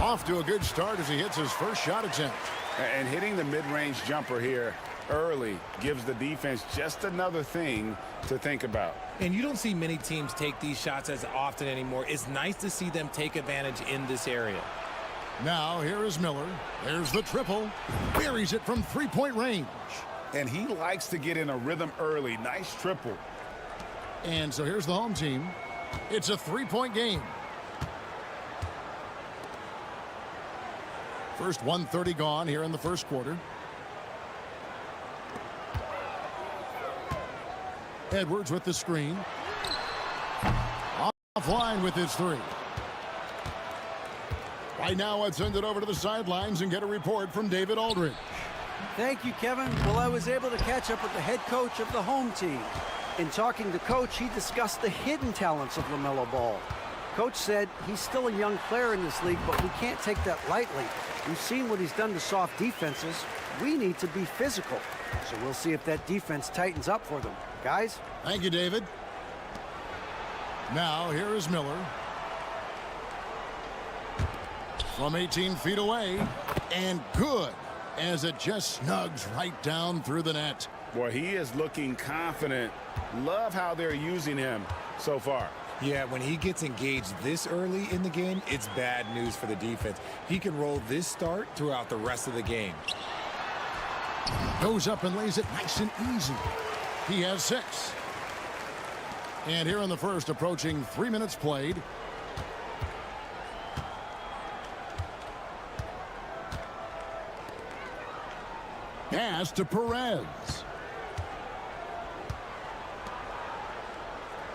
Off to a good start as he hits his first shot attempt. And hitting the mid-range jumper here early gives the defense just another thing to think about. And you don't see many teams take these shots as often anymore. It's nice to see them take advantage in this area. Now here is Miller. There's the triple. Buries it from three-point range. And he likes to get in a rhythm early. Nice triple. And so here's the home team. It's a three-point game. First 1:30 gone here in the first quarter. Edwards with the screen. Offline with his three. Right now, let's send it over to the sidelines and get a report from David Aldridge. Thank you, Kevin. Well, I was able to catch up with the head coach of the home team. In talking to Coach, he discussed the hidden talents of LaMelo Ball. Coach said he's still a young player in this league, but we can't take that lightly. We've seen what he's done to soft defenses. We need to be physical. So we'll see if that defense tightens up for them. Guys? Thank you, David. Now, here is Miller. From 18 feet away. And good, as it just snugs right down through the net. Boy, he is looking confident. Love how they're using him so far. Yeah, when he gets engaged this early in the game, it's bad news for the defense. He can roll this start throughout the rest of the game. Goes up and lays it nice and easy. He has 6. And here in the first, approaching 3 minutes played. Pass to Perez.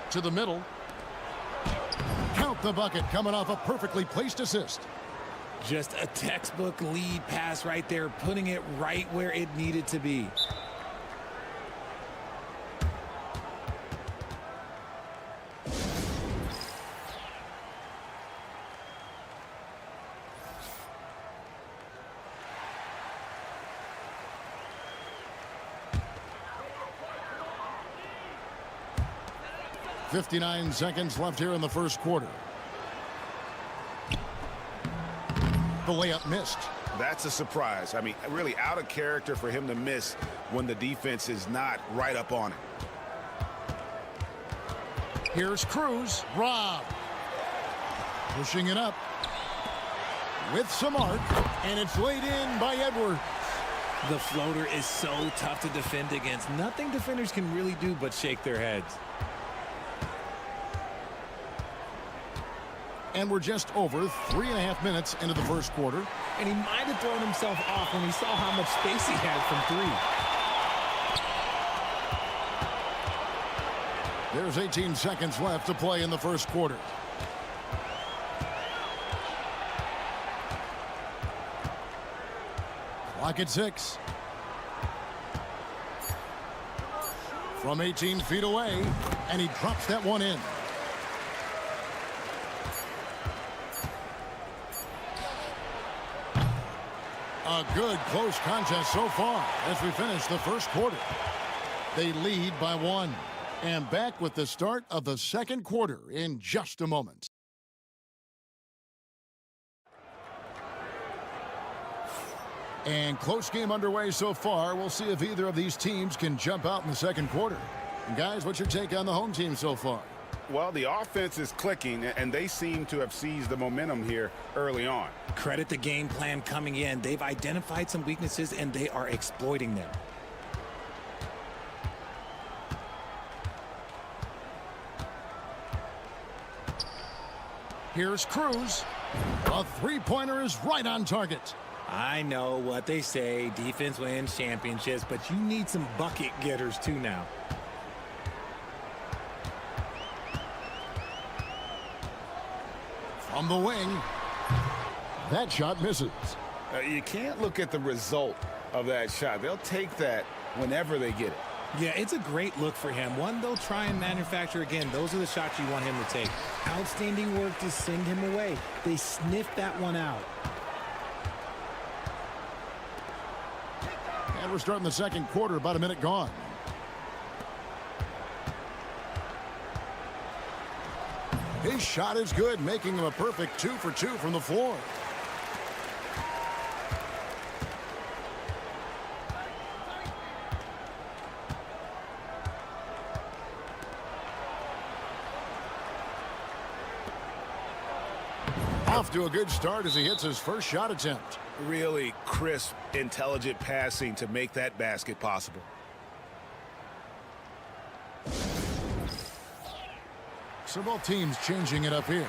To the middle. the bucket coming off a perfectly placed assist. Just a textbook lead pass right there, putting it right where it needed to be. .59 seconds left here in the first quarter. The layup missed. That's a surprise. I mean, really out of character for him to miss when the defense is not right up on it. Here's Cruz. Rob. Pushing it up. With some arc. And it's laid in by Edwards. The floater is so tough to defend against. Nothing defenders can really do but shake their heads. And we're just over 3.5 minutes into the first quarter. And he might have thrown himself off when he saw how much space he had from 3. There's 18 seconds left to play in the first quarter. Clock at 6. From 18 feet away, and he drops that one in. A good close contest so far as we finish the first quarter. They lead by 1. And back with the start of the second quarter in just a moment. And close game underway so far. We'll see if either of these teams can jump out in the second quarter. And guys, what's your take on the home team so far? Well, the offense is clicking, and they seem to have seized the momentum here early on. Credit the game plan coming in. They've identified some weaknesses, and they are exploiting them. Here's Cruz. A three-pointer is right on target. I know what they say, defense wins championships, but you need some bucket getters too now. From the wing, that shot misses. You can't look at the result of that shot. They'll take that whenever they get it. Yeah, it's a great look for him. One they'll try and manufacture again. Those are the shots you want him to take. Outstanding work to send him away. They sniffed that one out. And we're starting the second quarter, about a minute gone. His shot is good, making him a perfect 2 for 2 from the floor. Off to a good start as he hits his first shot attempt. Really crisp, intelligent passing to make that basket possible. So both teams changing it up here.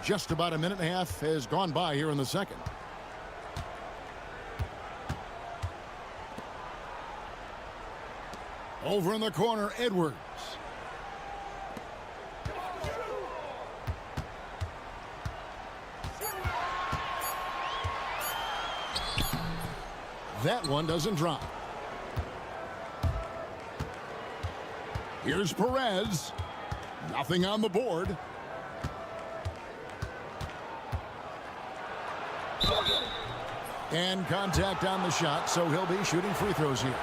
Just about a minute and a half has gone by here in the second. Over in the corner, Edwards. That one doesn't drop. Here's Perez. Nothing on the board. And contact on the shot, so he'll be shooting free throws here.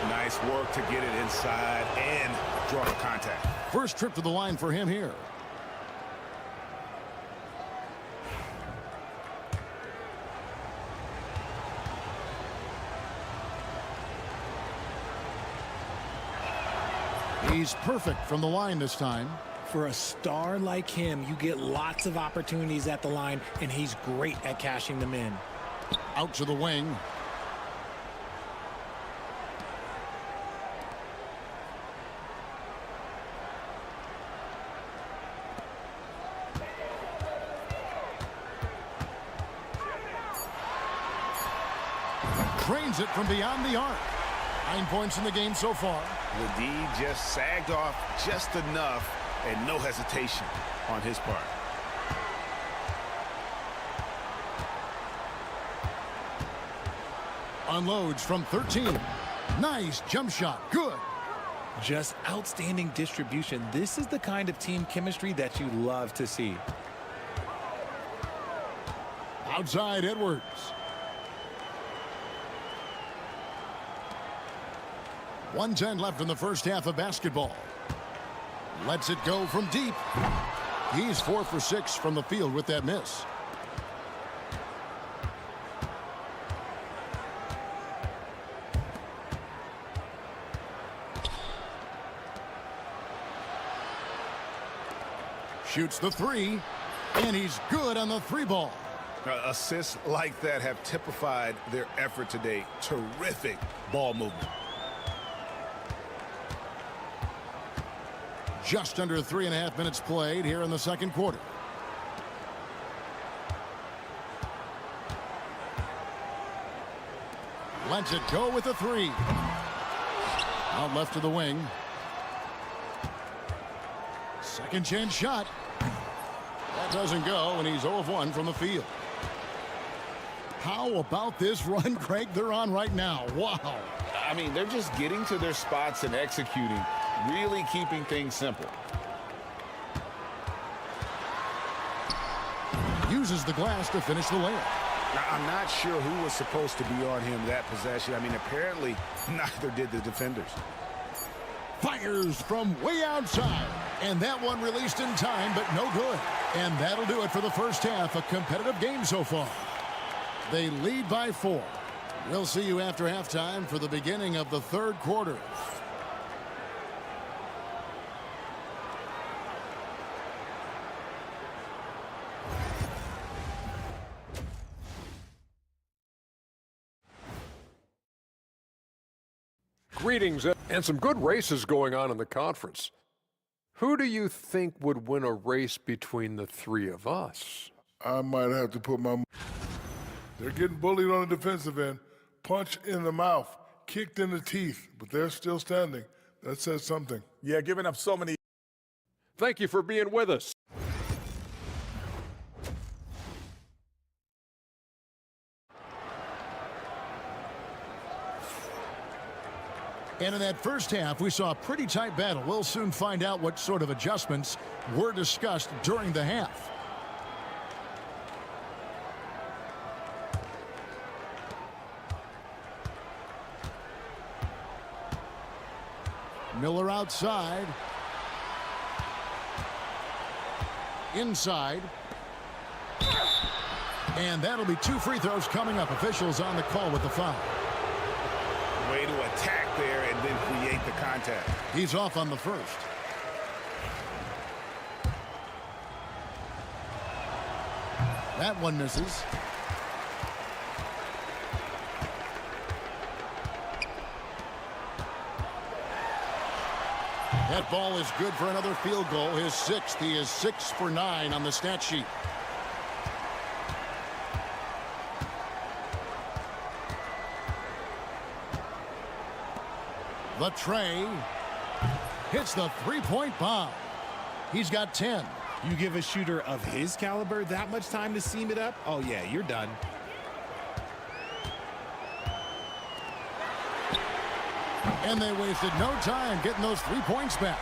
Nice work to get it inside and draw the contact. First trip to the line for him here. He's perfect from the line this time. For a star like him, you get lots of opportunities at the line, and he's great at cashing them in. Out to the wing. Drains it from beyond the arc. 9 points in the game so far. The D just sagged off just enough, and no hesitation on his part. Unloads from 13. Nice jump shot. Good. Just outstanding distribution. This is the kind of team chemistry that you love to see. Outside Edwards. .110 left in the first half of basketball. Lets it go from deep. He's 4 for 6 from the field with that miss. Shoots the three, and he's good on the three ball. Assists like that have typified their effort today. Terrific ball movement. Just under 3.5 minutes played here in the second quarter. Lets it go with a three. Out left to the wing. Second chance shot. That doesn't go, and he's 0 of 1 from the field. How about this run, Craig, they're on right now? Wow. I mean, they're just getting to their spots and executing, really keeping things simple. Uses the glass to finish the layup. Now, I'm not sure who was supposed to be on him that possession. I mean, apparently neither did the defenders. Fires from way outside. And that one released in time, but no good. And that'll do it for the first half. A competitive game so far. They lead by 4. We'll see you after halftime for the beginning of the third quarter. Greetings, and some good races going on in the conference. Who do you think would win a race between the three of us? I might have to put my... They're getting bullied on the defensive end. Punch in the mouth, kicked in the teeth, but they're still standing. That says something. Yeah, giving up so many. Thank you for being with us. And in that first half, we saw a pretty tight battle. We'll soon find out what sort of adjustments were discussed during the half. Miller outside. Inside. And that'll be 2 free throws coming up. Officials on the call with the foul. Way to attack there and then create the contact. He's off on the first. That one misses. That ball is good for another field goal. His 6th. He is 6 for 9 on the stat sheet. The tray hits the three-point bomb. He's got 10. You give a shooter of his caliber that much time to seam it up? Oh, yeah, you're done. And they wasted no time getting those 3 points back.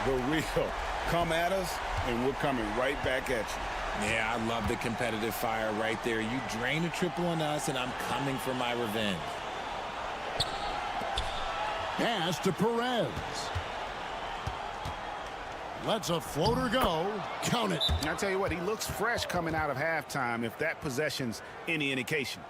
The real come at us, and we're coming right back at you. Yeah, I love the competitive fire right there. You drain a triple on us, and I'm coming for my revenge. Pass to Perez. Lets a floater go. Count it. I'll tell you what, he looks fresh coming out of halftime if that possession's any indication.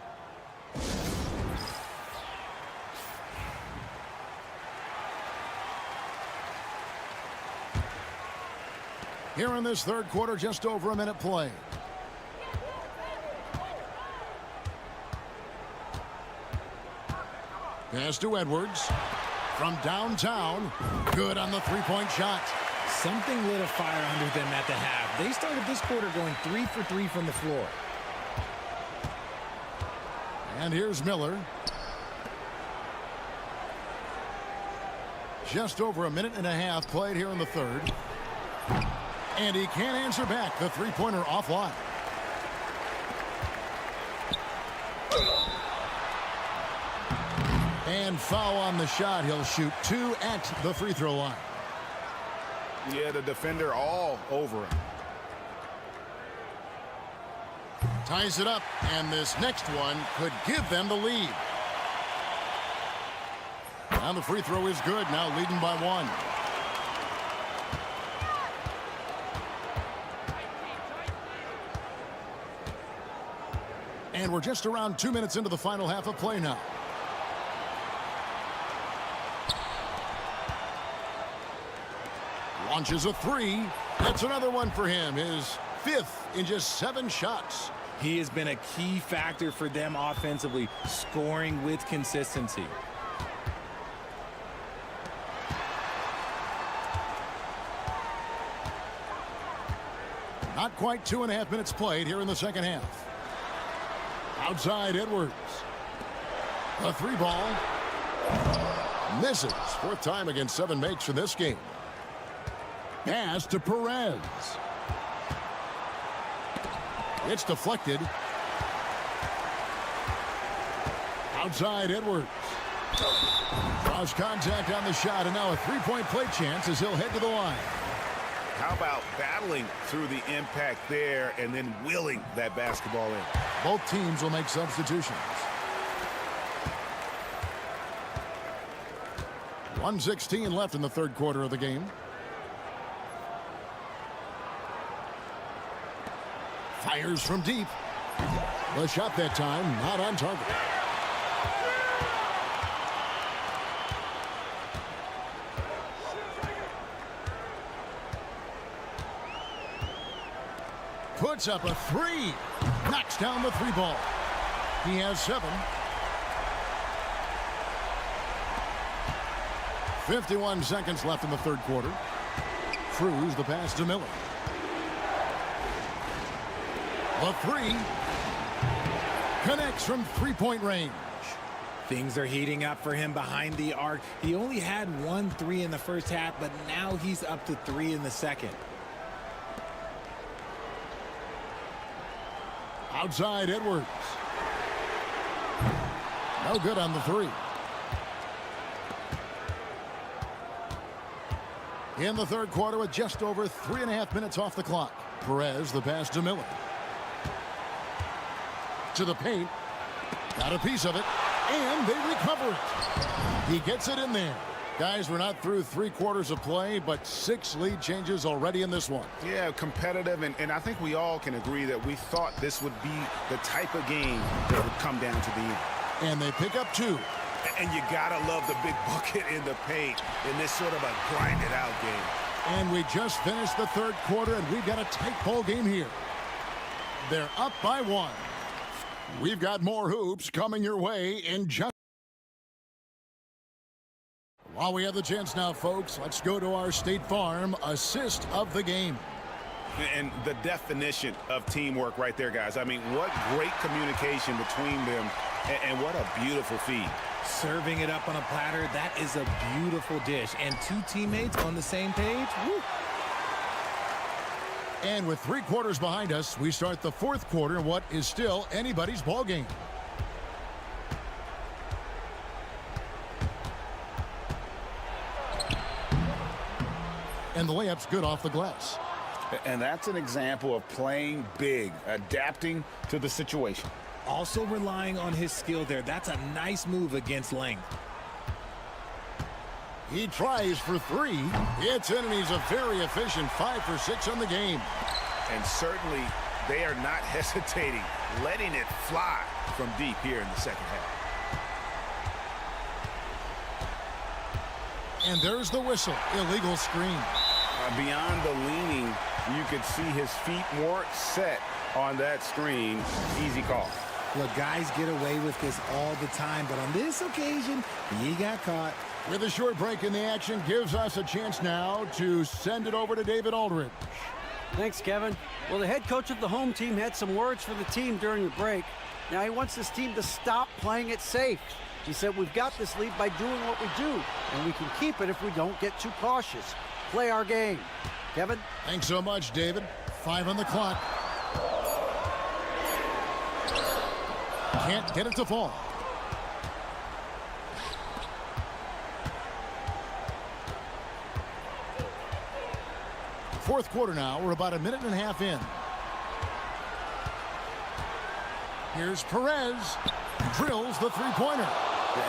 Here in this third quarter, just over a minute played. Pass to Edwards. From downtown, good on the three-point shot. Something lit a fire under them at the half. They started this quarter going 3 for 3 from the floor. And here's Miller. Just over a minute and a half played here in the third. And he can't answer back. The three-pointer offline. And foul on the shot. He'll shoot 2 at the free throw line. Yeah, the defender all over him. Ties it up, and this next one could give them the lead. Now the free throw is good, now leading by 1. And we're just around 2 minutes into the final half of play now. Launches a 3. That's another one for him. His 5th in just 7 shots. He has been a key factor for them offensively, scoring with consistency. Not quite 2.5 minutes played here in the second half. Outside Edwards. A 3 ball. Misses. 4th time against 7 makes for this game. Pass to Perez. It's deflected. Outside Edwards. Draws contact on the shot, and now a 3-point play chance as he'll head to the line. How about battling through the impact there and then willing that basketball in? Both teams will make substitutions. 1:16 left in the third quarter of the game. Fires from deep. The shot that time not on target. Puts up a 3. Knocks down the 3 ball. He has 7. 51 seconds left in the third quarter. Cruz the pass to Miller. The 3 connects from 3-point range. Things are heating up for him behind the arc. He only had 1 3 in the first half, but now he's up to 3 in the second. Outside Edwards. No good on the 3. In the third quarter with just over 3.5 minutes off the clock. Perez the pass to Miller. To the paint. Got a piece of it. And they recover it. He gets it in there. Guys, we're not through 3 quarters of play, but 6 lead changes already in this one. Yeah, competitive, and I think we all can agree that we thought this would be the type of game that would come down to the end. And they pick up 2. And you gotta love the big bucket in the paint in this sort of a grinded-out game. And we just finished the third quarter, and we've got a tight ball game here. They're up by 1. We've got more hoops coming your way in just... While we have the chance now, folks, let's go to our State Farm assist of the game. And the definition of teamwork right there, guys. I mean, what great communication between them, and what a beautiful feed. Serving it up on a platter, that is a beautiful dish. And 2 teammates on the same page, woo. And with 3 quarters behind us, we start the fourth quarter in what is still anybody's ball game. And the layup's good off the glass. And that's an example of playing big, adapting to the situation. Also relying on his skill there. That's a nice move against length. He tries for 3. It's in, and he's a very efficient 5 for 6 on the game. And certainly they are not hesitating, letting it fly from deep here in the second half. And there's the whistle. Illegal screen. Beyond the leaning, you could see his feet more set on that screen. Easy call. Look, guys get away with this all the time, but on this occasion, he got caught. With a short break in the action, gives us a chance now to send it over to David Aldridge. Thanks, Kevin. Well, the head coach of the home team had some words for the team during the break. Now he wants his team to stop playing it safe. He said, we've got this lead by doing what we do, and we can keep it if we don't get too cautious. Play our game. Kevin? Thanks so much, David. 5 on the clock. Can't get it to fall. Fourth quarter now. We're about a minute and a half in. Here's Perez. Drills the three-pointer.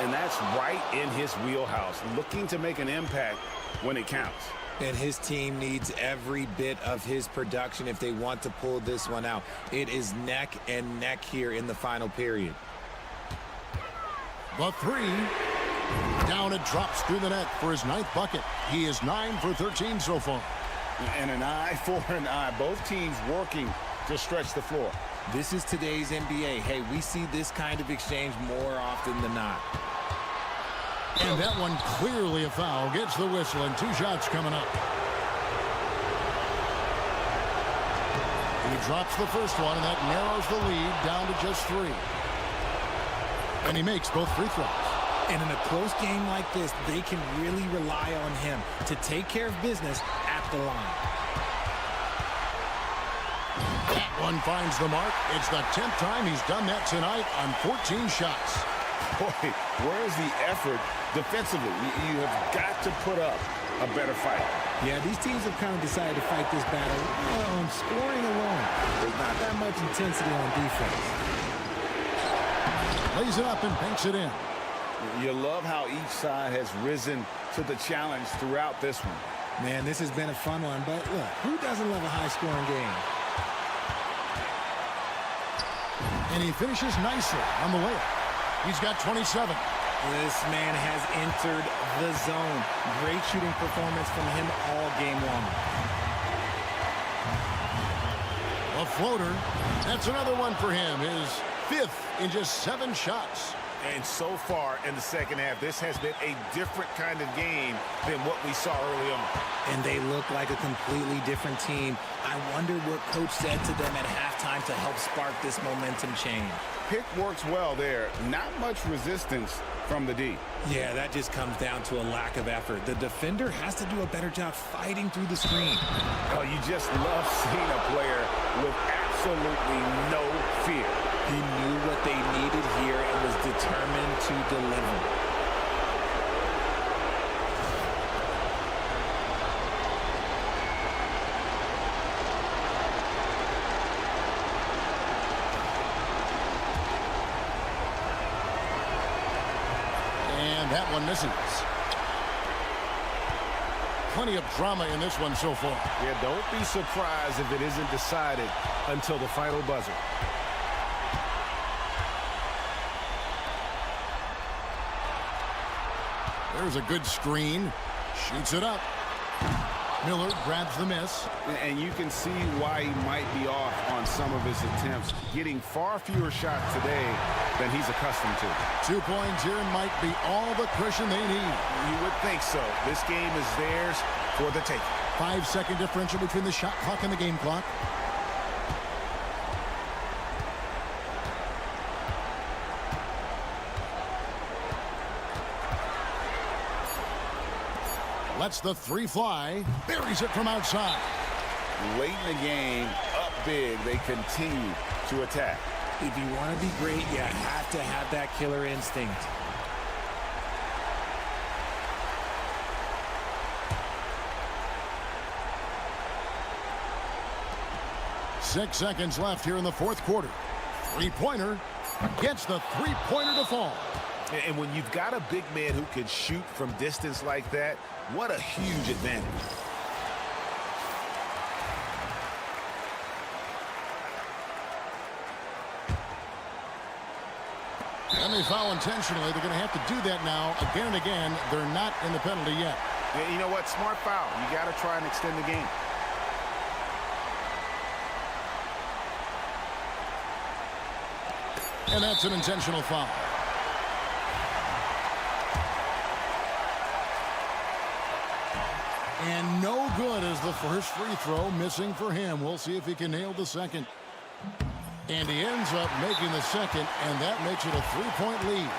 And that's right in his wheelhouse, looking to make an impact when it counts. And his team needs every bit of his production if they want to pull this one out. It is neck and neck here in the final period. The three. Down it drops through the net for his 9th bucket. He is 9 for 13 so far. And an eye for an eye. Both teams working to stretch the floor. This is today's NBA. Hey, we see this kind of exchange more often than not. And that one clearly a foul. Gets the whistle, and 2 shots coming up. He drops the first one, and that narrows the lead down to just 3. And he makes both free throws. And in a close game like this, they can really rely on him to take care of business at the line. That one finds the mark. It's the 10th time he's done that tonight on 14 shots. Boy, where's the effort defensively? You have got to put up a better fight. Yeah, these teams have kind of decided to fight this battle on scoring alone. There's not that much intensity on defense. Lays it up and banks it in. You love how each side has risen to the challenge throughout this one. Man, this has been a fun one, but look, who doesn't love a high-scoring game? And he finishes nicely on the layup. He's got 27. This man has entered the zone. Great shooting performance from him all game long. A floater. That's another one for him. His 5th in just 7 shots. And so far in the second half, this has been a different kind of game than what we saw early on. And they look like a completely different team. I wonder what coach said to them at halftime to help spark this momentum change. Pick works well there. Not much resistance from the D. Yeah, that just comes down to a lack of effort. The defender has to do a better job fighting through the screen. Oh, you just love seeing a player with absolutely no fear. He knew what they needed here and was determined to deliver. And that one misses. Plenty of drama in this one so far. Yeah, don't be surprised if it isn't decided until the final buzzer. There's a good screen. Shoots it up. Miller grabs the miss. And you can see why he might be off on some of his attempts, getting far fewer shots today than he's accustomed to. 2 points here might be all the cushion they need. You would think so. This game is theirs for the taking. 5-second differential between the shot clock and the game clock. Lets the 3 fly. Buries it from outside. Late in the game, up big, they continue to attack. If you want to be great, you have to have that killer instinct. Six seconds left here in the fourth quarter. 3-pointer gets the 3-pointer to fall. And when you've got a big man who can shoot from distance like that, what a huge advantage. And they foul intentionally. They're going to have to do that now again and again. They're not in the penalty yet. Yeah, you know what? Smart foul. You got to try and extend the game. And that's an intentional foul. And no good as the first free throw missing for him. We'll see if he can nail the second. And he ends up making the second, and that makes it a 3-point lead.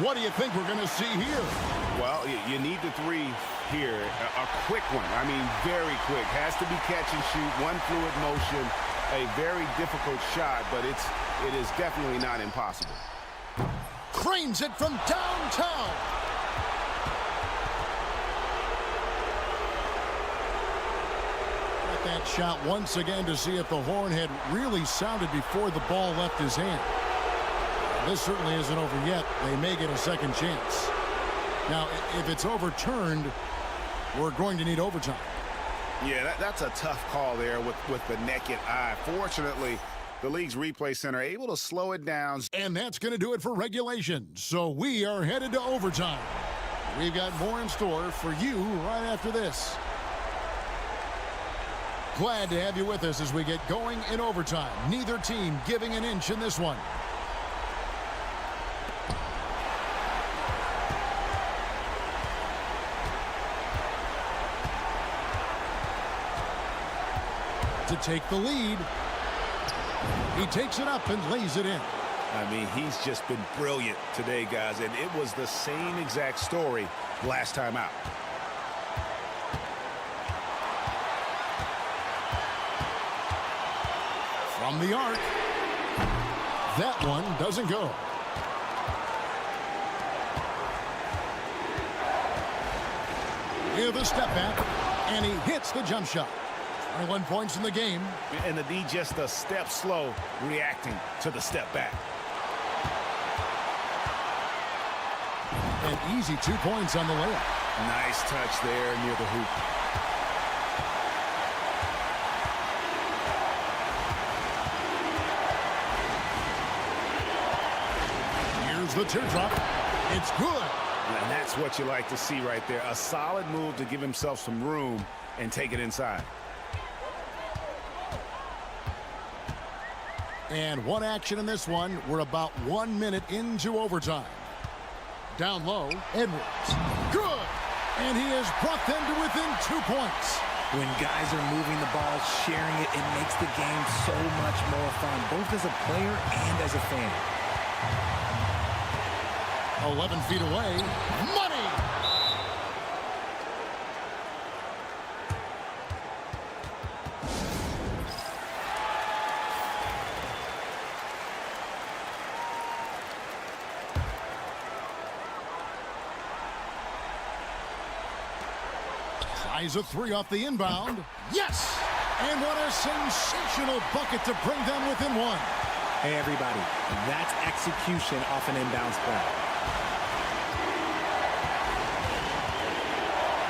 What do you think we're going to see here? Well, you need the three here. A quick one. I mean, very quick. Has to be catch and shoot. One fluid motion. A very difficult shot, but it is definitely not impossible. Cranes it from downtown. Got that shot once again to see if the horn had really sounded before the ball left his hand. This certainly isn't over yet. They may get a second chance. Now, if it's overturned, we're going to need overtime. Yeah, that's a tough call there with the naked eye. Fortunately, the league's replay center able to slow it down. And that's going to do it for regulation. So we are headed to overtime. We've got more in store for you right after this. Glad to have you with us as we get going in overtime. Neither team giving an inch in this one. To take the lead. He takes it up and lays it in. I mean, he's just been brilliant today, guys, and it was the same exact story last time out. From the arc. That one doesn't go. Here the step back, and he hits the jump shot. 21 points in the game. And the D just a step slow reacting to the step back. An easy 2 points on the layup. Nice touch there near the hoop. Here's the teardrop. It's good. And that's what you like to see right there. A solid move to give himself some room and take it inside. And one action in this one. We're about 1 minute into overtime. Down low, Edwards. Good! And he has brought them to within 2 points. When guys are moving the ball, sharing it, it makes the game so much more fun, both as a player and as a fan. 11 feet away. Money! Fires a three off the inbound. Yes! And what a sensational bucket to bring them within one. Hey, everybody, that's execution off an inbounds play.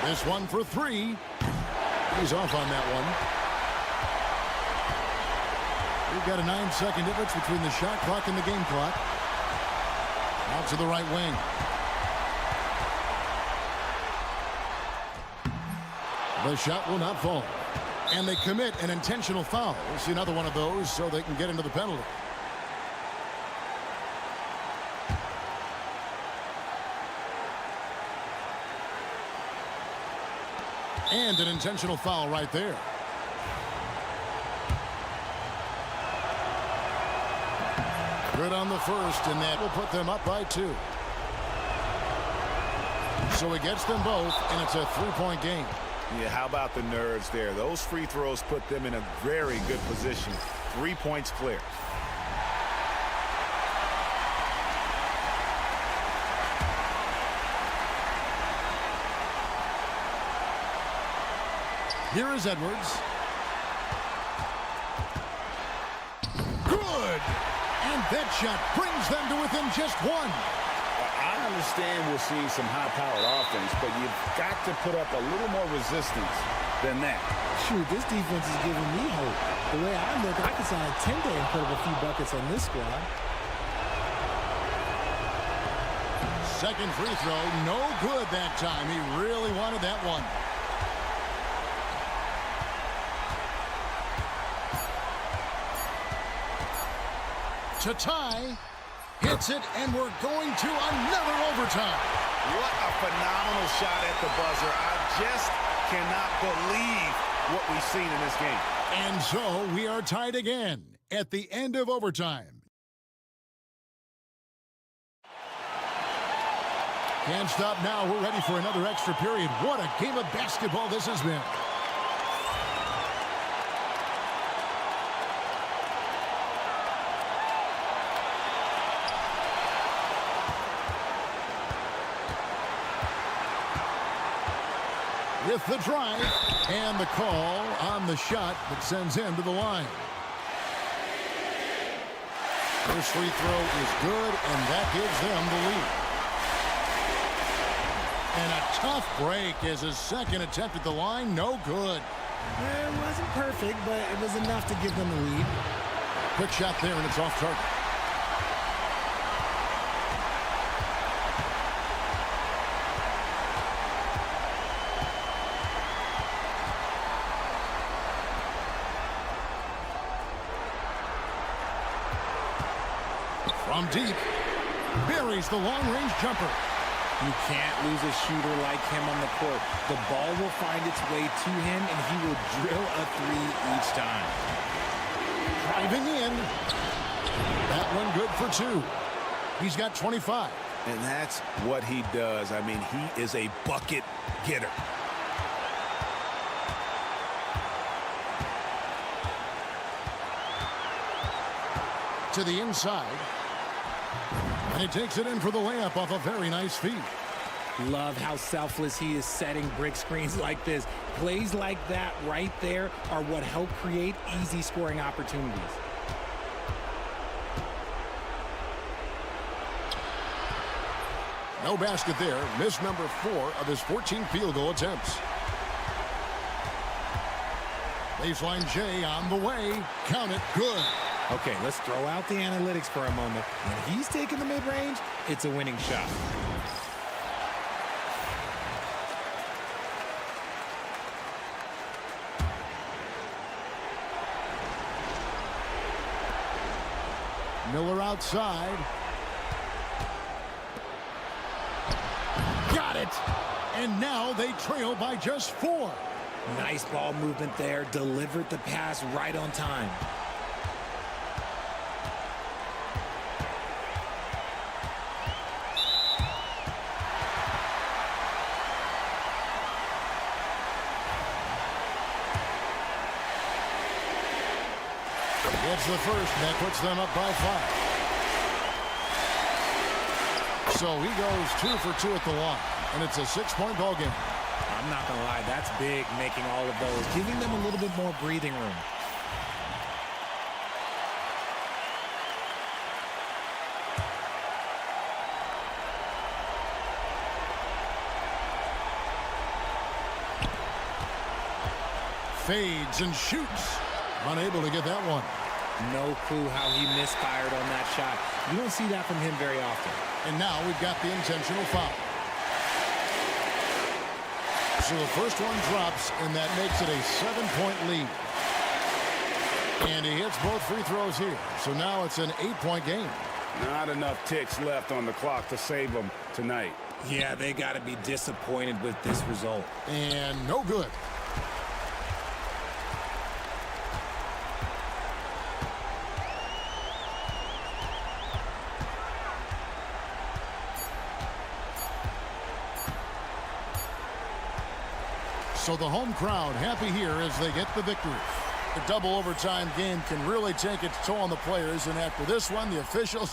This one for three. He's off on that one. We've got a 9-second difference between the shot clock and the game clock. Out to the right wing. The shot will not fall. And they commit an intentional foul. We'll see another one of those so they can get into the penalty. And an intentional foul right there. Good on the first, and that will put them up by 2. So he gets them both, and it's a 3-point game. Yeah, how about the nerves there? Those free throws put them in a very good position. 3 points clear. Here is Edwards. Good! And that shot brings them to within just 1. I understand we'll see some high-powered offense, but you've got to put up a little more resistance than that. Shoot, this defense is giving me hope. The way I look, I could sign a 10-day and put up a few buckets on this squad. Second free throw, no good that time. He really wanted that one. To tie, hits it, and we're going to another overtime. What a phenomenal shot at the buzzer. I just cannot believe what we've seen in this game. And so we are tied again. at the end of overtime. Can't stop now. We're ready for another extra period. What a game of basketball this has been. With the drive and the call on the shot that sends him to the line. First free throw is good, and that gives them the lead. And a tough break as his second attempt at the line, no good. It wasn't perfect, but it was enough to give them the lead. Quick shot there, and it's off target. From deep, buries the long-range jumper. You can't lose a shooter like him on the court. The ball will find its way to him, and he will drill a three each time. Driving in. That one good for two. He's got 25. And that's what he does. I mean, he is a bucket getter. To the inside. And he takes it in for the layup off a very nice feed. Love how selfless he is setting brick screens like this. Plays like that right there are what help create easy scoring opportunities. No basket there. Miss number 4 of his 14 field goal attempts. Baseline J on the way. Count it. Good. Okay, let's throw out the analytics for a moment. When he's taking the mid-range, it's a winning shot. Miller outside. Got it. And now they trail by just 4. Nice ball movement there. Delivered the pass right on time. Gets the first, and that puts them up by 5. So he goes 2 for 2 at the line, and it's a 6-point ball game. I'm not going to lie, that's big, making all of those, giving them a little bit more breathing room. Fades and shoots. Unable to get that one. No clue how he misfired on that shot. You don't see that from him very often. And now we've got the intentional foul. So the first one drops, and that makes it a 7-point lead. And he hits both free throws here. So now it's an 8-point game. Not enough ticks left on the clock to save them tonight. Yeah, they got to be disappointed with this result. And no good. So the home crowd happy here as they get the victory. The double overtime game can really take its toll on the players, and after this one, the officials...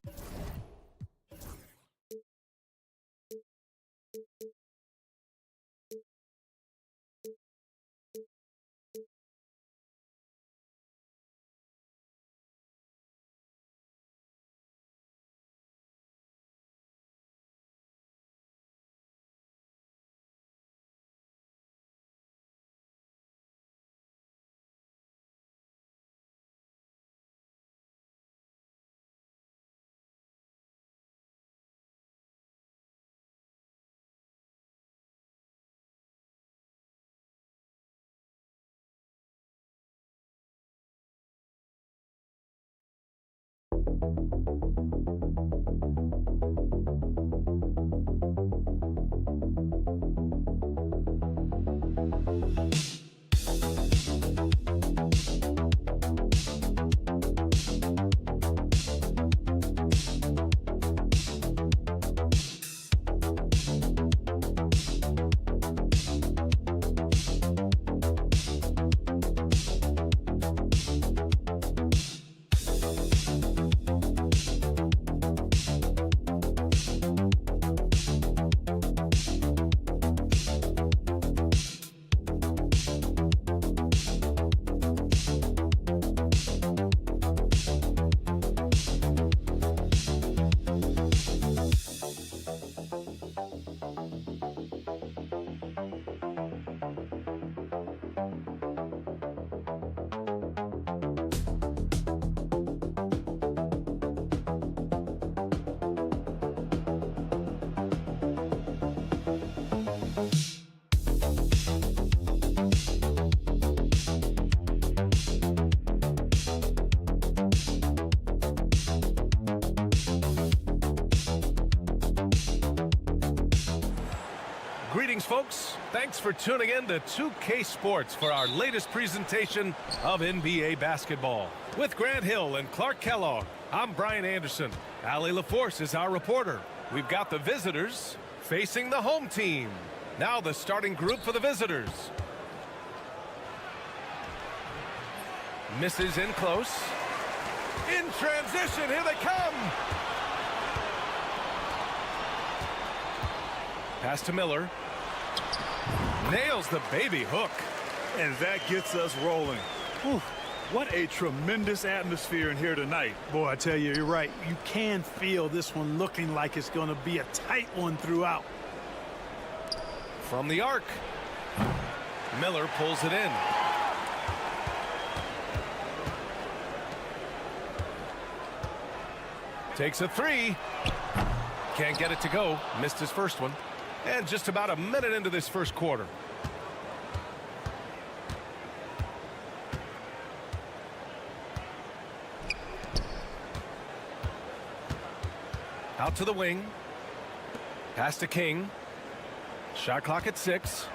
folks. Thanks for tuning in to 2K Sports for our latest presentation of NBA basketball. With Grant Hill and Clark Kellogg, I'm Brian Anderson. Allie LaForce is our reporter. We've got the visitors facing the home team. Now the starting group for the visitors. Misses in close. In transition, here they come. Pass to Miller. Nails the baby hook. And that gets us rolling. Whew. What a tremendous atmosphere in here tonight. Boy, I tell you, you're right. You can feel this one looking like it's going to be a tight one throughout. From the arc. Miller pulls it in. Takes a three. Can't get it to go. Missed his first one. And just about a minute into this first quarter. Out to the wing. Pass to King. Shot clock at 6.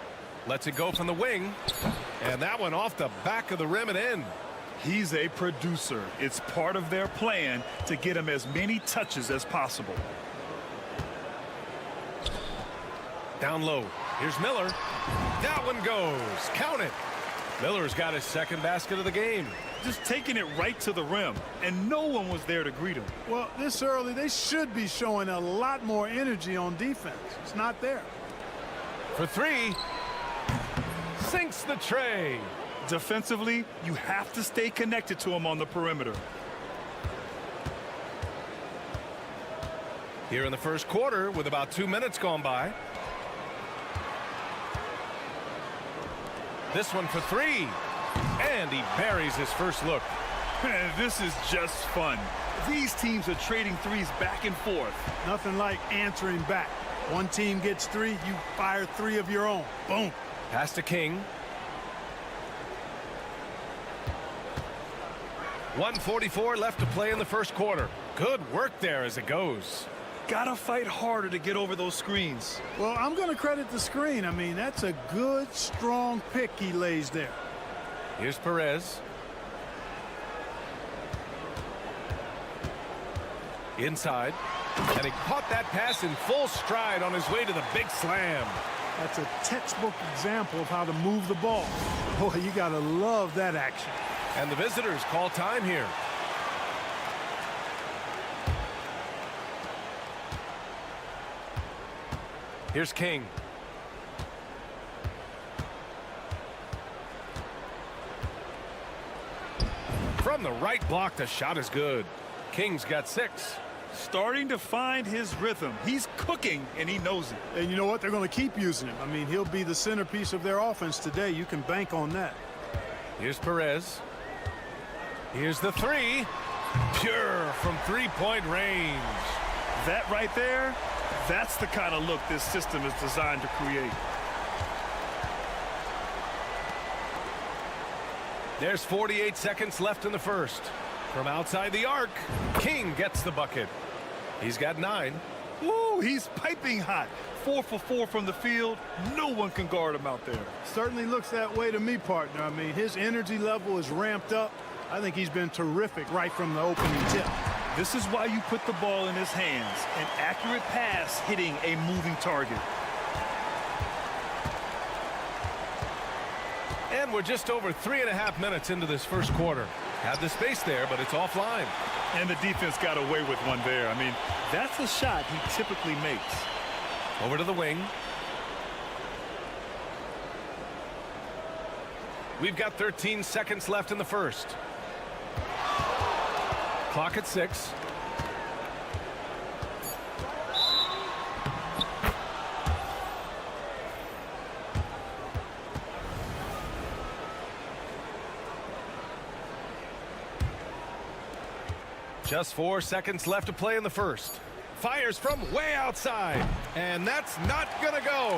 Lets it go from the wing. And that one off the back of the rim and in. He's a producer. It's part of their plan to get him as many touches as possible. Down low. Here's Miller. That one goes. Count it. Miller's got his second basket of the game. Just taking it right to the rim, and no one was there to greet him. Well, this early, they should be showing a lot more energy on defense. It's not there. For three. Sinks the tray. Defensively, you have to stay connected to him on the perimeter. Here in the first quarter with about 2 minutes gone by. This one for three. And he buries his first look. Man, this is just fun. These teams are trading threes back and forth. Nothing like answering back. One team gets three, you fire three of your own. Boom. Pass to King. 1:44 left to play in the first quarter. Good work there as it goes. Gotta fight harder to get over those screens. Well, I'm going to credit the screen. I mean, that's a good, strong pick he lays there. Here's Perez. Inside. And he caught that pass in full stride on his way to the big slam. That's a textbook example of how to move the ball. Boy, you got to love that action. And the visitors call time here. Here's King. From the right block, the shot is good. King's got 6. Starting to find his rhythm. He's cooking, and he knows it. And you know what? They're going to keep using him. I mean, he'll be the centerpiece of their offense today. You can bank on that. Here's Perez. Here's the three. Pure from three-point range. That right there, that's the kind of look this system is designed to create. There's 48 seconds left in the first. From outside the arc, King gets the bucket. He's got 9. Woo, he's piping hot. 4 for 4 from the field. No one can guard him out there. Certainly looks that way to me, partner. I mean, his energy level is ramped up. I think he's been terrific right from the opening tip. This is why you put the ball in his hands. An accurate pass hitting a moving target. And we're just over 3.5 minutes into this first quarter. Had the space there, but it's offline. And the defense got away with one there. I mean, that's a shot he typically makes. Over to the wing. We've got 13 seconds left in the first. Clock at 6. Just 4 seconds left to play in the first. Fires from way outside. And that's not going to go.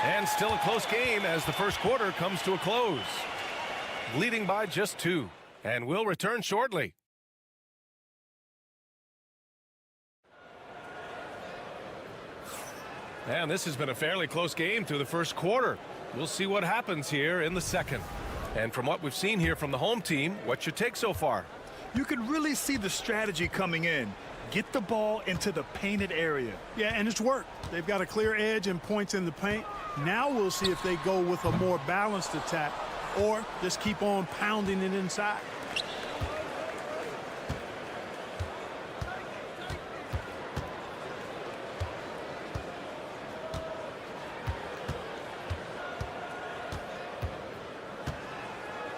And still a close game as the first quarter comes to a close. Leading by just 2. And we'll return shortly. And this has been a fairly close game through the first quarter. We'll see what happens here in the second. And from what we've seen here from the home team, what's your take so far? You can really see the strategy coming in. Get the ball into the painted area. Yeah, and it's worked. They've got a clear edge and points in the paint. Now we'll see if they go with a more balanced attack or just keep on pounding it inside.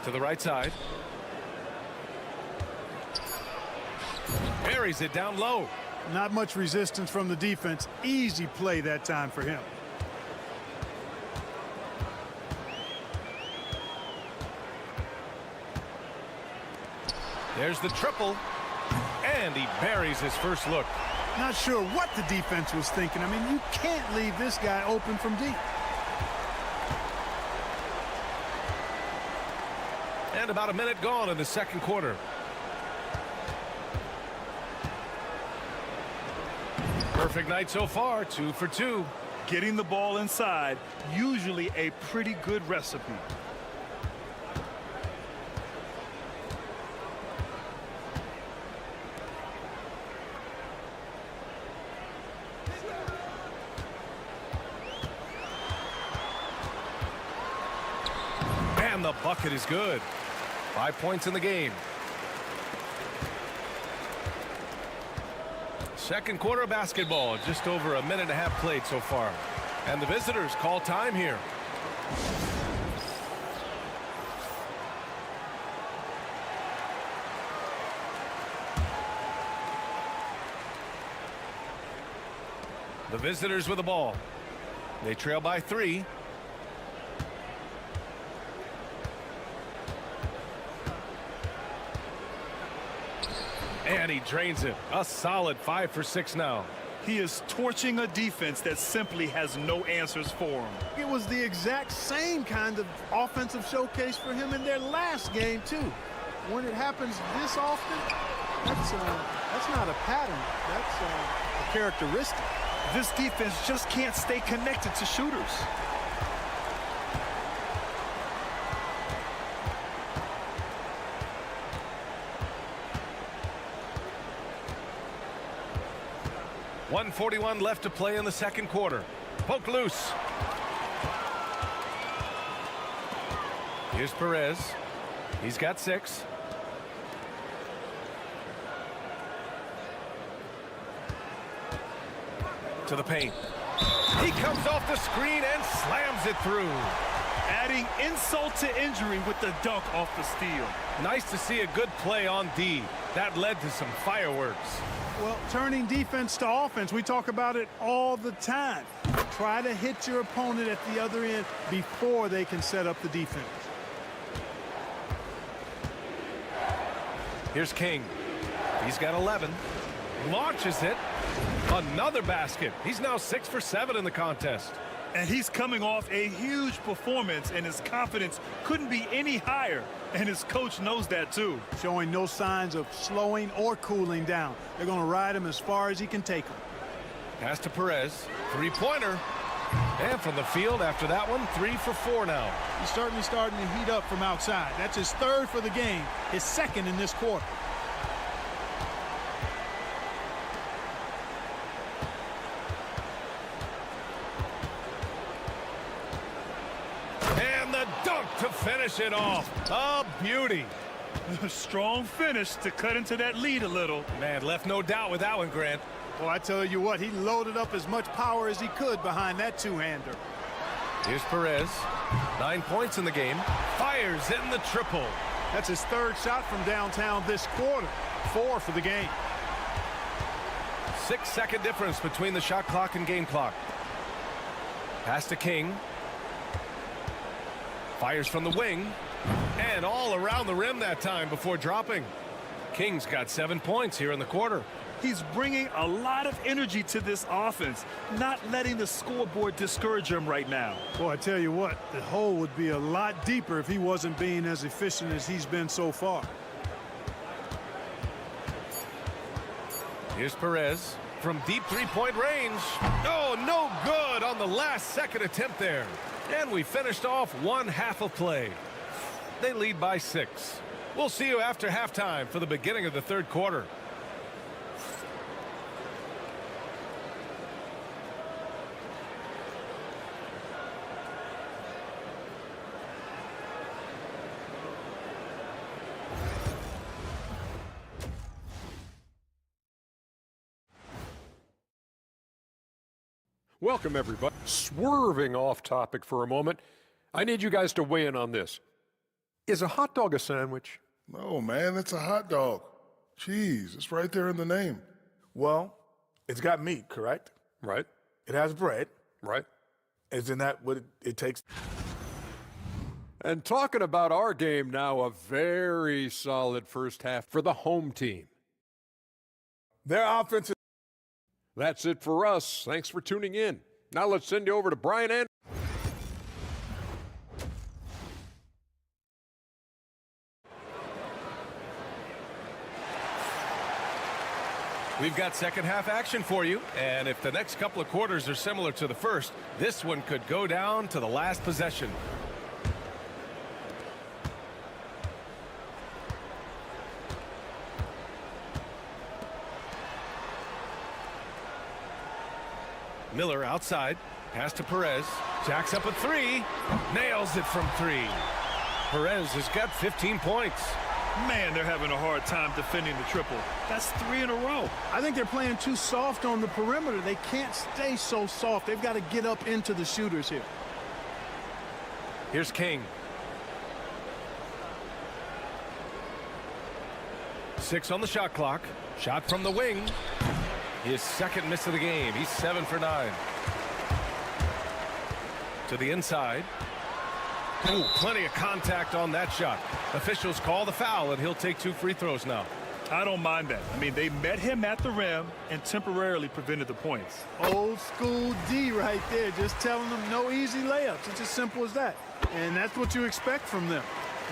To the right side. Buries it down low. Not much resistance from the defense. Easy play that time for him. There's the triple. And he buries his first look. Not sure what the defense was thinking. I mean, you can't leave this guy open from deep. And about a minute gone in the second quarter. Perfect night so far, 2 for 2. Getting the ball inside, usually a pretty good recipe. And the bucket is good. 5 points in the game. Second quarter of basketball, just over a minute and a half played so far. And the visitors call time here. The visitors with the ball. They trail by 3. And he drains it. A solid 5 for 6 now. He is torching a defense that simply has no answers for him. It was the exact same kind of offensive showcase for him in their last game, too. When it happens this often, that's not a pattern. That's a characteristic. This defense just can't stay connected to shooters. .141 left to play in the second quarter. Poke loose. Here's Perez. He's got 6. To the paint. He comes off the screen and slams it through. Adding insult to injury with the dunk off the steal. Nice to see a good play on D. That led to some fireworks. Well, turning defense to offense, we talk about it all the time. Try to hit your opponent at the other end before they can set up the defense. Here's King. He's got 11. Launches it. Another basket. He's now 6 for 7 in the contest. And he's coming off a huge performance, and his confidence couldn't be any higher. And his coach knows that, too. Showing no signs of slowing or cooling down. They're going to ride him as far as he can take him. Pass to Perez. 3-pointer. And from the field after that one, 3 for 4 now. He's certainly starting to heat up from outside. That's his 3rd for the game, his 2nd in this quarter. To finish it off. A beauty. A strong finish to cut into that lead a little. Man, left no doubt with that one, Grant. Well, I tell you what, he loaded up as much power as he could behind that two-hander. Here's Perez. 9 points in the game. Fires in the triple. That's his 3rd shot from downtown this quarter. 4 for the game. 6-second difference between the shot clock and game clock. Pass to King. Fires from the wing. And all around the rim that time before dropping. King's got 7 points here in the quarter. He's bringing a lot of energy to this offense, not letting the scoreboard discourage him right now. Well, I tell you what, the hole would be a lot deeper if he wasn't being as efficient as he's been so far. Here's Perez. from deep three-point range. Oh, no good on the last second attempt there. And we finished off one half of play. They lead by 6. We'll see you after halftime for the beginning of the third quarter. Welcome, everybody. Swerving off topic for a moment, I need you guys to weigh in on this. Is a hot dog a sandwich? No, man, it's a hot dog. Cheese, it's right there in the name. Well, it's got meat, correct? Right. It has bread. Right. Isn't that what it takes? And talking about our game now, a very solid first half for the home team. Their offense is... That's it for us. Thanks for tuning in. Now let's send you over to Brian Anderson. We've got second half action for you, and if the next couple of quarters are similar to the first, this one could go down to the last possession. Miller outside, pass to Perez, jacks up a 3, nails it from 3. Perez has got 15 points. Man, they're having a hard time defending the triple. That's 3 in a row. I think they're playing too soft on the perimeter. They can't stay so soft. They've got to get up into the shooters here. Here's King. 6 on the shot clock. Shot from the wing. His second miss of the game. He's 7 for 9. To the inside. Ooh, plenty of contact on that shot. Officials call the foul, and he'll take 2 free throws now. I don't mind that. I mean, they met him at the rim and temporarily prevented the points. Old school D right there, just telling them no easy layups. It's as simple as that. And that's what you expect from them.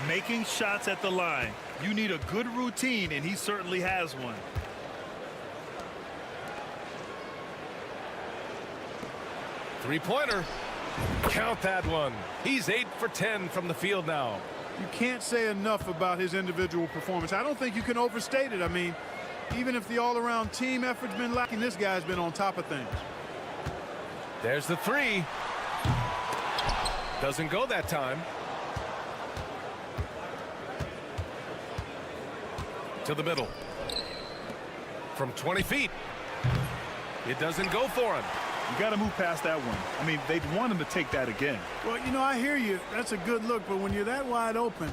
Making shots at the line. You need a good routine, and he certainly has one. Three-pointer. Count that one. He's 8 for 10 from the field now. You can't say enough about his individual performance. I don't think you can overstate it. I mean, even if the all-around team effort's been lacking, this guy's been on top of things. There's the 3. Doesn't go that time. To the middle. From 20 feet. It doesn't go for him. You got to move past that one. I mean, they'd want him to take that again. Well, you know, I hear you. That's a good look, but when you're that wide open,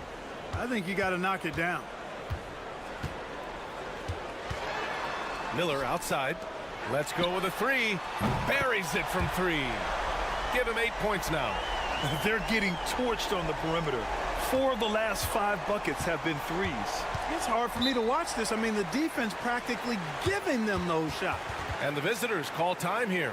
I think you got to knock it down. Miller outside. Let's go with a 3. Buries it from 3. Give him 8 points now. They're getting torched on the perimeter. 4 of the last 5 buckets have been 3s. It's hard for me to watch this. I mean, the defense practically giving them those shots. And the visitors call time here.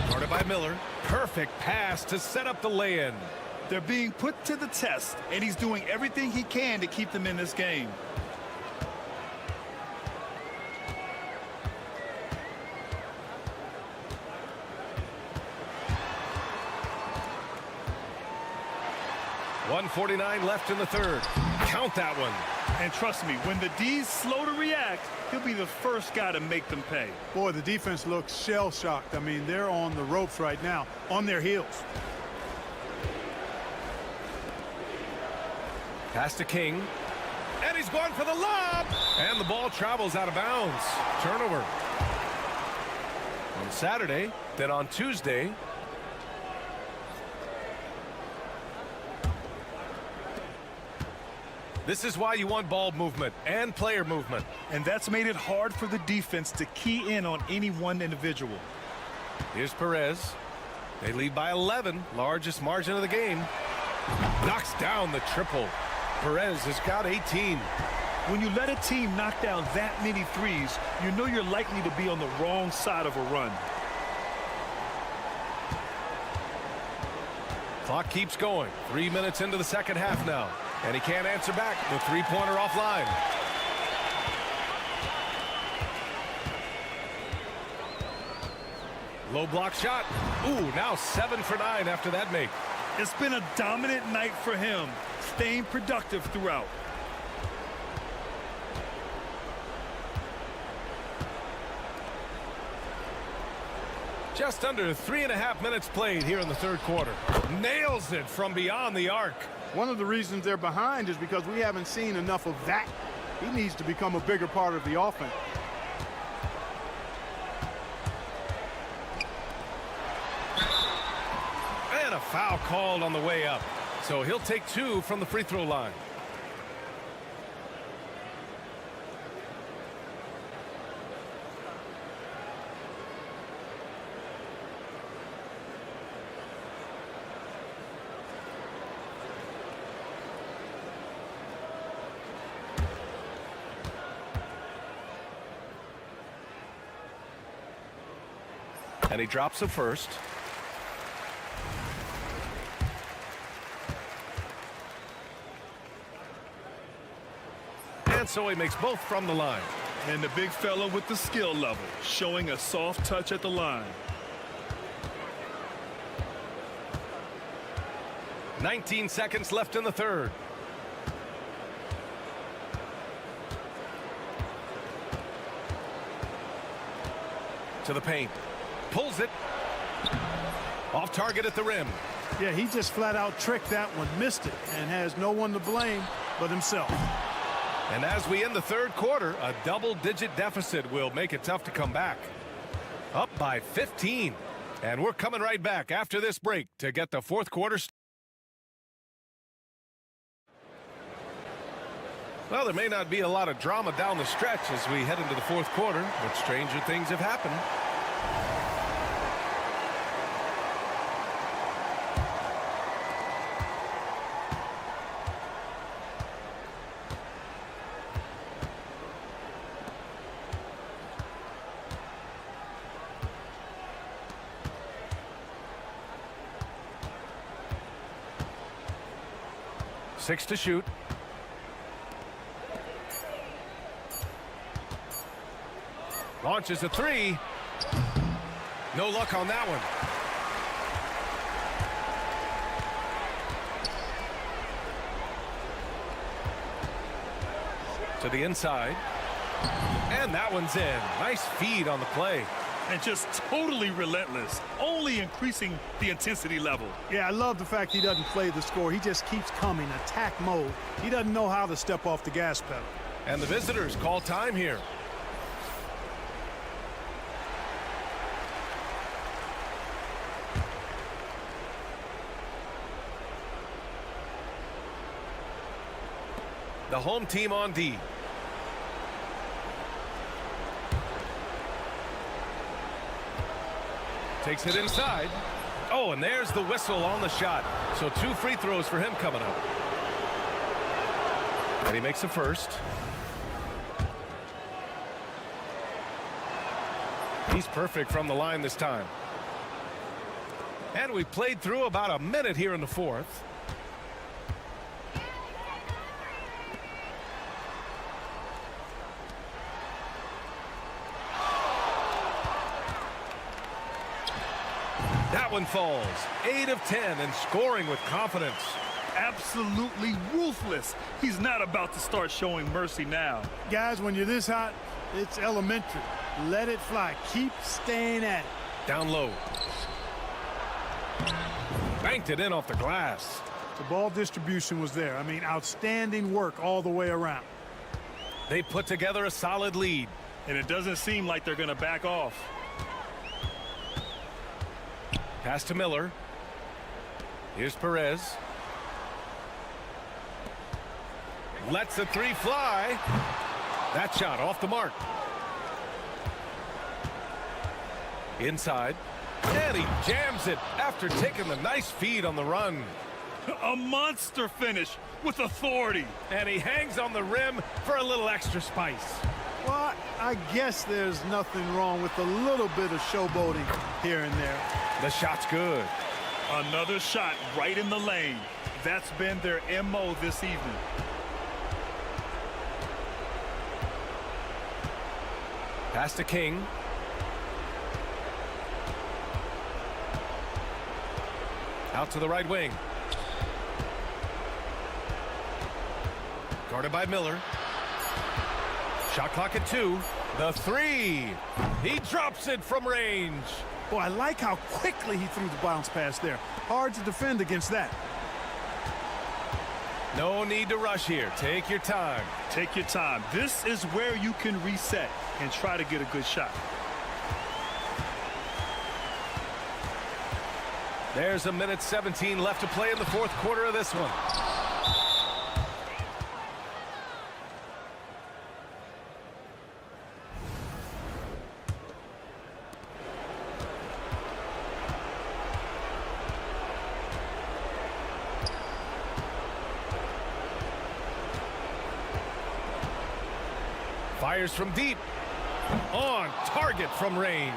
Guarded by Miller. Perfect pass to set up the lay-in. They're being put to the test, and he's doing everything he can to keep them in this game. .149 left in the third. Count that one. And trust me, when the D's slow to react, he'll be the first guy to make them pay. Boy, the defense looks shell-shocked. I mean, they're on the ropes right now, on their heels. Pass to King. And he's going for the lob. And the ball travels out of bounds. Turnover. On Saturday, then on Tuesday. This is why you want ball movement and player movement. And that's made it hard for the defense to key in on any one individual. Here's Perez. They lead by 11, largest margin of the game. Knocks down the triple. Perez has got 18. When you let a team knock down that many threes, you know you're likely to be on the wrong side of a run. Clock keeps going. 3 minutes into the second half now. And he can't answer back. The three-pointer offline. Low block shot. Ooh, now 7 for 9 after that make. It's been a dominant night for him, staying productive throughout. Just under 3.5 minutes played here in the third quarter. Nails it from beyond the arc. One of the reasons they're behind is because we haven't seen enough of that. He needs to become a bigger part of the offense. And a foul called on the way up. So he'll take 2 from the free throw line. And he drops it first. And so he makes both from the line. And the big fella with the skill level, showing a soft touch at the line. 19 seconds left in the third. To the paint. Pulls it. Off target at the rim. Yeah, he just flat out tricked that one, missed it, and has no one to blame but himself. And as we end the third quarter, a double-digit deficit will make it tough to come back. Up by 15. And we're coming right back after this break to get the fourth quarter started. Well, there may not be a lot of drama down the stretch as we head into the fourth quarter, but stranger things have happened. Six to shoot. Launches a three. No luck on that one. To the inside. And that one's in. Nice feed on the play. And just totally relentless, only increasing the intensity level. Yeah, I love the fact he doesn't play the score. He just keeps coming, attack mode. He doesn't know how to step off the gas pedal. And the visitors call time here. The home team on D. Takes it inside. Oh, and there's the whistle on the shot. So 2 free throws for him coming up. And he makes the first. He's perfect from the line this time. And we played through about a minute here in the fourth. That one falls. 8 of 10 and scoring with confidence. Absolutely ruthless. He's not about to start showing mercy now. Guys, when you're this hot, it's elementary. Let it fly. Keep staying at it. Down low. Banked it in off the glass. The ball distribution was there. I mean, outstanding work all the way around. They put together a solid lead. And it doesn't seem like they're going to back off. Pass to Miller. Here's Perez. Lets the three fly. That shot off the mark. Inside. And he jams it after taking the nice feed on the run. A monster finish with authority. And he hangs on the rim for a little extra spice. Well, I guess there's nothing wrong with a little bit of showboating here and there. The shot's good. Another shot right in the lane. That's been their MO this evening. Pass to King. Out to the right wing. Guarded by Miller. Shot clock at 2. The 3. He drops it from range. Boy, I like how quickly he threw the bounce pass there. Hard to defend against that. No need to rush here. Take your time. Take your time. This is where you can reset and try to get a good shot. There's a minute 17 left to play in the fourth quarter of this one. Fires from deep. On target from range.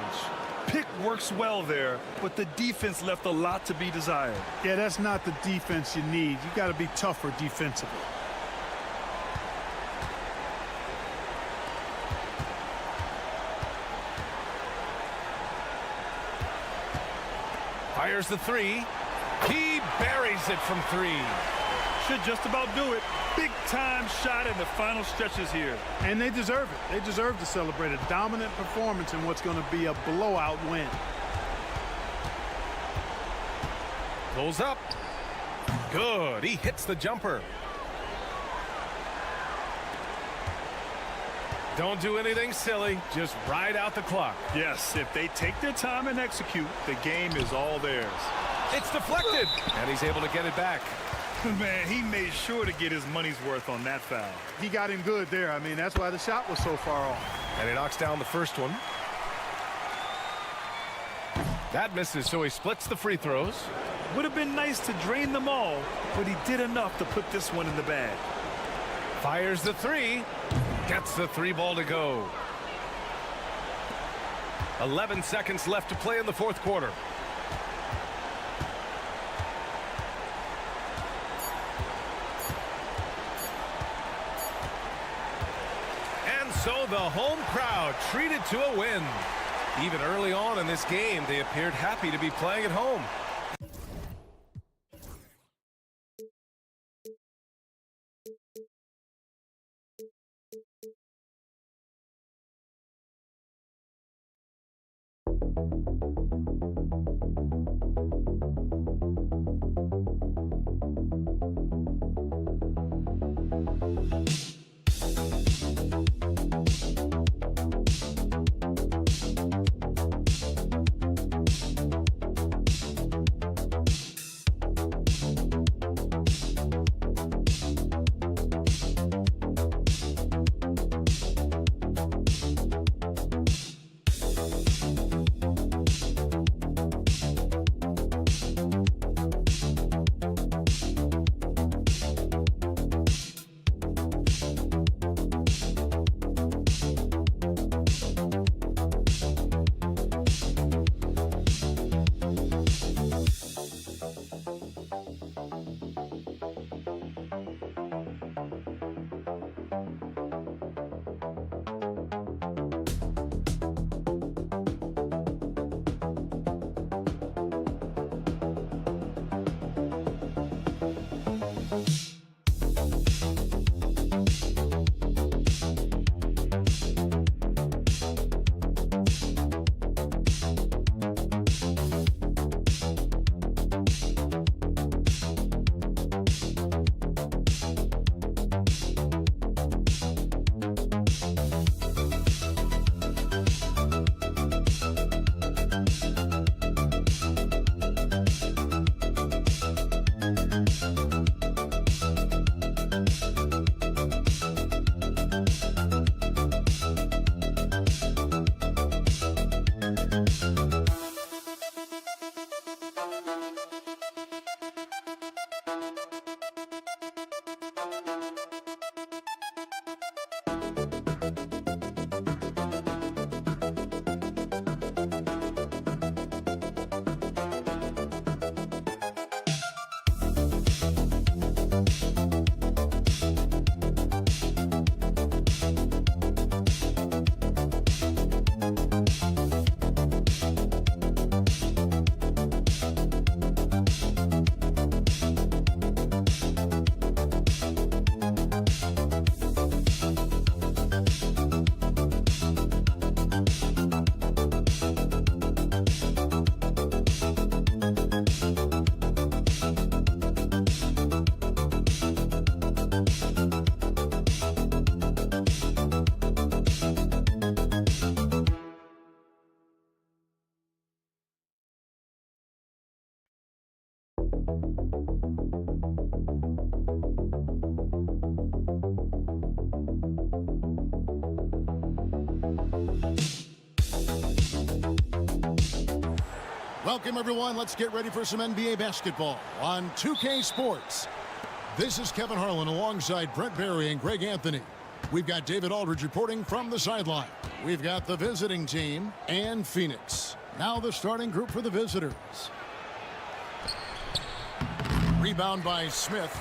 Pick works well there, but the defense left a lot to be desired. Yeah, that's not the defense you need. You got to be tougher defensively. Fires the 3. He buries it from 3. Should just about do it. Big time shot in the final stretches here. And they deserve it. They deserve to celebrate a dominant performance in what's going to be a blowout win. Pulls up. Good. He hits the jumper. Don't do anything silly. Just ride out the clock. Yes, if they take their time and execute, the game is all theirs. It's deflected. And he's able to get it back. Man, he made sure to get his money's worth on that foul. He got him good there. I mean, that's why the shot was so far off. And he knocks down the first one. That misses, so he splits the free throws. Would have been nice to drain them all, but he did enough to put this one in the bag. Fires the 3. Gets the 3 ball to go. 11 seconds left to play in the fourth quarter. So the home crowd treated to a win. Even early on in this game, they appeared happy to be playing at home. Welcome, everyone. Let's get ready for some NBA basketball on 2K Sports. This is Kevin Harlan alongside Brent Barry and Greg Anthony. We've got David Aldridge reporting from the sideline. We've got the visiting team and Phoenix. Now the starting group for the visitors. Rebound by Smith.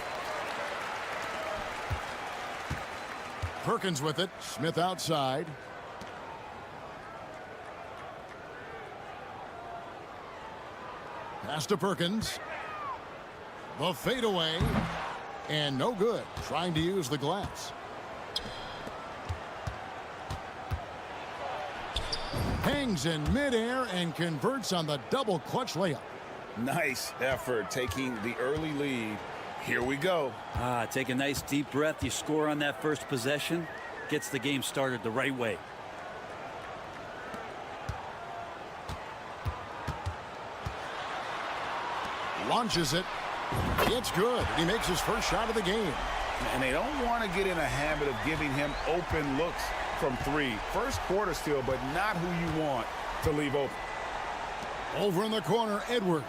Perkins with it. Smith outside. Pass to Perkins. The fadeaway. And no good. Trying to use the glass. Hangs in midair and converts on the double clutch layup. Nice effort taking the early lead. Here we go. Take a nice deep breath. You score on that first possession. Gets the game started the right way. Launches it. It's good. He makes his first shot of the game. And they don't want to get in a habit of giving him open looks from three. First quarter still, but not who you want to leave open. Over in the corner, Edwards.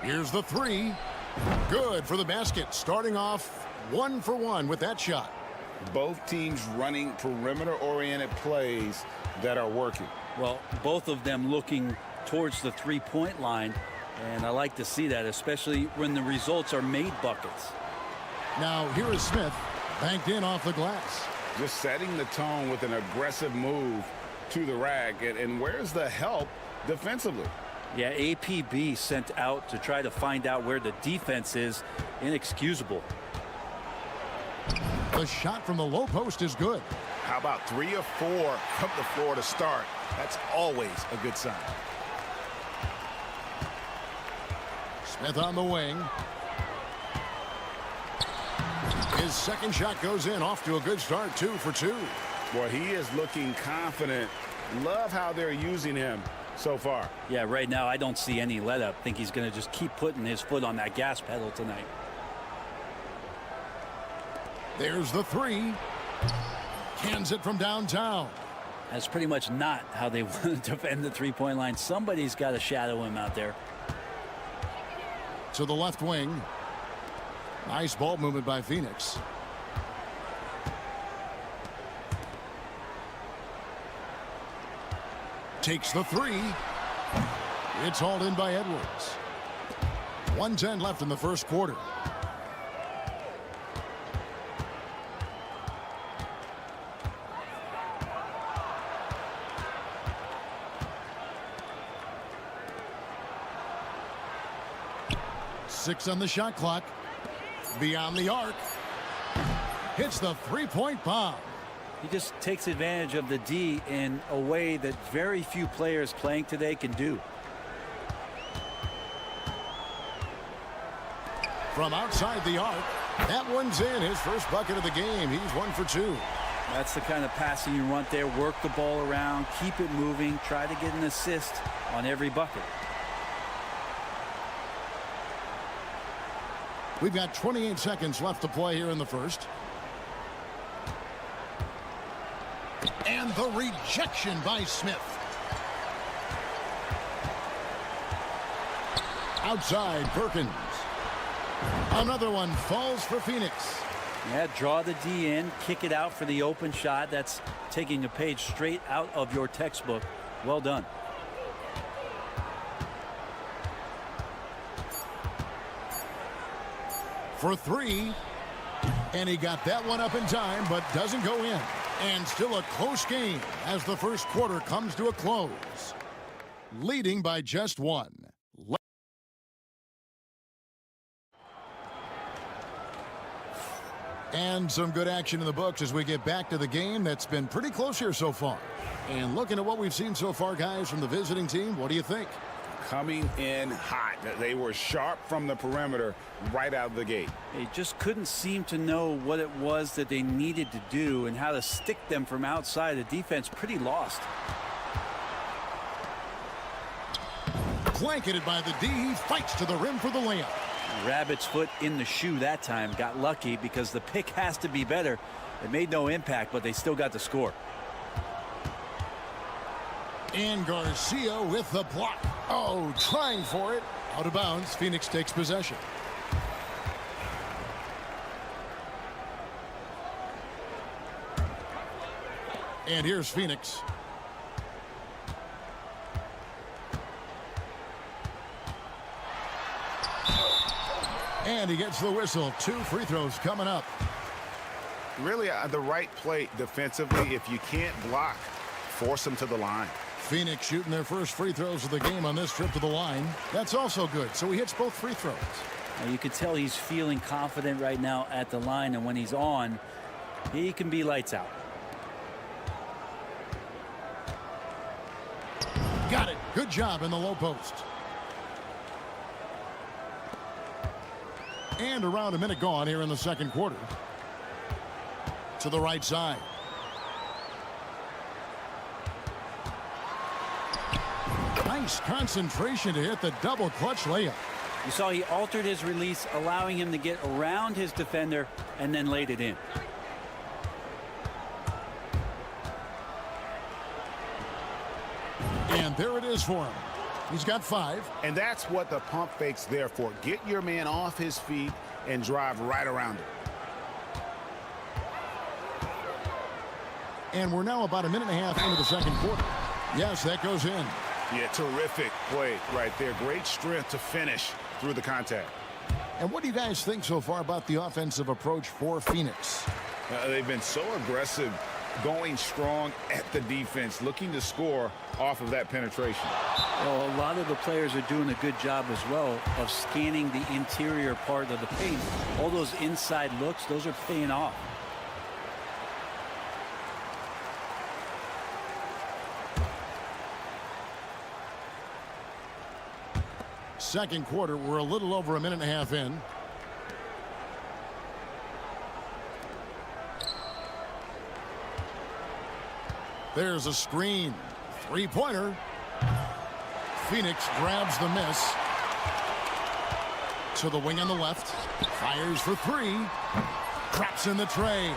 Here's the three. Good for the basket. Starting off 1 for 1 with that shot. Both teams running perimeter-oriented plays that are working. Well, both of them looking towards the three-point line, and I like to see that, especially when the results are made buckets. Now here is Smith, banked in off the glass. Just setting the tone with an aggressive move to the rack. And where's the help defensively? Yeah, APB sent out to try to find out where the defense is. Inexcusable. The shot from the low post is good. How about 3 of 4 from the floor to start? That's always a good sign. Smith on the wing. His second shot goes in. Off to a good start. 2 for 2. Boy, he is looking confident. Love how they're using him so far. Yeah, right now I don't see any let up. Think he's going to just keep putting his foot on that gas pedal tonight. There's the three. Cans it from downtown. That's pretty much not how they want to defend the three-point line. Somebody's got to shadow him out there. To the left wing. Nice ball movement by Phoenix. Takes the three. It's hauled in by Edwards. 1:10 left in the first quarter. Six on the shot clock. Beyond the arc. Hits the three-point bomb. He just takes advantage of the D in a way that very few players playing today can do. From outside the arc, that one's in. His first bucket of the game. He's 1 for 2. That's the kind of passing you want there. Work the ball around, keep it moving, try to get an assist on every bucket. We've got 28 seconds left to play here in the first. And the rejection by Smith. Outside, Perkins. Another one falls for Phoenix. Yeah, draw the D in, kick it out for the open shot. That's taking a page straight out of your textbook. Well done. For three. And he got that one up in time, but doesn't go in. And still a close game as the first quarter comes to a close. Leading by just 1. And some good action in the books as we get back to the game that's been pretty close here so far. And looking at what we've seen so far, guys, from the visiting team, what do you think? coming in hot. They were sharp from the perimeter right out of the gate. They just couldn't seem to know what it was that they needed to do and how to stick them from outside. The defense pretty lost. Blanketed by the D. He fights to the rim for the layup. Rabbit's foot in the shoe that time. Got lucky because the pick has to be better. It made no impact, but they still got the score. And Garcia with the block. Oh, trying for it. Out of bounds. Phoenix takes possession. And here's Phoenix. And he gets the whistle. 2 free throws coming up. Really the right play defensively. If you can't block, force them to the line. Phoenix shooting their first free throws of the game on this trip to the line. That's also good. So he hits both free throws. Now you can tell he's feeling confident right now at the line, and when he's on, he can be lights out. Got it. Good job in the low post. And around a minute gone here in the second quarter. To the right side. Nice concentration to hit the double clutch layup. You saw he altered his release, allowing him to get around his defender and then laid it in. And there it is for him. He's got 5. And that's what the pump fake's there for. Get your man off his feet and drive right around him. And we're now about a minute and a half into the second quarter. Yes, that goes in. Yeah, terrific play right there. Great strength to finish through the contact. And what do you guys think so far about the offensive approach for Phoenix? They've been so aggressive, going strong at the defense, looking to score off of that penetration. Well, a lot of the players are doing a good job as well of scanning the interior part of the paint. All those inside looks, those are paying off. Second quarter, we're a little over a minute and a half in. There's a screen. 3-pointer. Phoenix grabs the miss. To the wing on the left. Fires for 3. Traps in the tray.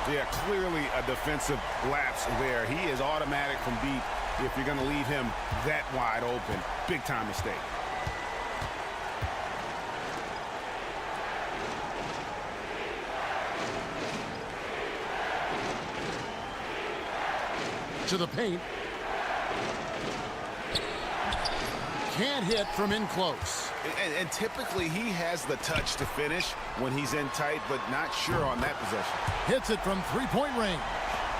Yeah, clearly a defensive lapse there. He is automatic from deep if you're going to leave him that wide open. Big time mistake. To the paint. Can't hit from in close. And typically he has the touch to finish when he's in tight, but not sure on that possession. Hits it from 3-point range.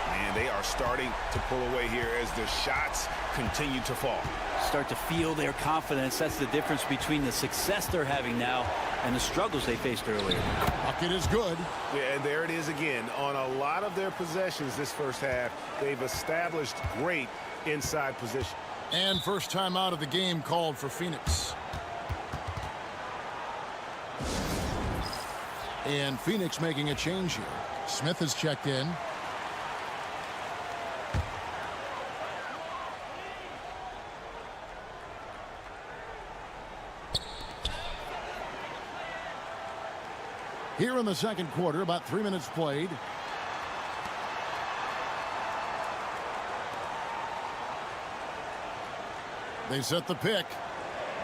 Man, they are starting to pull away here as the shots continue to fall. Start to feel their confidence. That's the difference between the success they're having now and the struggles they faced earlier. Bucket is good. Yeah, and there it is again. On a lot of their possessions this first half, they've established great inside position. And first time out of the game called for Phoenix. And Phoenix making a change here. Smith has checked in. Here in the second quarter, about 3 minutes played. They set the pick.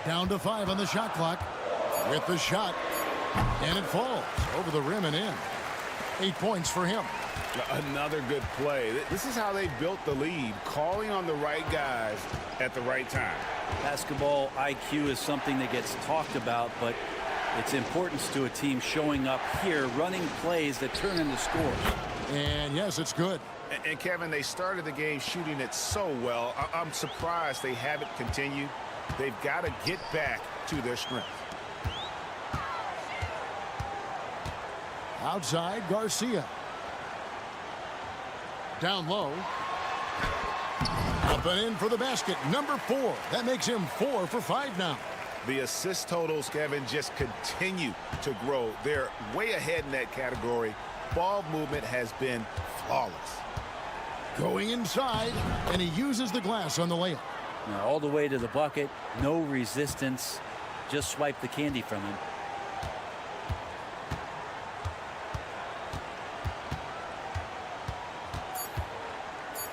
Down to 5 on the shot clock. With the shot. And it falls over the rim and in. 8 points for him. Another good play. This is how they built the lead. Calling on the right guys at the right time. Basketball IQ is something that gets talked about, but its importance to a team showing up here, running plays that turn into scores. And yes, it's good. And Kevin, they started the game shooting it so well. I'm surprised they haven't continued. They've got to get back to their strength. Outside, Garcia. Down low. Up Jumping in for the basket, number 4. That makes him 4 for 5 now. The assist totals, Kevin, just continue to grow. They're way ahead in that category. Ball movement has been flawless. Going inside, and he uses the glass on the layup. Now all the way to the bucket, no resistance. Just swipe the candy from him.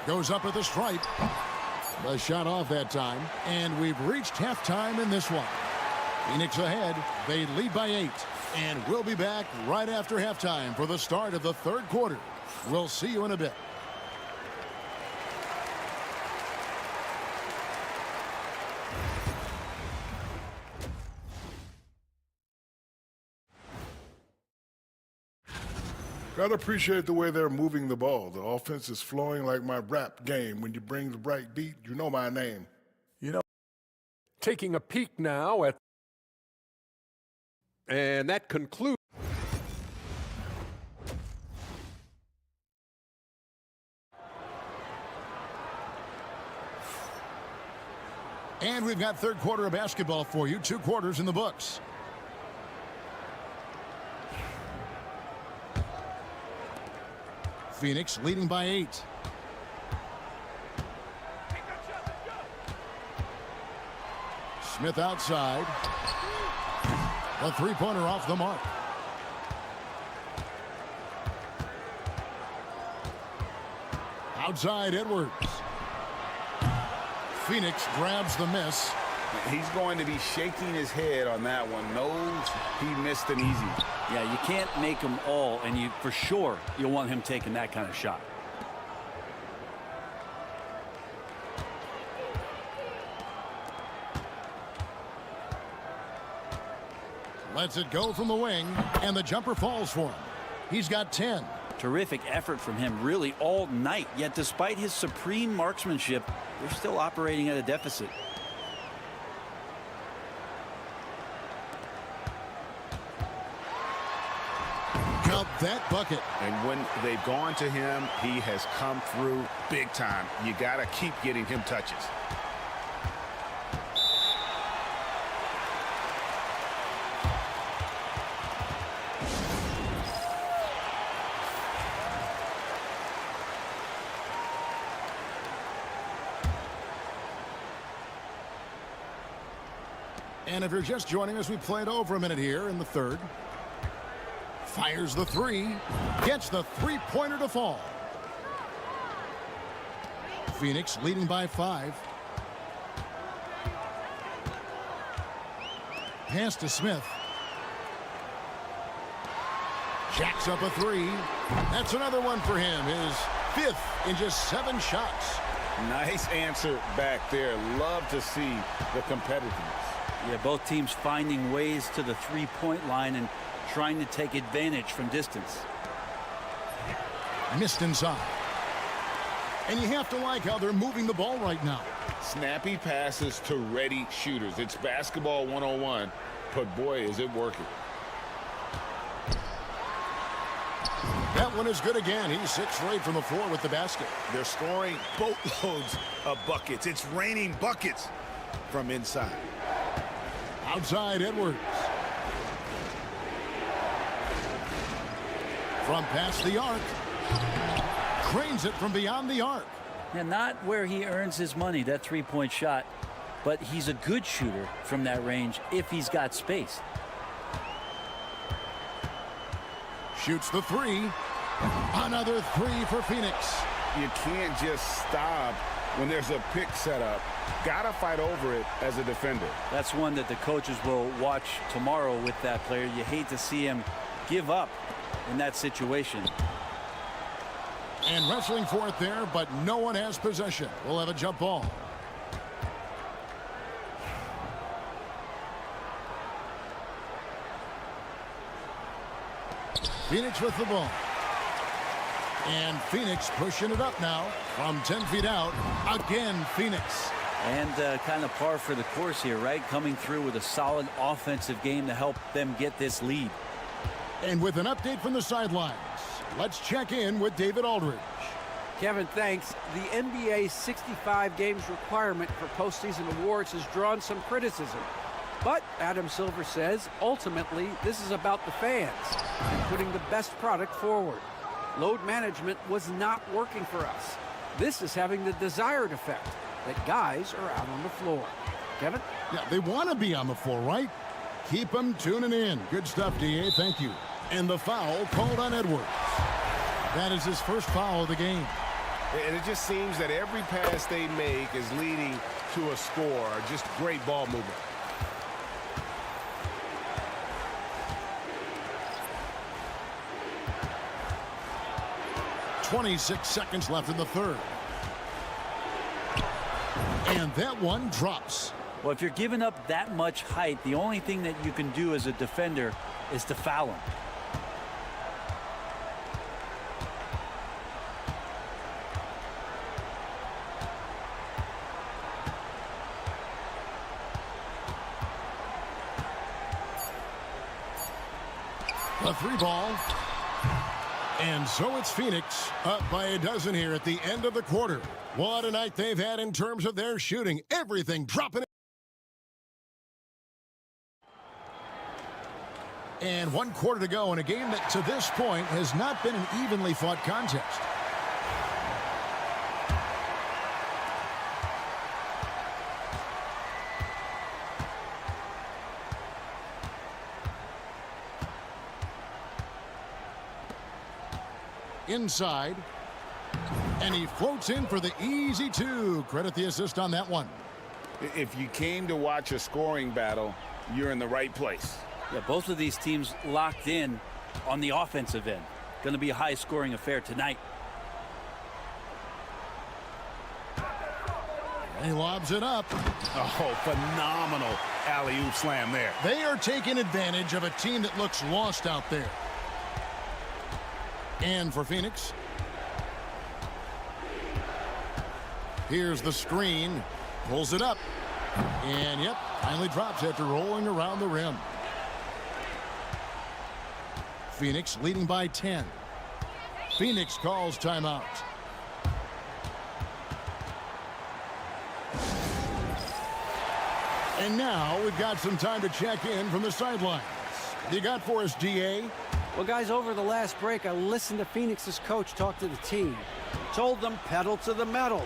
Goes up at the stripe. The shot off that time, and we've reached halftime in this one. Phoenix ahead. They lead by 8, and we'll be back right after halftime for the start of the 3rd quarter. We'll see you in a bit. Gotta appreciate the way they're moving the ball. The offense is flowing like my rap game. When you bring the bright beat, you know my name. Taking a peek now at... And that concludes... And we've got 3rd quarter of basketball for you. 2 quarters in the books. Phoenix leading by 8. Smith outside. A 3-pointer off the mark. Outside Edwards. Phoenix grabs the miss. He's going to be shaking his head on that one. Knows he missed an easy. Yeah, you can't make them all, and for sure you'll want him taking that kind of shot. Lets it go from the wing, and the jumper falls for him. He's got 10. Terrific effort from him really all night, yet despite his supreme marksmanship, they're still operating at a deficit. Count that bucket. And when they've gone to him, he has come through big time. You got to keep getting him touches. And if you're just joining us, we played over a minute here in the 3rd. Fires the 3. Gets the 3-pointer to fall. Phoenix leading by 5. Pass to Smith. Jacks up a 3. That's another one for him. His 5th in just 7 shots. Nice answer back there. Love to see the competitiveness. Yeah, both teams finding ways to the 3-point line and trying to take advantage from distance. Missed inside. And you have to like how they're moving the ball right now. Snappy passes to ready shooters. It's basketball 101, but boy, is it working. That one is good again. He's 6 straight from the floor with the basket. They're scoring boatloads of buckets. It's raining buckets from inside. Outside Edwards. From past the arc. Cranes it from beyond the arc. Now, not where he earns his money, that 3-point shot, but he's a good shooter from that range if he's got space. Shoots the 3. Another 3 for Phoenix. You can't just stop when there's a pick set up. Gotta fight over it as a defender. That's one that the coaches will watch tomorrow with that player. You hate to see him give up in that situation. And wrestling for it there, but no one has possession. We'll have a jump ball. Phoenix with the ball. And Phoenix pushing it up now from 10 feet out. Again, Phoenix. And kind of par for the course here, right? Coming through with a solid offensive game to help them get this lead. And with an update from the sidelines, let's check in with David Aldridge. Kevin, thanks. The NBA's 65 games requirement for postseason awards has drawn some criticism. But Adam Silver says, ultimately, this is about the fans and putting the best product forward. Load management was not working for us. This is having the desired effect, that guys are out on the floor. Kevin? Yeah, they want to be on the floor, right? Keep them tuning in. Good stuff, DA. Thank you. And the foul called on Edwards. That is his first foul of the game. And it just seems that every pass they make is leading to a score. Just great ball movement. .26 seconds left in the third. And that one drops. Well, if you're giving up that much height, the only thing that you can do as a defender is to foul him. A three ball. And so it's Phoenix up by a dozen here at the end of the quarter. What a night they've had in terms of their shooting. Everything dropping. And 1 quarter to go in a game that to this point has not been an evenly fought contest. Inside, and he floats in for the easy two. Credit the assist on that one. If you came to watch a scoring battle, you're in the right place. Yeah, both of these teams locked in on the offensive end. Going to be a high-scoring affair tonight. And he lobs it up. Oh, phenomenal alley-oop slam there. They are taking advantage of a team that looks lost out there. And for Phoenix, here's the screen, pulls it up, and yep, finally drops after rolling around the rim. Phoenix leading by 10. Phoenix calls timeout. And now we've got some time to check in from the sidelines. What you got for us, DA? Well, guys, over the last break, I listened to Phoenix's coach talk to the team. He told them pedal to the metal,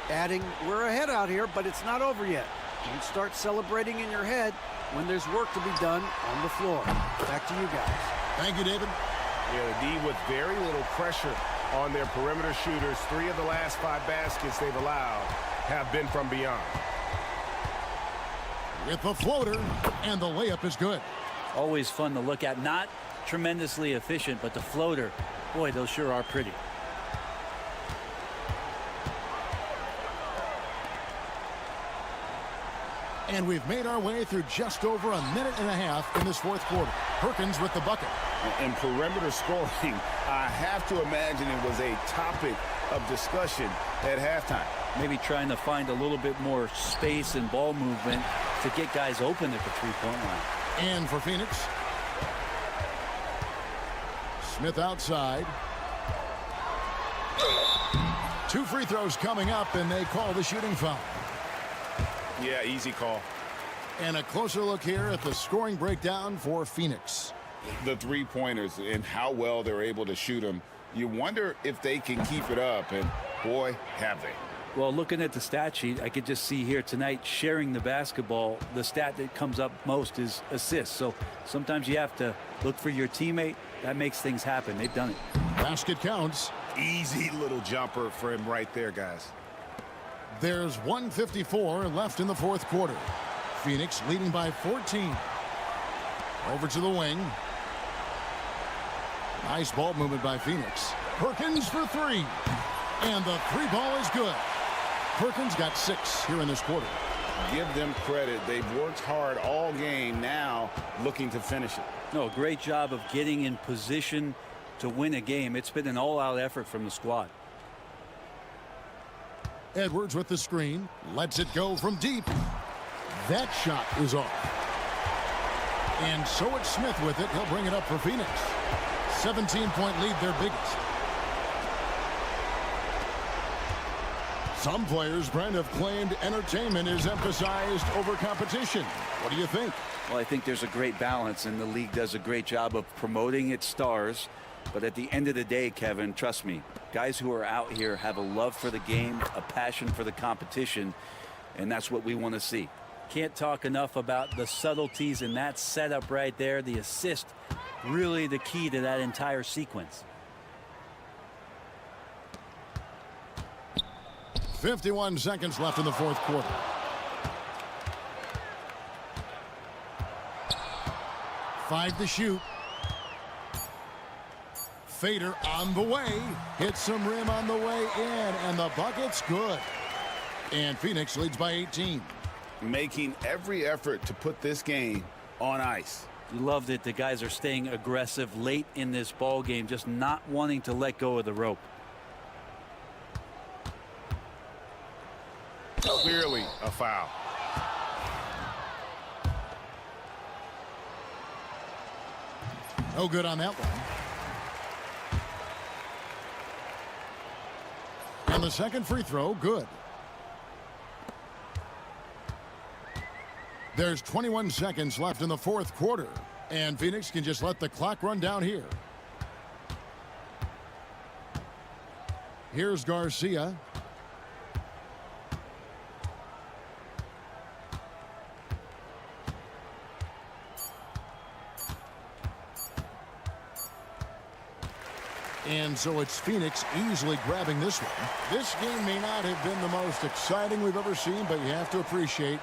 adding, we're ahead out here, but it's not over yet. Don't start celebrating in your head when there's work to be done on the floor. Back to you guys. Thank you, David. Yeah, the D with very little pressure on their perimeter shooters. 3 of the last 5 baskets they've allowed have been from beyond. With the floater, and the layup is good. Always fun to look at. Not tremendously efficient, but the floater, boy, those sure are pretty. And we've made our way through just over a minute and a half in this fourth quarter. Perkins with the bucket. In perimeter scoring, I have to imagine it was a topic of discussion at halftime. Maybe trying to find a little bit more space and ball movement to get guys open at the three-point line. And for Phoenix, Smith outside. 2 free throws coming up, and they call the shooting foul. Yeah, easy call. And a closer look here at the scoring breakdown for Phoenix. The three-pointers and how well they're able to shoot them. You wonder if they can keep it up, and boy, have they. Well, looking at the stat sheet, I could just see here tonight sharing the basketball. The stat that comes up most is assists. So sometimes you have to look for your teammate. That makes things happen. They've done it. Basket counts. Easy little jumper for him right there, guys. There's 1:54 left in the fourth quarter. Phoenix leading by 14. Over to the wing. Nice ball movement by Phoenix. Perkins for 3. And the 3 ball is good. Perkins got 6 here in this quarter. Give them credit. They've worked hard all game, now looking to finish it. No, great job of getting in position to win a game. It's been an all-out effort from the squad. Edwards with the screen. Lets it go from deep. That shot is off. And so it's Smith with it. He'll bring it up for Phoenix. 17-point lead, their biggest. Some players, Brent, have claimed entertainment is emphasized over competition. What do you think? Well, I think there's a great balance, and the league does a great job of promoting its stars. But at the end of the day, Kevin, trust me, guys who are out here have a love for the game, a passion for the competition, and that's what we want to see. Can't talk enough about the subtleties in that setup right there. The assist, really the key to that entire sequence. 51 seconds left in the fourth quarter. Five to shoot. Fader on the way. Hits some rim on the way in, and the bucket's good. And Phoenix leads by 18. Making every effort to put this game on ice. You loved it. The guys are staying aggressive late in this ball game, just not wanting to let go of the rope. Clearly a foul. No good on that one. And the second free throw, good. There's 21 seconds left in the fourth quarter, and Phoenix can just let the clock run down here. Here's Garcia. And so it's Phoenix easily grabbing this one. This game may not have been the most exciting we've ever seen, but you have to appreciate